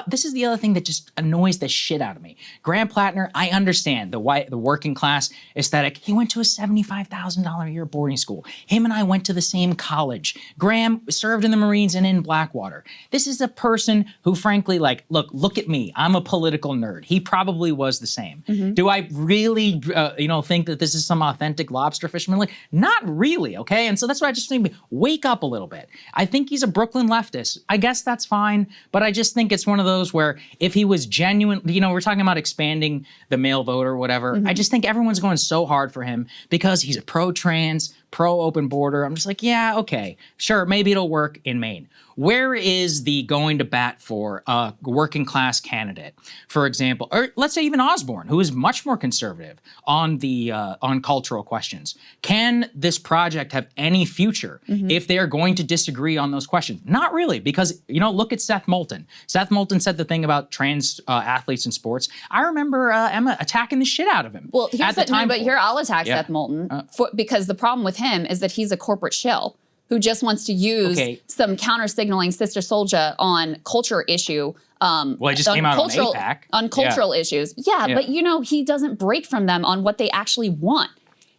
this is the other thing that just annoys the shit out of me. Graham Platner, I understand the working class aesthetic. He went to a $75,000 a year boarding school. Him and I went to the same college. Graham served in the Marines and in Blackwater. This is a person who, frankly, look at me. I'm a political nerd. He probably was the same. Do I really, think that this is some authentic lobster fisherman? Like, not really, okay? And so that's why I just think, wake up a little bit. I think he's a Brooklyn leftist. I guess that's fine, but I just think it's one of those where if he was genuine, we're talking about expanding the male vote or whatever. I just think everyone's going so hard for him because he's a pro-trans, pro-open border. I'm just like, yeah, okay, sure, maybe it'll work in Maine. Where is the going to bat for a working class candidate, for example, or let's say even Osborne, who is much more conservative on the on cultural questions? Can this project have any future if they are going to disagree on those questions? Not really, because look at Seth Moulton. Seth Moulton said the thing about trans athletes in sports. I remember Emma attacking the shit out of him. Well, I'll attack Seth Moulton because the problem with him is that he's a corporate shill who just wants to use some counter-signaling Sister Soldier on culture issue. Well, he just came out on AIPAC. On cultural issues. Yeah, but he doesn't break from them on what they actually want.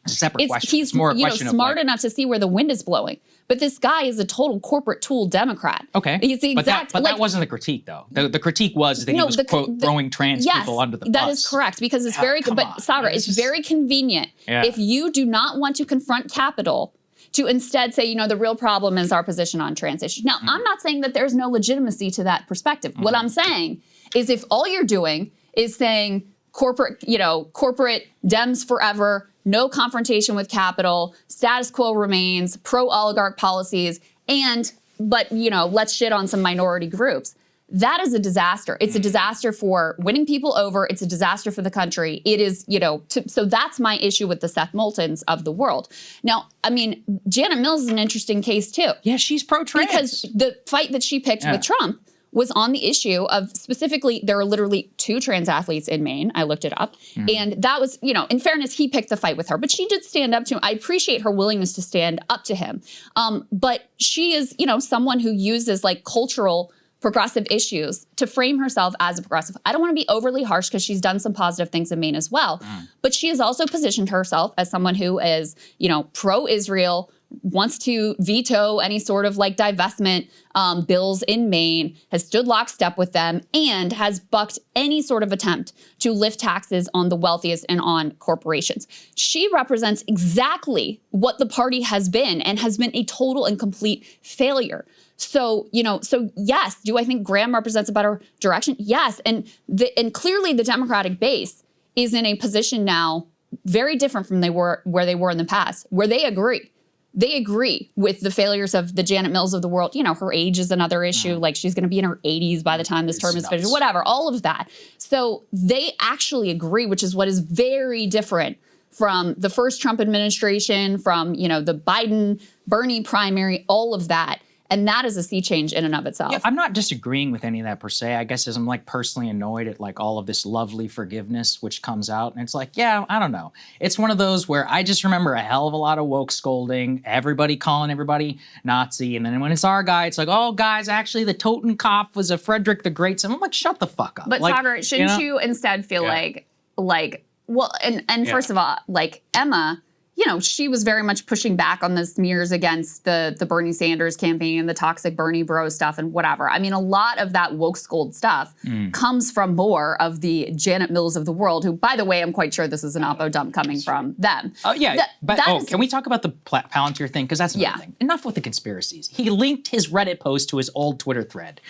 It's a separate question. It's more a question of smart enough to see where the wind is blowing. But this guy is a total corporate tool Democrat. Okay. He's the exact, but that wasn't the critique, though. The critique was that he was, quote, throwing trans people under the bus. That is correct, because it's very, Saagar, it's very convenient if you do not want to confront Capitol to instead say, the real problem is our position on trans issues. Now, I'm not saying that there's no legitimacy to that perspective. What I'm saying is if all you're doing is saying corporate Dems forever, no confrontation with capital, status quo remains, pro-oligarch policies, but let's shit on some minority groups. That is a disaster. It's a disaster for winning people over. It's a disaster for the country. It is, so that's my issue with the Seth Moultons of the world. Now, I mean, Janet Mills is an interesting case too. Yeah, she's pro-trans. Because the fight that she picked with Trump was on the issue of specifically, there are literally 2 trans athletes in Maine. I looked it up. And that was, in fairness, he picked the fight with her. But she did stand up to him. I appreciate her willingness to stand up to him. But she is, someone who uses like cultural progressive issues to frame herself as a progressive. I don't want to be overly harsh because she's done some positive things in Maine as well. But she has also positioned herself as someone who is, pro-Israel, wants to veto any sort of like divestment bills in Maine, has stood lockstep with them, and has bucked any sort of attempt to lift taxes on the wealthiest and on corporations. She represents exactly what the party has been and has been a total and complete failure. So, yes, do I think Graham represents a better direction? Yes. And clearly the Democratic base is in a position now very different from where they were in the past, where they agree. They agree with the failures of the Janet Mills of the world. Her age is another issue. Like she's going to be in her 80s by the time this term is finished, whatever, all of that. So they actually agree, which is what is very different from the first Trump administration, from, the Biden-Bernie primary, all of that. And that is a sea change in and of itself. Yeah, I'm not disagreeing with any of that per se. I guess as I'm like personally annoyed at like all of this lovely forgiveness which comes out. And it's like, yeah, I don't know. It's one of those where I just remember a hell of a lot of woke scolding, everybody calling everybody Nazi. And then when it's our guy, it's like, oh, guys, actually the Totenkopf was a Frederick the Great. So I'm like, shut the fuck up. But like, Saagar, shouldn't you instead feel first of all, like Emma, she was very much pushing back on the smears against the Bernie Sanders campaign and the toxic Bernie bro stuff and whatever. I mean, a lot of that woke scold stuff comes from more of the Janet Mills of the world, who, by the way, I'm quite sure this is an oppo dump coming from them. Oh, yeah. Can we talk about the Palantir thing? Because that's another thing. Enough with the conspiracies. He linked his Reddit post to his old Twitter thread,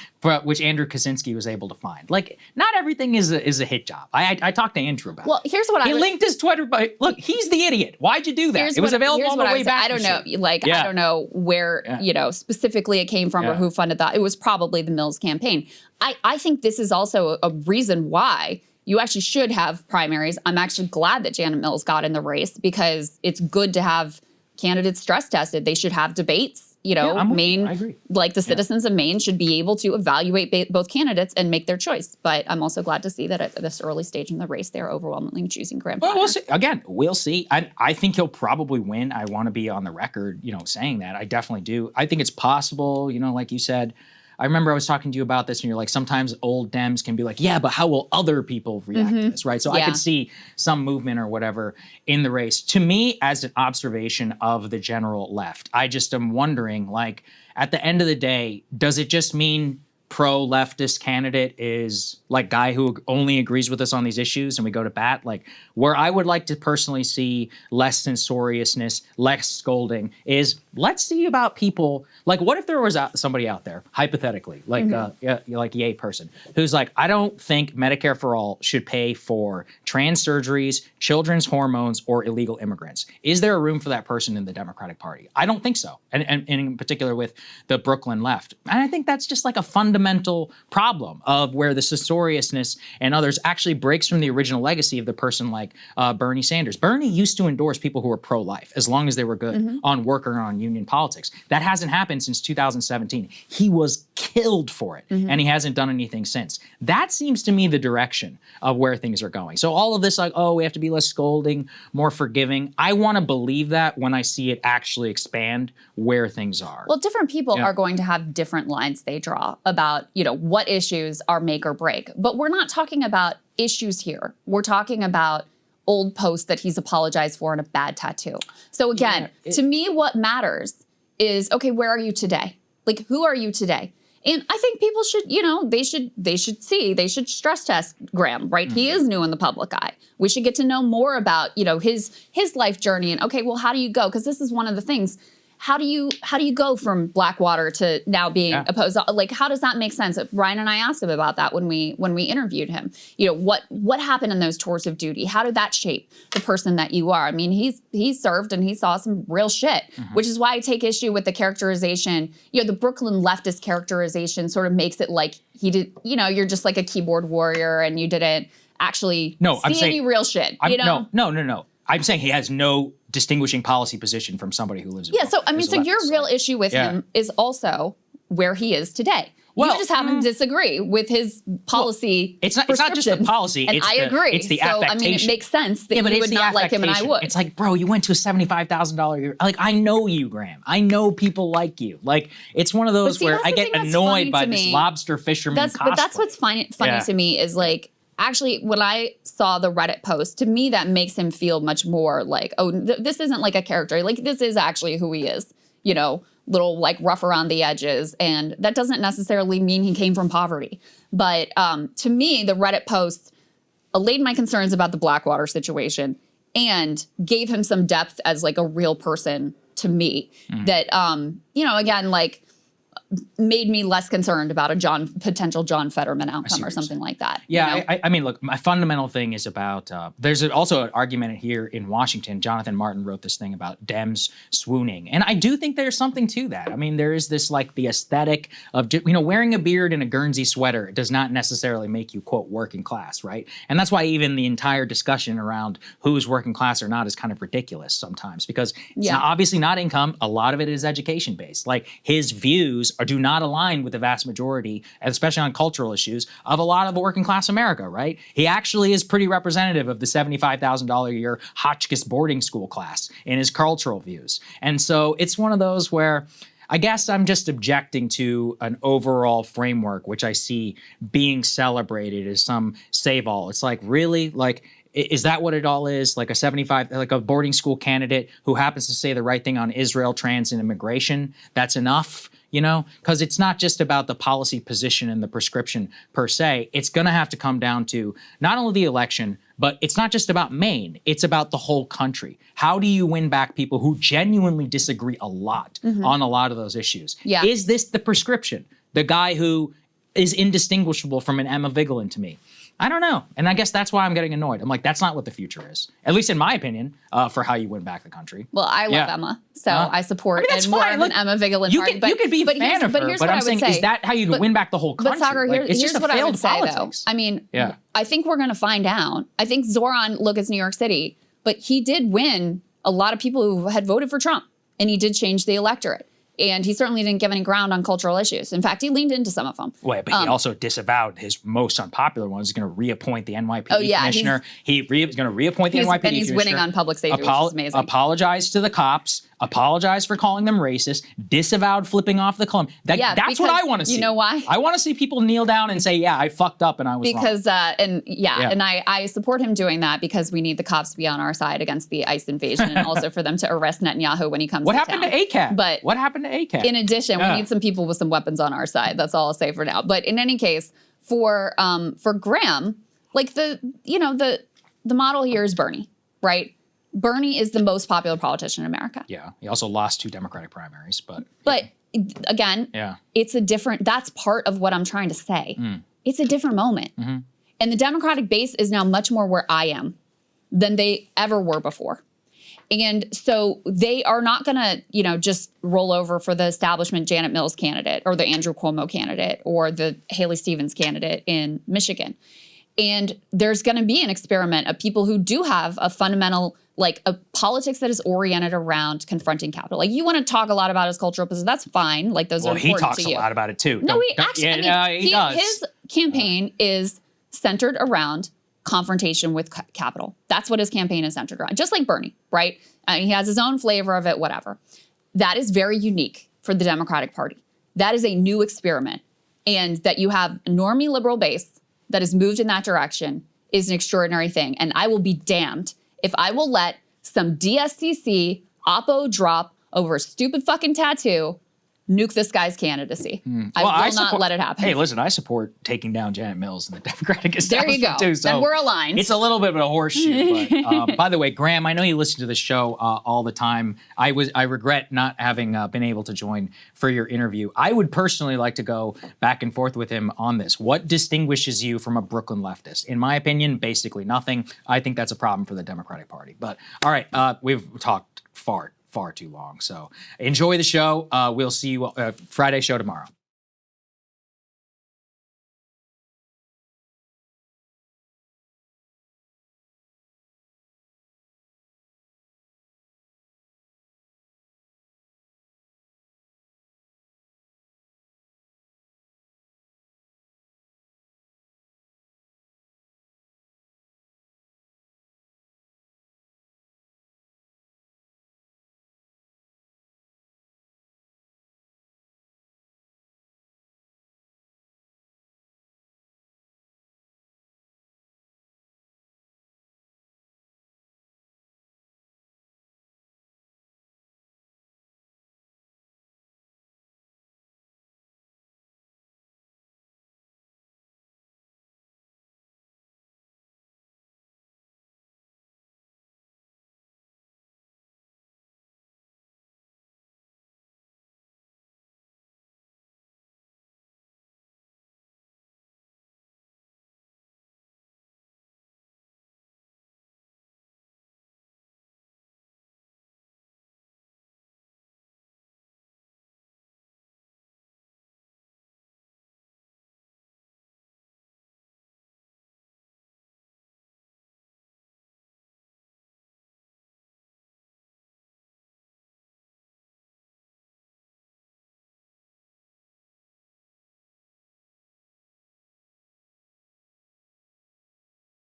which Andrew Kaczynski was able to find. Like, not everything is a hit job. I talked to Andrew about it. Well, here's what he linked his Twitter, but look, he's the idiot. Why'd you do that? It was available on the way back. I don't know. I don't know where, specifically it came from or who funded that. It was probably the Mills campaign. I think this is also a reason why you actually should have primaries. I'm actually glad that Janet Mills got in the race because it's good to have candidates stress tested. They should have debates. Maine, I agree. Like the citizens of Maine should be able to evaluate both candidates and make their choice. But I'm also glad to see that at this early stage in the race, they're overwhelmingly choosing Graham. Well, we'll see. Again, we'll see. I think he'll probably win. I want to be on the record, saying that. I definitely do. I think it's possible, like you said. I remember I was talking to you about this and you're like, sometimes old Dems can be like, yeah, but how will other people react to this, right? So I could see some movement or whatever in the race. To me, as an observation of the general left, I just am wondering, like, at the end of the day, does it just mean pro-leftist candidate is like guy who only agrees with us on these issues and we go to bat? Like, where I would like to personally see less censoriousness, less scolding is let's see about people. Like, what if there was somebody out there, hypothetically, like like yay person, who's like, I don't think Medicare for all should pay for trans surgeries, children's hormones, or illegal immigrants. Is there a room for that person in the Democratic Party? I don't think so. And in particular with the Brooklyn left. And I think that's just like a fundamental problem of where the censoriousness and others actually breaks from the original legacy of the person like Bernie Sanders. Bernie used to endorse people who were pro-life as long as they were good on worker and on union politics. That hasn't happened since 2017. He was killed for it, and he hasn't done anything since. That seems to me the direction of where things are going. So all of this, like, oh, we have to be less scolding, more forgiving. I want to believe that when I see it actually expand where things are. Well, different people are going to have different lines they draw about, what issues are make or break. But we're not talking about issues here. We're talking about old posts that he's apologized for and a bad tattoo. So again, to me, what matters is, okay, where are you today? Like, who are you today? And I think people should, they should stress test Graham, right? He is new in the public eye. We should get to know more about, his life journey and, okay, well, how do you go? Because this is one of the things. how do you go from Blackwater to now being opposed? Like, how does that make sense? Ryan and I asked him about that when we interviewed him. You know, what happened in those tours of duty? How did that shape the person that you are? I mean, he served and he saw some real shit, which is why I take issue with the characterization. You know, the Brooklyn leftist characterization sort of makes it like he did. You know, you're just like a keyboard warrior and you didn't actually see any real shit. No. I'm saying he has no distinguishing policy position from somebody who lives in so I mean, so your real issue with him is also where he is today. Well, you just happen to disagree with his policy. It's not just the policy. And I agree. It's the affectation. affectation. I mean, it makes sense that you would not like him and I would. It's like, bro, you went to a $75,000 year. Like, I know you, Graham. I know people like you. Like, it's one of those where I get annoyed by this lobster fisherman cosplay. But that's what's funny to me is like, actually, when I saw the Reddit post, to me, that makes him feel much more like, oh, this isn't like a character. Like, this is actually who he is, you know, little like rough around the edges. And that doesn't necessarily mean he came from poverty. But to me, the Reddit post allayed my concerns about the Blackwater situation and gave him some depth as like a real person to me that, you know, again, like, made me less concerned about a potential John Fetterman outcome or something like that. Yeah, you know? I mean, look, my fundamental thing is about, there's also an argument here in Washington. Jonathan Martin wrote this thing about Dems swooning. And I do think there's something to that. I mean, there is this like the aesthetic of, you know, wearing a beard and a Guernsey sweater does not necessarily make you, quote, working class, right? And that's why even the entire discussion around who's working class or not is kind of ridiculous sometimes because it's obviously not income. A lot of it is education based. Like his views do not align with the vast majority, especially on cultural issues, of a lot of working class America, right? He actually is pretty representative of the $75,000 a year Hotchkiss boarding school class in his cultural views. And so it's one of those where I guess I'm just objecting to an overall framework, which I see being celebrated as some save-all. It's like, really? Like, is that what it all is? Like a boarding school candidate who happens to say the right thing on Israel, trans, and immigration? That's enough? You know, because it's not just about the policy position and the prescription per se. It's going to have to come down to not only the election, but it's not just about Maine. It's about the whole country. How do you win back people who genuinely disagree a lot on a lot of those issues? Yeah. Is this the prescription? The guy who is indistinguishable from an Emma Vigeland to me? I don't know. And I guess that's why I'm getting annoyed. I'm like, that's not what the future is. At least in my opinion, for how you win back the country. Well, I love Emma, so I support more of an Emma Vigeland you party. You could be a fan of her, but I'm saying, is that how you win back the whole country? But Saagar, like, it's here's just what I would say, politics. though. I mean, I think we're going to find out. I think Zohran, look, it's New York City, but he did win a lot of people who had voted for Trump, and he did change the electorate. And he certainly didn't give any ground on cultural issues. In fact, he leaned into some of them. Wait, but he also disavowed his most unpopular ones. He's going to reappoint the NYPD commissioner. He's going to reappoint the NYPD commissioner. And he's winning on public safety, which is amazing. Apologize to the cops. Apologize for calling them racist. Disavowed flipping off the column. That's what I want to see. You know why? I want to see people kneel down and say, yeah, I fucked up and I was wrong. And I support him doing that because we need the cops to be on our side against the ICE invasion and also for them to arrest Netanyahu when he comes to town. What happened to ACAB? But what happened to ACAB? In addition, we need some people with some weapons on our side. That's all I'll say for now. But in any case, for Graham, like the model here is Bernie, right? Bernie is the most popular politician in America. Yeah, he also lost 2 Democratic primaries, but again, it's a different. That's part of what I'm trying to say. It's a different moment, and the Democratic base is now much more where I am than they ever were before. And so they are not going to, just roll over for the establishment Janet Mills candidate or the Andrew Cuomo candidate or the Haley Stevens candidate in Michigan. And there's going to be an experiment of people who do have a fundamental, like a politics that is oriented around confronting capital. Like you want to talk a lot about his cultural position, that's fine. Like those are important to you. Well, he talks a lot about it too. No, he does. His campaign is centered around confrontation with capital. That's what his campaign is centered around. Just like Bernie, right? He has his own flavor of it, whatever. That is very unique for the Democratic Party. That is a new experiment. And that you have a normie liberal base that has moved in that direction is an extraordinary thing. And I will be damned if I will let some DSCC oppo drop over a stupid fucking tattoo nuke this guy's candidacy. I will not let it happen. Hey, listen, I support taking down Janet Mills and the Democratic establishment There you go. too. So then we're aligned. It's a little bit of a horseshoe. But, by the way, Graham, I know you listen to the show all the time. I regret not having been able to join for your interview. I would personally like to go back and forth with him on this. What distinguishes you from a Brooklyn leftist? In my opinion, basically nothing. I think that's a problem for the Democratic Party. But all right, we've talked far too long. So enjoy the show. We'll see you Friday show tomorrow.